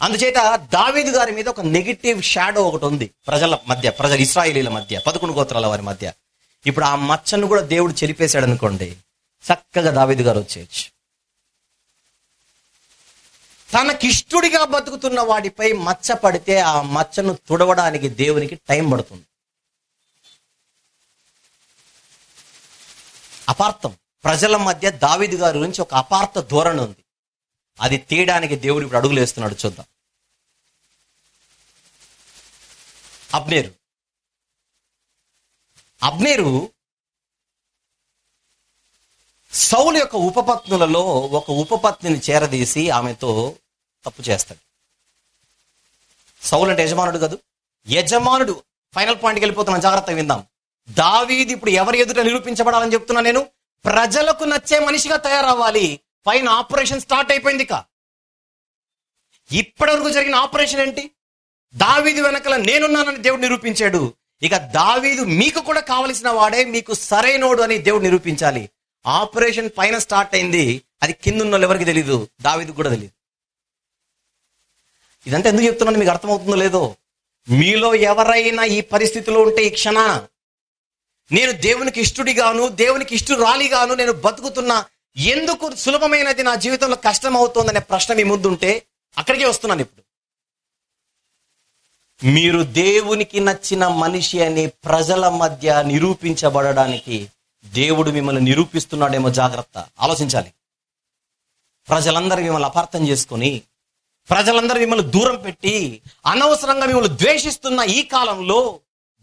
అందుచేత దావీదు గారి మీద ఒక నెగిటివ్ షాడో ఒకటి ఉంది ప్రజల మధ్య, ఇశ్రాయేలీల మధ్య, 11 గోత్రాల వారి మధ్య. ఇప్పుడు ఆ మచ్చను కూడా దేవుడు చెరిపేశాడు అనుకోండి, చక్కగా దావీదు గారు వచ్చేయచ్చు. తనకిష్టుడిగా బతుకుతున్న వాడిపై మచ్చ పడితే ఆ మచ్చను తుడవడానికి దేవునికి టైం పడుతుంది. అపార్థం, ప్రజల మధ్య దావీదు గారి గురించి ఒక అపార్థ ధోరణి ఉంది. అది తీయడానికి దేవుడు ఇప్పుడు అడుగులు వేస్తున్నాడు. చూద్దాం. అబ్నేరు సౌలు యొక్క ఉపపత్నులలో ఒక ఉపపత్నిని చేరదీసి ఆమెతో తప్పు చేస్తాడు. సౌలు అంటే యజమానుడు కాదు, యజమానుడు. ఫైనల్ పాయింట్కి వెళ్ళిపోతున్నాను, జాగ్రత్తగా విందాం. దావీదు ఇప్పుడు ఎవరి ఎదుట నిరూపించబడాలని చెప్తున్నా నేను? ప్రజలకు నచ్చే మనిషిగా తయారవ్వాలి. పైన ఆపరేషన్ స్టార్ట్ అయిపోయింది. ఇప్పటి వరకు జరిగిన ఆపరేషన్ ఏంటి? దావీదు వెనకల నేనున్నానని దేవుడు నిరూపించాడు. ఇక దావీదు మీకు కూడా కావలసిన వాడే, మీకు సరైనోడు అని దేవుడు నిరూపించాలి. ఆపరేషన్ పైన స్టార్ట్ అయింది, అది కింద ఉన్న వాళ్ళు ఎవరికి తెలియదు, దావీదుకు కూడా తెలియదు. ఇదంతా ఎందుకు చెప్తున్నాను మీకు అర్థమవుతుందో లేదో. మీలో ఎవరైనా ఈ పరిస్థితిలో ఉంటే ఈ క్షణాన నేను దేవునికి ఇష్టుడిగాను, దేవునికి ఇష్టురాలిగాను నేను బతుకుతున్నా, ఎందుకు సులభమైనది నా జీవితంలో కష్టం అవుతోందనే ప్రశ్న మీ ముందుంటే అక్కడికే వస్తున్నాను. ఇప్పుడు మీరు దేవునికి నచ్చిన మనిషి అని ప్రజల మధ్య నిరూపించబడడానికి దేవుడు మిమ్మల్ని నిరూపిస్తున్నాడేమో, జాగ్రత్త ఆలోచించాలి. ప్రజలందరూ మిమ్మల్ని అపార్థం చేసుకొని, ప్రజలందరూ మిమ్మల్ని దూరం పెట్టి, అనవసరంగా మిమ్మల్ని ద్వేషిస్తున్న ఈ కాలంలో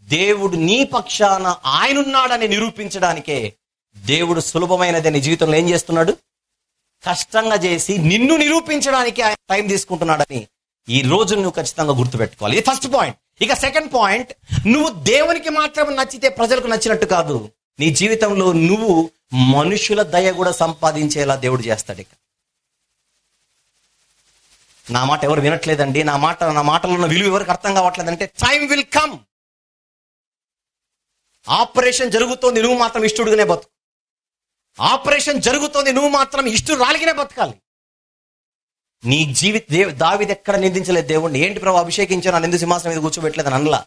దేవుడు నీ పక్షాన ఆయనున్నాడని నిరూపించడానికే దేవుడు సులభమైనది నీ జీవితంలో ఏం చేస్తున్నాడు, కష్టంగా చేసి నిన్ను నిరూపించడానికి ఆయన టైం తీసుకుంటున్నాడని ఈ రోజు నువ్వు ఖచ్చితంగా గుర్తుపెట్టుకోవాలి. ఇది ఫస్ట్ పాయింట్. ఇక సెకండ్ పాయింట్, నువ్వు దేవునికి మాత్రం నచ్చితే ప్రజలకు నచ్చినట్టు కాదు, నీ జీవితంలో నువ్వు మనుషుల దయ కూడా సంపాదించేలా దేవుడు చేస్తాడు. ఇక నా మాట ఎవరు వినట్లేదండి, నా మాటలో ఉన్న విలువ ఎవరికి అర్థం కావట్లేదంటే, టైం విల్ కమ్. ఆపరేషన్ జరుగుతోంది, నువ్వు మాత్రం ఇష్టడుగానే బతుకు. ఆపరేషన్ జరుగుతోంది, నువ్వు మాత్రం ఇష్టురాలిగానే బతకాలి. నీ దావీదు ఎక్కడ నిందించలేదు దేవుణ్ణి. ఏంటి ప్రభు అభిషేకించాను, నన్ను ఎందుకు సింహాసనం మీద కూర్చోబెట్టలేదని అనలా.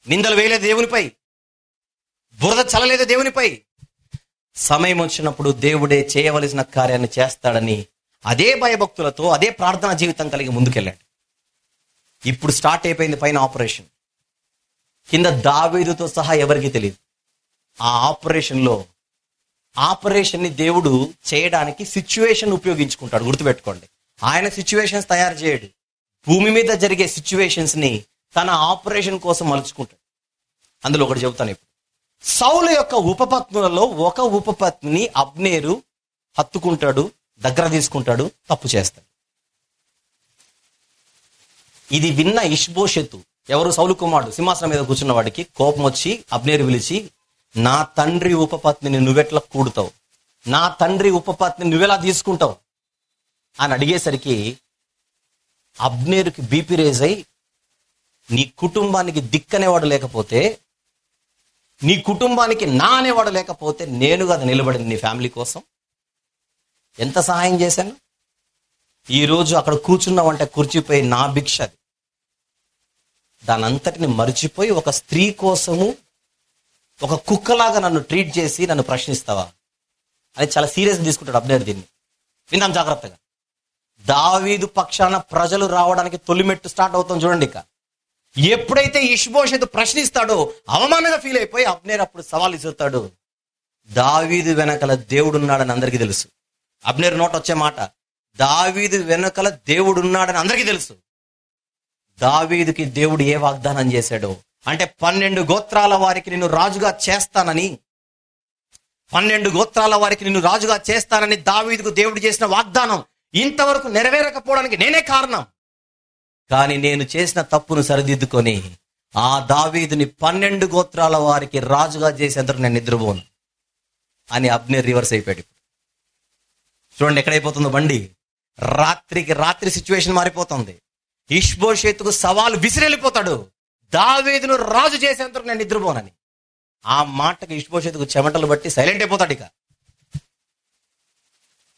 నిందలు వేయలేదు దేవునిపై, బురద చల్లలేదు దేవునిపై. సమయం వచ్చినప్పుడు దేవుడే చేయవలసిన కార్యాన్ని చేస్తాడని అదే భయభక్తులతో, అదే ప్రార్థనా జీవితం కలిగి ముందుకెళ్ళాడు. ఇప్పుడు స్టార్ట్ అయిపోయింది పైన ఆపరేషన్. కింద దావీదుతో సహా ఎవరికి తెలియదు. ఆ ఆపరేషన్ని దేవుడు చేయడానికి సిచ్యువేషన్ ఉపయోగించుకుంటాడు. గుర్తుపెట్టుకోండి, ఆయన సిచ్యువేషన్స్ తయారు చేయడు. భూమి మీద జరిగే సిచ్యువేషన్స్ ని తన ఆపరేషన్ కోసం మలుచుకుంటాడు. అందులో ఒకటి చెబుతాను ఇప్పుడు. సౌలు యొక్క ఉపపత్నులలో ఒక ఉపపత్ని అబ్నేరు హత్తుకుంటాడు, దగ్గర తీసుకుంటాడు, తప్పు చేస్తాడు. ఇది విన్న ఇష్బోషెతు, ఎవరు సౌలు కుమారుడు, సింహాసనం మీద కూర్చున్న వాడికి కోపం వచ్చి అబ్నేరు పిలిచి, నా తండ్రి ఉపపత్నిని నువ్వెట్లా కూడుతావు, నా తండ్రి ఉపపత్నిని నువ్వెలా తీసుకుంటావు అని అడిగేసరికి అబ్నేరుకి బీపీ రేజ్ అయి, నీ కుటుంబానికి దిక్కనేవాడు లేకపోతే, నీ కుటుంబానికి నా అనేవాడు లేకపోతే నేను కదా నిలబడింది నీ ఫ్యామిలీ కోసం. ఎంత సహాయం చేశాను. ఈరోజు అక్కడ కూర్చున్నావంటే కూర్చిపోయి నా భిక్ష అది. దానంతటిని మర్చిపోయి ఒక స్త్రీ కోసము ఒక కుక్కలాగా నన్ను ట్రీట్ చేసి నన్ను ప్రశ్నిస్తావా అని చాలా సీరియస్గా తీసుకుంటాడు అబ్నేరు. దీన్ని విందాం జాగ్రత్తగా. దావీదు పక్షాన ప్రజలు రావడానికి తొలిమెట్టు స్టార్ట్ అవుతాం చూడండి. ఇక ఎప్పుడైతే ఇష్బోషెతు ప్రశ్నిస్తాడో అవమానంగా ఫీల్ అయిపోయి అబ్నేరు అప్పుడు సవాల్ ఇస్తాడు, దావీదు వెనకల దేవుడున్నాడని అందరికీ తెలుసు. అబ్నేరు నోట వచ్చే మాట, దావీదు వెనకల దేవుడున్నాడని అందరికీ తెలుసు. దావీదుకి దేవుడు ఏ వాగ్దానం చేశాడో అంటే 12 గోత్రాల వారికి నిన్ను రాజుగా చేస్తానని, 12 గోత్రాల వారికి నిన్ను రాజుగా చేస్తానని దావీదుకు దేవుడు చేసిన వాగ్దానం ఇంతవరకు నెరవేరకపోవడానికి నేనే కారణం. కానీ నేను చేసిన తప్పును సరిదిద్దుకొని ఆ దావీదుని 12 గోత్రాల వారికి రాజుగా చేసేందుకు నేను నిద్రపోను అని అబ్నేర్ రివర్స్ అయిపోయాడు. చూడండి ఎక్కడైపోతుందో బండి. రాత్రికి రాత్రి సిచ్యువేషన్ మారిపోతుంది. ఇష్బోషెతుకు సవాలు విసిరెళ్ళిపోతాడు, దావీదును రాజు చేసేందుకు నేను నిద్రపోనని. ఆ మాటకి ఇష్బోషెతుకు చెమటలు బట్టి సైలెంట్ అయిపోతాడు. ఇక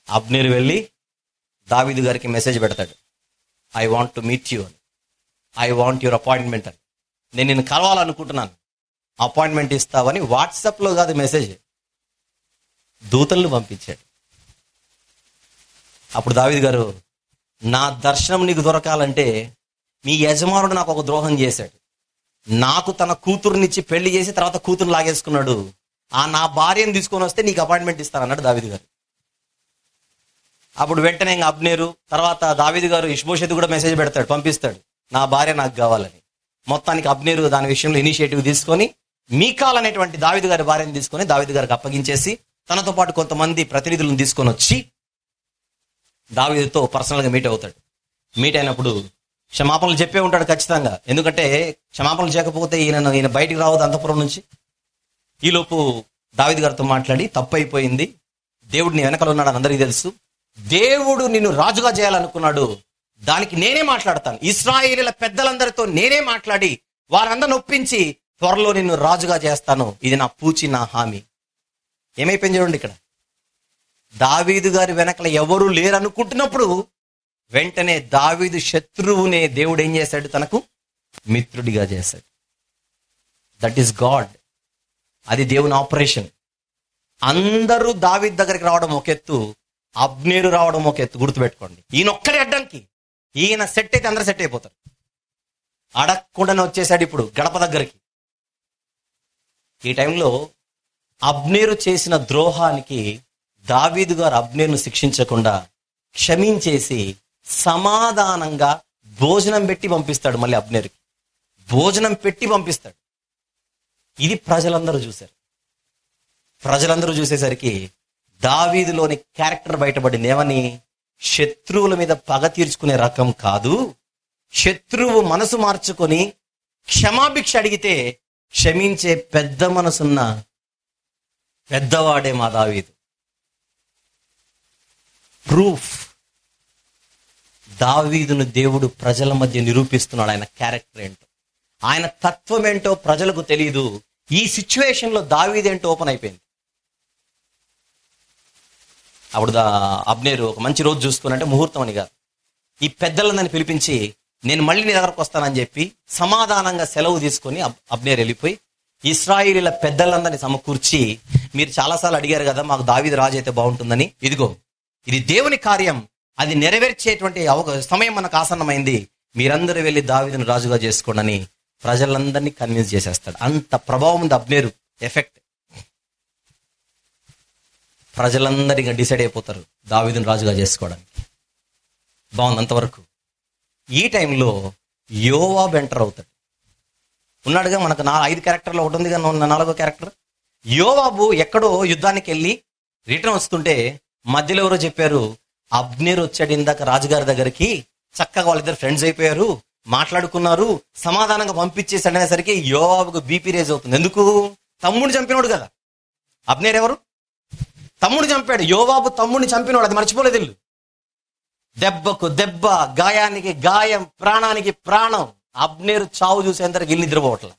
అబ్నేరు వెళ్ళి దావీదు గారికి మెసేజ్ పెడతాడు, I want to meet you అని, ఐ వాంట్ యువర్ అపాయింట్మెంట్ అని, నేను నిన్ను కలవాలనుకుంటున్నాను, అపాయింట్మెంట్ ఇస్తావని వాట్సాప్లో కాదు మెసేజ్, దూతలను పంపించాడు. అప్పుడు దావీదు గారు, నా దర్శనం నీకు దొరకాలంటే మీ యజమానుడు నాకు ఒక ద్రోహం చేశాడు, నాకు తన కూతురునిచ్చి పెళ్లి చేసి తర్వాత కూతురు లాగేసుకున్నాడు, ఆ నా భార్యను తీసుకొని వస్తే నీకు అపాయింట్మెంట్ ఇస్తానన్నాడు దావీదు గారు. అప్పుడు వెంటనే ఇంకా అబ్నేరు తర్వాత దావీదు గారు ఇష్బోషెతు కూడా మెసేజ్ పెడతాడు, పంపిస్తాడు, నా భార్య నాకు కావాలని. మొత్తానికి అబ్నేరు దాని విషయంలో ఇనిషియేటివ్ తీసుకొని మీకాల్ అనేటువంటి దావీదు గారి భార్యను తీసుకొని దావీదు గారికి అప్పగించేసి తనతో పాటు కొంతమంది ప్రతినిధులను తీసుకొని వచ్చి దావీదుతో పర్సనల్గా మీట్ అవుతాడు. మీట్ అయినప్పుడు క్షమాపణలు చెప్పే ఉంటాడు ఖచ్చితంగా, ఎందుకంటే క్షమాపణలు చేయకపోతే ఈయన బయటికి రావద్దు అంతఃపురం నుంచి. ఈలోపు దావీదు గారితో మాట్లాడి, తప్పు అయిపోయింది, దేవుడు నీ వెనకాల ఉన్నాడని అందరికీ తెలుసు, దేవుడు నిన్ను రాజుగా చేయాలనుకున్నాడు, దానికి నేనే మాట్లాడతాను, ఇశ్రాయేలీయుల పెద్దలందరితో నేనే మాట్లాడి వారందరిని ఒప్పించి త్వరలో నిన్ను రాజుగా చేస్తాను, ఇది నా పూచి, నా హామీ ఏమైపోయింది చూడండి ఇక్కడ. దావీదు గారి వెనకల ఎవరు లేరు అనుకుంటున్నప్పుడు వెంటనే దావీదు శత్రువునే దేవుడు ఏం చేశాడు? తనకు మిత్రుడిగా చేశాడు. That is God. అది దేవుని ఆపరేషన్. అందరూ దావీదు దగ్గరికి రావడం ఒక ఎత్తు, అబ్నేరు రావడం ఒక ఎత్తు. గుర్తుపెట్టుకోండి, ఈయన ఒక్కడే అడ్డానికి. ఈయన సెట్ అయితే అందరూ సెట్ అయిపోతారు. అడగకుండానే వచ్చేసాడు ఇప్పుడు గడప దగ్గరికి. ఈ టైంలో అబ్నేరు చేసిన ద్రోహానికి దావీదు గారు అబ్నేరును శిక్షించకుండా క్షమించేసి సమాధానంగా భోజనం పెట్టి పంపిస్తాడు. మళ్ళీ అబ్నేరుకి భోజనం పెట్టి పంపిస్తాడు. ఇది ప్రజలందరూ చూశారు. ప్రజలందరూ చూసేసరికి దావీదులోని క్యారెక్టర్ బయటపడింది. ఏమని? శత్రువుల మీద పగ తీర్చుకునే రకం కాదు, శత్రువు మనసు మార్చుకొని క్షమాభిక్ష అడిగితే క్షమించే పెద్ద మనసున్న పెద్దవాడే మా దావీదు. ప్రూఫ్. దావీదును దేవుడు ప్రజల మధ్య నిరూపిస్తున్నాడు. ఆయన క్యారెక్టర్ ఏంటో, ఆయన తత్వం ఏంటో ప్రజలకు తెలియదు. ఈ సిచ్యువేషన్ లో దావీదు ఏంటో ఓపెన్ అయిపోయింది. అప్పుడు అబ్నేరు ఒక మంచి రోజు చూసుకుని, అంటే ముహూర్తం అని కాదు, ఈ పెద్దలందరిని పిలిపించి నేను మళ్ళీ నీ దగ్గరకు వస్తానని చెప్పి సమాధానంగా సెలవు తీసుకొని అబ్నేరు వెళ్ళిపోయి ఇశ్రాయేలీల పెద్దలందరినీ సమకూర్చి, మీరు చాలాసార్లు అడిగారు కదా మాకు దావీదు రాజు అయితే బాగుంటుందని, ఇదిగో ఇది దేవుని కార్యం, అది నెరవేర్చేటువంటి సమయం మనకు ఆసన్నమైంది, మీరందరూ వెళ్ళి దావీదును రాజుగా చేసుకోండి అని ప్రజలందరినీ కన్విన్స్ చేసేస్తాడు. అంత ప్రభావం ఉంది అబ్నేరు ఎఫెక్ట్. ప్రజలందరిగా డిసైడ్ అయిపోతారు దావీదును రాజుగా చేసుకోవడానికి. బాగుంది అంతవరకు. ఈ టైంలో యోవాబు ఎంటర్ అవుతాడు. ఉన్నాడుగా, మనకు 5 క్యారెక్టర్లో ఒకటి ఉంది కానీ 4వ క్యారెక్టర్. యోవాబు ఎక్కడో యుద్ధానికి వెళ్ళి రిటర్న్ వస్తుంటే మధ్యలో ఎవరో చెప్పారు, అబ్నేరు వచ్చాడు ఇందాక రాజుగారి దగ్గరికి, చక్కగా వాళ్ళిద్దరు ఫ్రెండ్స్ అయిపోయారు, మాట్లాడుకున్నారు, సమాధానంగా పంపించేసాడు అనేసరికి యోవాబుకు బీపీ రేజ్ అవుతుంది. ఎందుకు? తమ్ముడిని చంపినోడు కదా. అబ్నేరు ఎవరు? తమ్ముడు చంపాడు. యోవాబు తమ్ముడిని చంపినోడు, అది మర్చిపోలేదు ఇల్లు. దెబ్బకు దెబ్బ, గాయానికి గాయం, ప్రాణానికి ప్రాణం. అబ్నేరు చావు చూసేంతరకు ఇల్లు నిద్రపోవట్ల.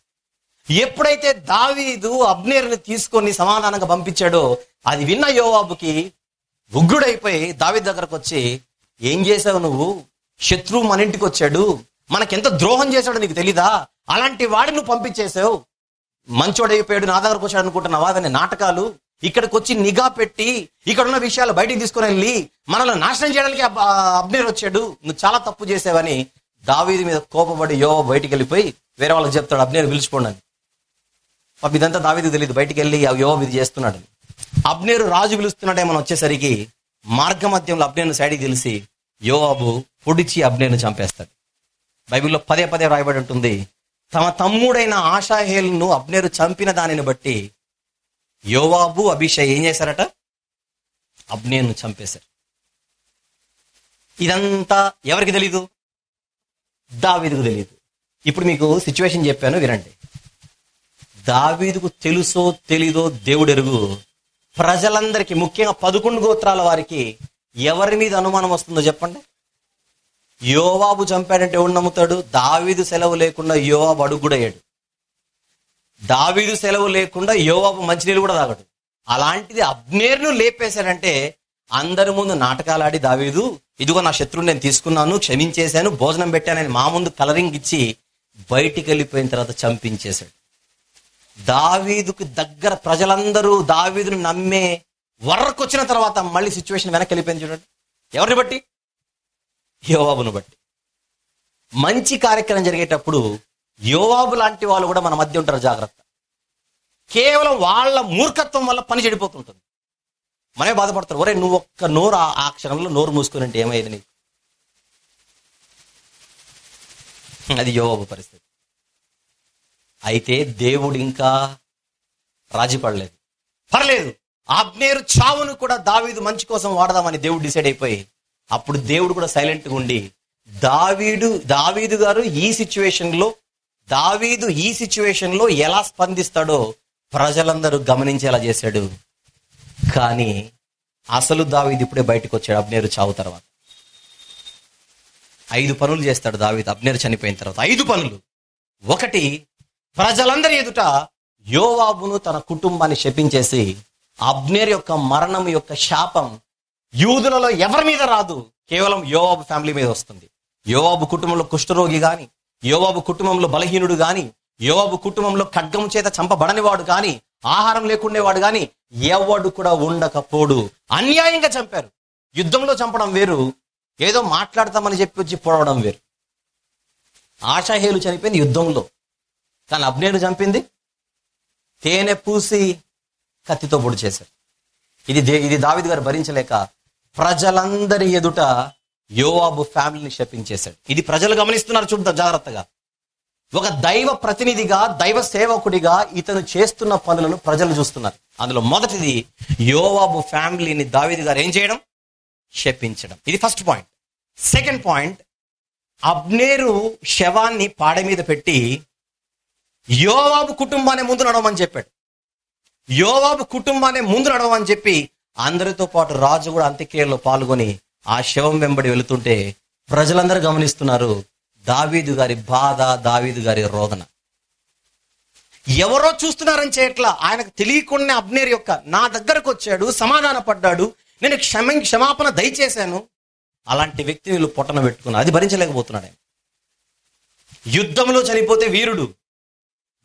ఎప్పుడైతే దావీదు అబ్నేరుని తీసుకొని సమాధానంగా పంపించాడో అది విన్న యోవాబుకి ఉగ్రుడైపోయి దావీదు దగ్గరకు వచ్చి, ఏం చేసావు నువ్వు? శత్రువు మన ఇంటికి వచ్చాడు, మనకెంత ద్రోహం చేశాడో నీకు తెలీదా? అలాంటి వాడిని నువ్వు పంపించేసావు, మంచోడైపోయాడు నా దగ్గరకు వచ్చాడు అనుకుంటున్నావా? అనే నాటకాలు. ఇక్కడికి వచ్చి నిఘా పెట్టి ఇక్కడ ఉన్న విషయాలు బయటికి తీసుకుని వెళ్ళి మనల్ని నాశనం చేయడానికి అబ్నేరు వచ్చాడు, నువ్వు చాలా తప్పు చేసావని దావీదు మీద కోపపడి యోవాబు బయటికి వెళ్ళిపోయి వేరే వాళ్ళకి చెప్తాడు, అబ్నేరు పిలుచుకోండి అని. ఇదంతా దావీదుకు తెలియదు, బయటికి వెళ్ళి యోవాబు ఇది చేస్తున్నాడు. అబ్నేరు రాజు పిలుస్తున్నాడేమని వచ్చేసరికి మార్గ మధ్యంలో అబ్నేరును సైడ్కి తెలిసి యోవాబు పొడిచి అబ్నేరును చంపేస్తాడు. బైబిల్లో పదే పదే రాయబడి ఉంటుంది, తమ తమ్ముడైన ఆషాహేలును అబ్నేరు చంపిన దానిని బట్టి యోవాబు అభిషై ఏం చేశారట? అబ్నేరును చంపేశారు. ఇదంతా ఎవరికి తెలీదు? దావీదుకు తెలీదు. ఇప్పుడు మీకు సిచ్యువేషన్ చెప్పాను వినండి. దావీదుకు తెలుసో తెలీదో దేవుడు ఎరుగు. ప్రజలందరికీ, ముఖ్యంగా 11 గోత్రాల వారికి ఎవరి మీద అనుమానం వస్తుందో చెప్పండి. యోవాబు చంపాడంటే ఎవడు నమ్ముతాడు? దావీదు సెలవు లేకుండా యోవాబు అడుగు కూడా అయ్యాడు. దావీదు సెలవు లేకుండా యోవాబు మంచినీళ్ళు కూడా తాగడు. అలాంటిది అబ్నేరును లేపేశాడంటే అందరి ముందు నాటకాలు ఆడి దావీదు, ఇదిగో నా శత్రువుని నేను తీసుకున్నాను, క్షమించేశాను, భోజనం పెట్టానని మా ముందు కలరింగ్ ఇచ్చి బయటికి వెళ్ళిపోయిన తర్వాత చంపించేశాడు. దావీదుకు దగ్గర ప్రజలందరూ దావీదును నమ్మే వరకు వచ్చిన తర్వాత మళ్ళీ సిచ్యువేషన్ వెనక్కి వెళ్ళిపోయింది. చూడండి ఎవరిని బట్టి? యోవాబును బట్టి. మంచి కార్యక్రమం జరిగేటప్పుడు యోవాబు లాంటి వాళ్ళు కూడా మన మధ్య ఉంటారు, జాగ్రత్త. కేవలం వాళ్ళ మూర్ఖత్వం వల్ల పని చెడిపోతుంటుంది. మనమే బాధపడతారు, ఒరే నువ్వు ఒక్క నోరు ఆ క్షణంలో నోరు మూసుకుని అంటే ఏమయ్యేది నీకు? అది యోవాబు పరిస్థితి. అయితే దేవుడు ఇంకా రాజీ పడలేదు. పర్లేదు, అబ్నేరు చావును కూడా దావీదు మంచి కోసం వాడదామని దేవుడు డిసైడ్ అయిపోయి అప్పుడు దేవుడు కూడా సైలెంట్గా ఉండి దావీదు గారు ఈ సిచ్యువేషన్ లో ఎలా స్పందిస్తాడో ప్రజలందరూ గమనించేలా చేశాడు. కానీ అసలు దావీదు ఇప్పుడే బయటకు వచ్చాడు అబ్నేరు చావు తర్వాత. 5 పనులు చేస్తాడు దావీదు అబ్నేరు చనిపోయిన తర్వాత. 5 పనులు. 1, ప్రజలందరి ఎదుట యోవాబును తన కుటుంబాన్ని శపించేసి అబ్నేర్ యొక్క మరణం యొక్క శాపం యూదులలో ఎవరి మీద రాదు, కేవలం యోవాబు ఫ్యామిలీ మీద వస్తుంది. యోవాబు కుటుంబంలో కుష్ఠరోగి గాని, యోవాబు కుటుంబంలో బలహీనుడు గాని, యోవాబు కుటుంబంలో ఖడ్గం చేత చంపబడనివాడు గాని, ఆహారం లేకుండేవాడు గాని ఎవడు కూడా ఉండకపోడు. అన్యాయంగా చంపారు. యుద్ధంలో చంపడం వేరు, ఏదో మాట్లాడతామని చెప్పి వచ్చి పొడవడం వేరు. ఆషాహేలు చనిపోయింది యుద్ధంలో, కానీ అబ్నేరు చంపింది తేనె పూసి కత్తితో పొడి చేశారు. ఇది దావీదు గారు భరించలేక ప్రజలందరి ఎదుట యోవాబు ఫ్యామిలీని శపించేశాడు. ఇది ప్రజలు గమనిస్తున్నారు, చూద్దాం జాగ్రత్తగా. ఒక దైవ ప్రతినిధిగా, దైవ సేవకుడిగా ఇతను చేస్తున్న పనులను ప్రజలు చూస్తున్నారు. అందులో మొదటిది యోవాబు ఫ్యామిలీని దావీదు గారు ఏం చేయడం? శపించడం. ఇది ఫస్ట్ పాయింట్. సెకండ్ పాయింట్, అబ్నేరు శవాన్ని పాడ మీద పెట్టి యోవాబు కుటుంబాన్ని ముందు నడవమని చెప్పాడు. యోవాబు కుటుంబాన్ని ముందు నడవమని చెప్పి అందరితో పాటు రాజు కూడా అంత్యక్రియల్లో పాల్గొని ఆ శవం వెంబడి వెళుతుంటే ప్రజలందరూ గమనిస్తున్నారు దావీదు గారి బాధ, దావీదు గారి రోదన. ఎవరో చూస్తున్నారని చేయట్లా, ఆయనకు తెలియకుండా అబ్నేర్ యొక్క నా దగ్గరకు వచ్చాడు, సమాధాన పడ్డాడు, నేను క్షమాపణ దయచేశాను. అలాంటి వ్యక్తి వీళ్ళు పొట్టన పెట్టుకున్నారు. అది భరించలేకపోతున్నాడు ఆయన. యుద్ధంలో చనిపోతే వీరుడు,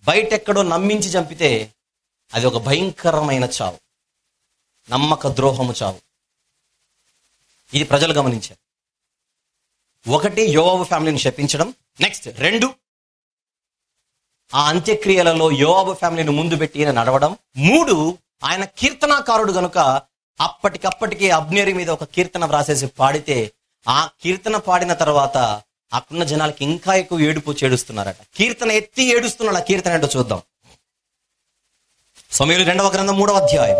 బయటెక్కడో నమ్మించి చంపితే అది ఒక భయంకరమైన చావు, నమ్మక ద్రోహము చావు. ఇది ప్రజలు గమనించారు. ఒకటి, యోవాబు ఫ్యామిలీని శపించడం. నెక్స్ట్ 2, ఆ అంత్యక్రియలలో యోవాబు ఫ్యామిలీని ముందు పెట్టి ఈయన నడవడం. 3, ఆయన కీర్తనాకారుడు గనుక అప్పటికప్పటికి అబ్నేరు మీద ఒక కీర్తన వ్రాసేసి పాడితే ఆ కీర్తన పాడిన తర్వాత అక్కడున్న జనాలకి ఇంకా ఎక్కువ ఏడుపు చేడుస్తున్నారట. కీర్తన ఎత్తి ఏడుస్తున్నాడు. ఆ కీర్తన ఏంటో చూద్దాం. సమూయేలు 2వ గ్రంథం 3వ అధ్యాయం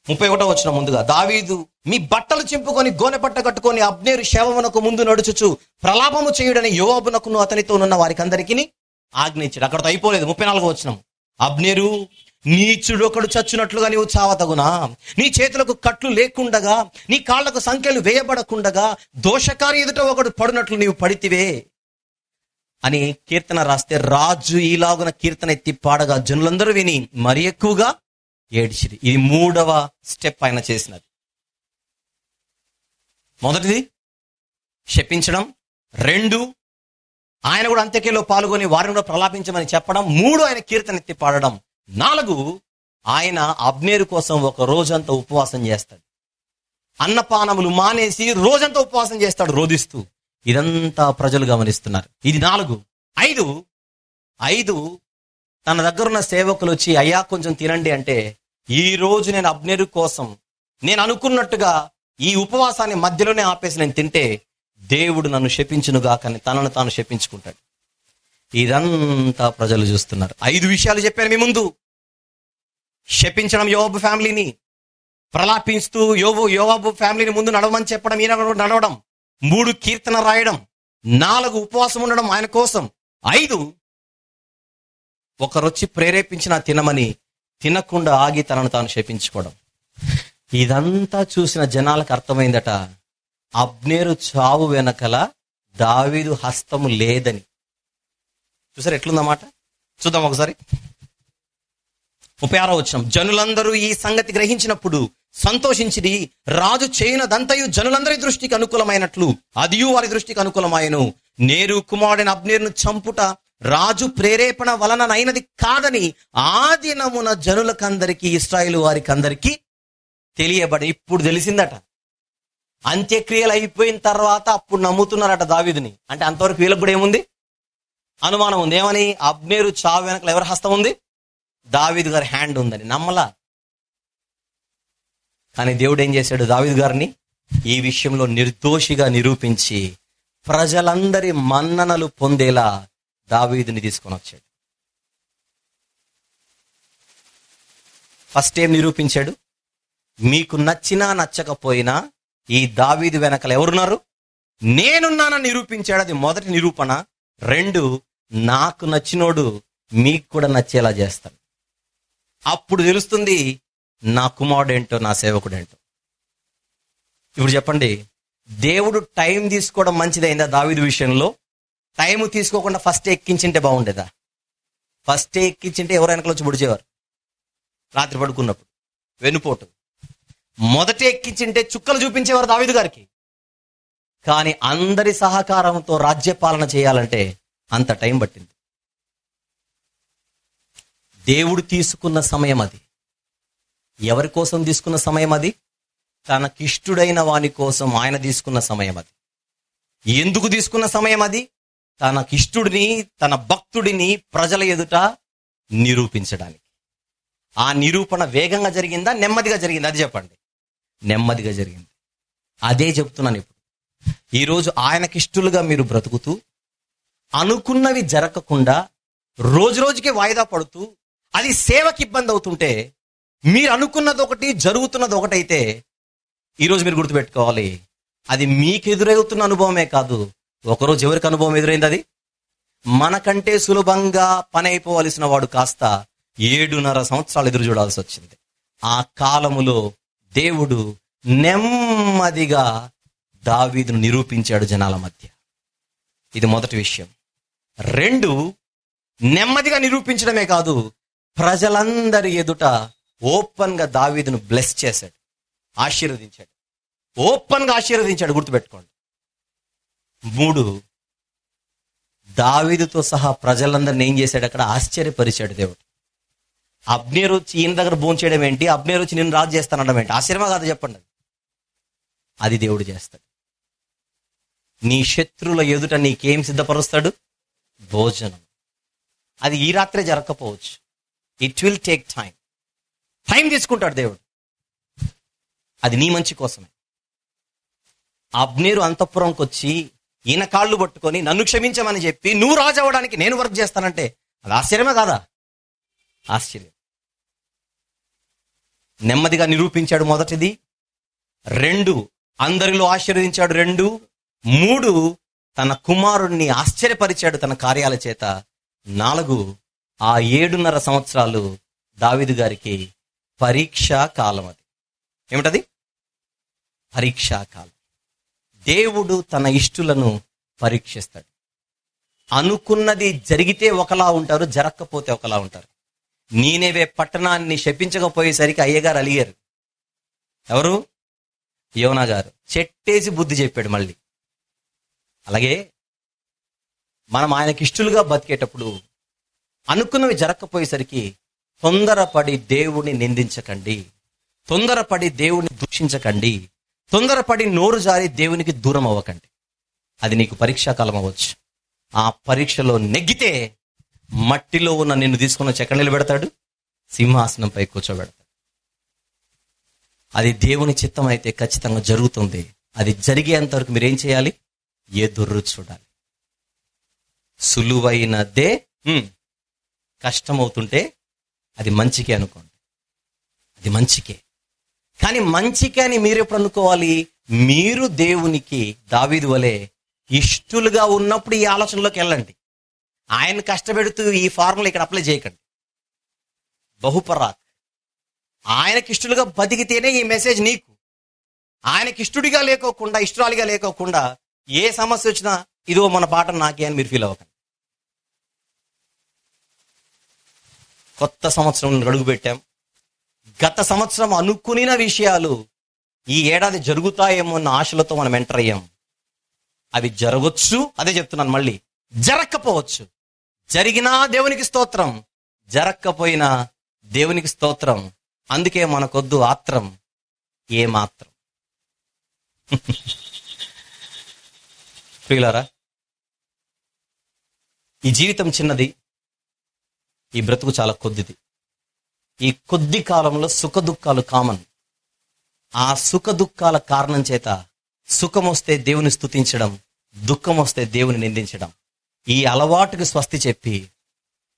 31వ వచనం. ముందుగా, దావీదు మీ బట్టలు చింపుకొని గోనె పట్ట కట్టుకొని అబ్నేరు శవమునకు ముందు నడుచుచు ప్రలాపము చేయుడని యోవాబునకును అతనితో ఉన్న వారికి అందరికీ ఆజ్ఞయించాడు. అక్కడతో అయిపోలేదు. 34వ వచనం, అబ్నేరు నీచుడొకడు చచ్చునట్లుగా నీవు చావతగునా? నీ చేతులకు కట్లు లేకుండగా, నీ కాళ్లకు సంఖ్యలు వేయబడకుండగా దోషకారి ఎదుట ఒకడు పడినట్లు నీవు పడితివే అని కీర్తన రాస్తే రాజు ఈలాగున కీర్తన ఎత్తి పాడగా జనులందరూ విని మరి ఎక్కువగా ఏడ్చిరి. ఇది 3వ స్టెప్ ఆయన చేసినది. మొదటిది శపించడం. 2, ఆయన కూడా అంత్యక్రియలో పాల్గొని వారిని కూడా ప్రలాపించమని చెప్పడం. 3, ఆయన కీర్తన ఎత్తి పాడడం. 4, ఆయన అబ్నేరు కోసం ఒక రోజంతా ఉపవాసం చేస్తాడు. అన్నపానములు మానేసి రోజంతా ఉపవాసం చేస్తాడు రోదిస్తూ. ఇదంతా ప్రజలు గమనిస్తున్నారు. ఇది 4. 5, తన దగ్గరున్న సేవకులు వచ్చి అయ్యా కొంచెం తినండి అంటే, ఈ రోజు నేను అబ్నేరు కోసం నేను అనుకున్నట్టుగా ఈ ఉపవాసాన్ని మధ్యలోనే ఆపేసి నేను తింటే దేవుడు నన్ను శపించునుగా, కానీ తనను తాను శపించుకుంటాడు. ఇదంతా ప్రజలు చూస్తున్నారు. 5 విషయాలు చెప్పాను మీ ముందు. శపించడం యోవాబు ఫ్యామిలీని, ప్రలాపిస్తూ యోవాబు ఫ్యామిలీని ముందు నడవమని చెప్పడం, ఈయన నడవడం. 3, కీర్తన రాయడం. 4, ఉపవాసం ఉండడం ఆయన కోసం. 5, ఒకరొచ్చి ప్రేరేపించిన తినమని తినకుండా ఆగి తనను తాను శపించుకోవడం. ఇదంతా చూసిన జనాలకు అర్థమైందట అబ్నేరు చావు వెనకల దావీదు హస్తము లేదని. చూసారు ఎట్లుందన్నమాట? చూద్దాం ఒకసారి. 36వ వచనం, జనులందరూ ఈ సంగతి గ్రహించినప్పుడు సంతోషించిరి. రాజు చేయనదంతయు జనులందరి దృష్టికి అనుకూలమైనట్లు అదియు వారి దృష్టికి అనుకూలమాయను. నేరు కుమారుడైన అబ్నేరును చంపుట రాజు ప్రేరేపణ వలననైనది కాదని ఆ దినమున జనులకందరికీ, ఇశ్రాయేలు వారికి అందరికీ తెలియబడి. ఇప్పుడు తెలిసిందట. అంత్యక్రియలు అయిపోయిన తర్వాత అప్పుడు నమ్ముతున్నారట దావీదుని. అంటే అంతవరకు వీళ్ళకి కూడా ఏముంది? అనుమానం ఉంది. ఏమని? అబ్నేరు చావు వెనకలు ఎవరి హస్తం ఉంది? దావీదు గారి హ్యాండ్ ఉందని. నమ్మలా. కానీ దేవుడు ఏం చేశాడు? దావీదు గారిని ఈ విషయంలో నిర్దోషిగా నిరూపించి ప్రజలందరి మన్ననలు పొందేలా దావీదుని తీసుకొని వచ్చాడు. ఫస్ట్ ఏం నిరూపించాడు? మీకు నచ్చినా నచ్చకపోయినా ఈ దావీదు వెనకల ఎవరున్నారు? నేనున్నానని నిరూపించాడు. అది మొదటి నిరూపణ. 2, నాకు నచ్చినోడు మీకు కూడా నచ్చేలా చేస్తాను. అప్పుడు తెలుస్తుంది నా కుమారుడేంటో, నా సేవకుడేంటో. ఇప్పుడు చెప్పండి, దేవుడు టైం తీసుకోవడం మంచిదైందా దావీదు విషయంలో? టైం తీసుకోకుండా ఫస్ట్ ఎక్కించింటే బాగుండేదా? ఫస్ట్ ఎక్కించింటే ఎవరు వెనకలు వచ్చి పొడిచేవారు? రాత్రి పడుకున్నప్పుడు వెన్నుపోటు. మొదట ఎక్కించింటే చుక్కలు చూపించేవారు దావీదు గారికి. కానీ అందరి సహకారంతో రాజ్యపాలన చేయాలంటే అంత టైం పట్టింది. దేవుడు తీసుకున్న సమయం అది. ఎవరి కోసం తీసుకున్న సమయం అది? తనకిష్టుడైన వాని కోసం ఆయన తీసుకున్న సమయం అది. ఎందుకు తీసుకున్న సమయం అది? తనకిష్టుడిని, తన భక్తుడిని ప్రజల ఎదుట నిరూపించడానికి. ఆ నిరూపణ వేగంగా జరిగిందా, నెమ్మదిగా జరిగిందా? అది చెప్పండి. నెమ్మదిగా జరిగింది. అదే చెప్తున్నాను ఇప్పుడు. ఈరోజు ఆయనకిష్టులుగా మీరు బ్రతుకుతూ అనుకున్నవి జరగకుండా రోజు రోజుకి వాయిదా పడుతూ అది సేవకి ఇబ్బంది అవుతుంటే, మీరు అనుకున్నది ఒకటి జరుగుతున్నది ఒకటైతే ఈరోజు మీరు గుర్తుపెట్టుకోవాలి, అది మీకు ఎదురవుతున్న అనుభవమే కాదు. ఒకరోజు ఎవరికి అనుభవం ఎదురైంది? అది మనకంటే సులభంగా పని అయిపోవలసిన వాడు కాస్త 7.5 సంవత్సరాలు ఎదురు చూడాల్సి వచ్చింది. ఆ కాలములో దేవుడు నెమ్మదిగా దావీదును నిరూపించాడు జనాల మధ్య. ఇది మొదటి విషయం. 2, నెమ్మదిగా నిరూపించడమే కాదు, ప్రజలందరి ఎదుట ఓపెన్ గా దావీదును బ్లెస్ చేశాడు, ఆశీర్వదించాడు. ఓపెన్ గా ఆశీర్వదించాడు, గుర్తుపెట్టుకోండి. 3, దావీదుతో సహా ప్రజలందరిని ఏం చేశాడు? అక్కడ ఆశ్చర్యపరిచాడు దేవుడు. అబ్నేరు వచ్చి ఈయన దగ్గర భోంచేయడం ఏంటి? అబ్నేరు వచ్చి నేను రాజు చేస్తానడం ఏంటి? ఆశ్చర్యమా కాదు? చెప్పండి. అది దేవుడు చేస్తాడు. నీ శత్రువుల ఎదుట నీకేం సిద్ధపరుస్తాడు? భోజనం. అది ఈ రాత్రే జరగకపోవచ్చు. ఇట్ విల్ టేక్ టైం తీసుకుంటాడు దేవుడు. అది నీ మంచి కోసమే. అబ్నేరు అంతఃపురంకి వచ్చి ఈయన కాళ్ళు పట్టుకొని నన్ను క్షమించమని చెప్పి నువ్వు రాజు అవ్వడానికి నేను వర్క్ చేస్తానంటే అది ఆశ్చర్యమే కాదా? ఆశ్చర్యం. నెమ్మదిగా నిరూపించాడు, మొదటిది. 2, అందరిలో ఆశీర్వదించాడు. 2, 3, తన కుమారుణ్ణి ఆశ్చర్యపరిచాడు తన కార్యాల చేత. 4, ఆ 7.5 సంవత్సరాలు దావీదు గారికి పరీక్షా కాలం. అది ఏమిటది? పరీక్షా కాలం. దేవుడు తన ఇష్టులను పరీక్షిస్తాడు. అనుకున్నది జరిగితే ఒకలా ఉంటారు, జరగకపోతే ఒకలా ఉంటారు. నీనేవే పట్టణాన్ని శపించకపోయేసరికి అయ్యగారు అలిగారు. ఎవరు? యోనా గారు. చెట్టేసి బుద్ధి చెప్పాడు మళ్ళీ. అలాగే మనం ఆయనకి ఇష్టలుగా బతికేటప్పుడు అనుకున్నవి జరగకపోయేసరికి తొందరపడి దేవుణ్ణి నిందించకండి, తొందరపడి దేవుణ్ణి దూషించకండి, తొందరపడి నోరు జారి దేవునికి దూరం అవ్వకండి. అది నీకు పరీక్షాకాలం అవ్వచ్చు. ఆ పరీక్షలో నెగ్గితే మట్టిలో ఉన్న నిన్ను తీసుకున్న ఎక్కడ నిలబెడతాడు? సింహాసనంపై కూర్చోబెడతాడు. అది దేవుని చిత్తం అయితే ఖచ్చితంగా జరుగుతుంది. అది జరిగేంత వరకు మీరేం చేయాలి? ఎదురు చూడాలి. సులువైనదే కష్టమవుతుంటే అది మంచికే అనుకోండి, అది మంచికే. కానీ మంచికే అని మీరు ఎప్పుడు అనుకోవాలి? మీరు దేవునికి దావీదు వలె ఇష్టలుగా ఉన్నప్పుడు ఈ ఆలోచనలోకి వెళ్ళండి. ఆయన కష్టపెడుతూ ఈ ఫార్ములా ఇక్కడ అప్లై చేయకండి. బహుపరాక్. ఆయనకిష్టులుగా బతికితేనే ఈ మెసేజ్ నీకు. ఆయనకిష్టుడిగా లేకోకుండా, ఇష్టురాలిగా లేకోకుండా ఏ సమస్య వచ్చినా ఇదో మన పాట నాకే అని మీరు ఫీల్ అవ్వకండి. కొత్త సంవత్సరం అడుగు పెట్టాం. గత సంవత్సరం అనుకున్న విషయాలు ఈ ఏడాది జరుగుతాయేమో అన్న ఆశలతో మనం ఎంటర్ అయ్యాం. అవి జరగవచ్చు, అదే చెప్తున్నాను మళ్ళీ. జరగకపోవచ్చు. జరిగినా దేవునికి స్తోత్రం, జరగకపోయినా దేవునికి స్తోత్రం. అందుకే మనకొద్దు ఆత్రం ఏమాత్రం. ప్రియులారా, ఈ జీవితం చిన్నది, ఈ బ్రతుకు చాలా కొద్దిది. ఈ కొద్ది కాలంలో సుఖ దుఃఖాలు కామన్. ఆ సుఖ దుఃఖాల కారణం చేత సుఖం వస్తే దేవుని స్తుతించడం, దుఃఖం వస్తే దేవుని నిందించడం, ఈ అలవాటుకు స్వస్తి చెప్పి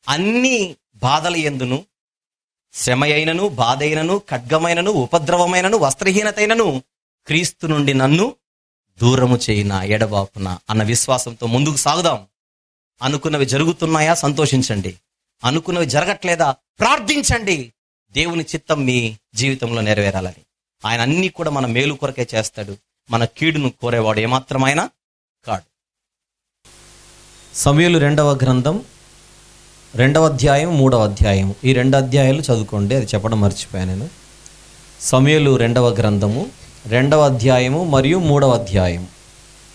అన్ని బాధల యందును, శ్రమ అయినను, బాధ అయినను, ఖడ్గమైనను, ఉపద్రవమైనను, వస్త్రహీనతైనను క్రీస్తు నుండి నన్ను దూరము చేయిన ఎడబాపున అన్న విశ్వాసంతో ముందుకు సాగుదాం. అనుకున్నవి జరుగుతున్నాయా? సంతోషించండి. అనుకున్నవి జరగట్లేదా? ప్రార్థించండి. దేవుని చిత్తం మీ జీవితంలో నెరవేరాలని. ఆయన అన్ని కూడా మన మేలు కొరకే చేస్తాడు. మన కీడును కోరేవాడు ఏమాత్రం ఆయన కాడు. సమూయేలు 2వ గ్రంథం 2వ అధ్యాయం 3వ అధ్యాయం, ఈ 2 అధ్యాయాలు చదువుకోండి. అది చెప్పడం మర్చిపోయాను నేను. సమూయేలు 2వ గ్రంథము 2వ అధ్యాయము మరియు 3వ అధ్యాయం,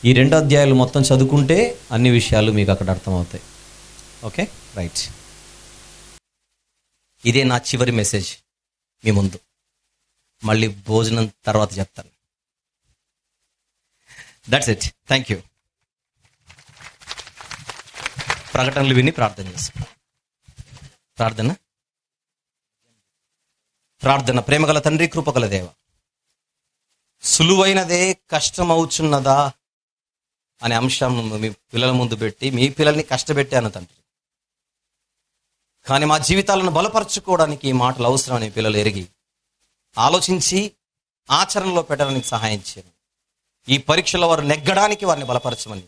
ఈ 2 అధ్యాయాలు మొత్తం చదువుకుంటే అన్ని విషయాలు మీకు అక్కడ అర్థమవుతాయి. Okay, right. ఇదే నా చివరి మెసేజ్ మీ ముందు. మళ్ళీ భోజనం తర్వాత చెప్తాను. That's it. Thank you. ప్రకటనలు విని ప్రార్థన చేస్తాం. ప్రార్థన. ప్రేమగల తండ్రి, కృపగల దేవ, సులువైనదే కష్టమవుచున్నదా అనే అంశం మీ పిల్లల ముందు పెట్టి మీ పిల్లల్ని కష్టపెట్టాను తండ్రి. కానీ మా జీవితాలను బలపరచుకోవడానికి ఈ మాటలు అవసరమని పిల్లలు ఎరిగి ఆలోచించి ఆచరణలో పెట్టడానికి సహాయం చేయను. ఈ పరీక్షలో వారు నెగ్గడానికి వారిని బలపరచమని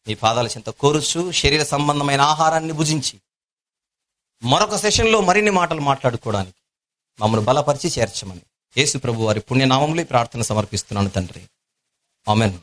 మీ పాదాల చెంత కోరుచు, శరీర సంబంధమైన ఆహారాన్ని భుజించి మరొక సెషన్లో మరిన్ని మాటలు మాట్లాడుకోవడానికి మమ్మల్ని బలపరిచి చేర్చమని యేసు ప్రభు వారి పుణ్యనామంలో ప్రార్థన సమర్పిస్తున్నాను తండ్రి. ఆమెన్.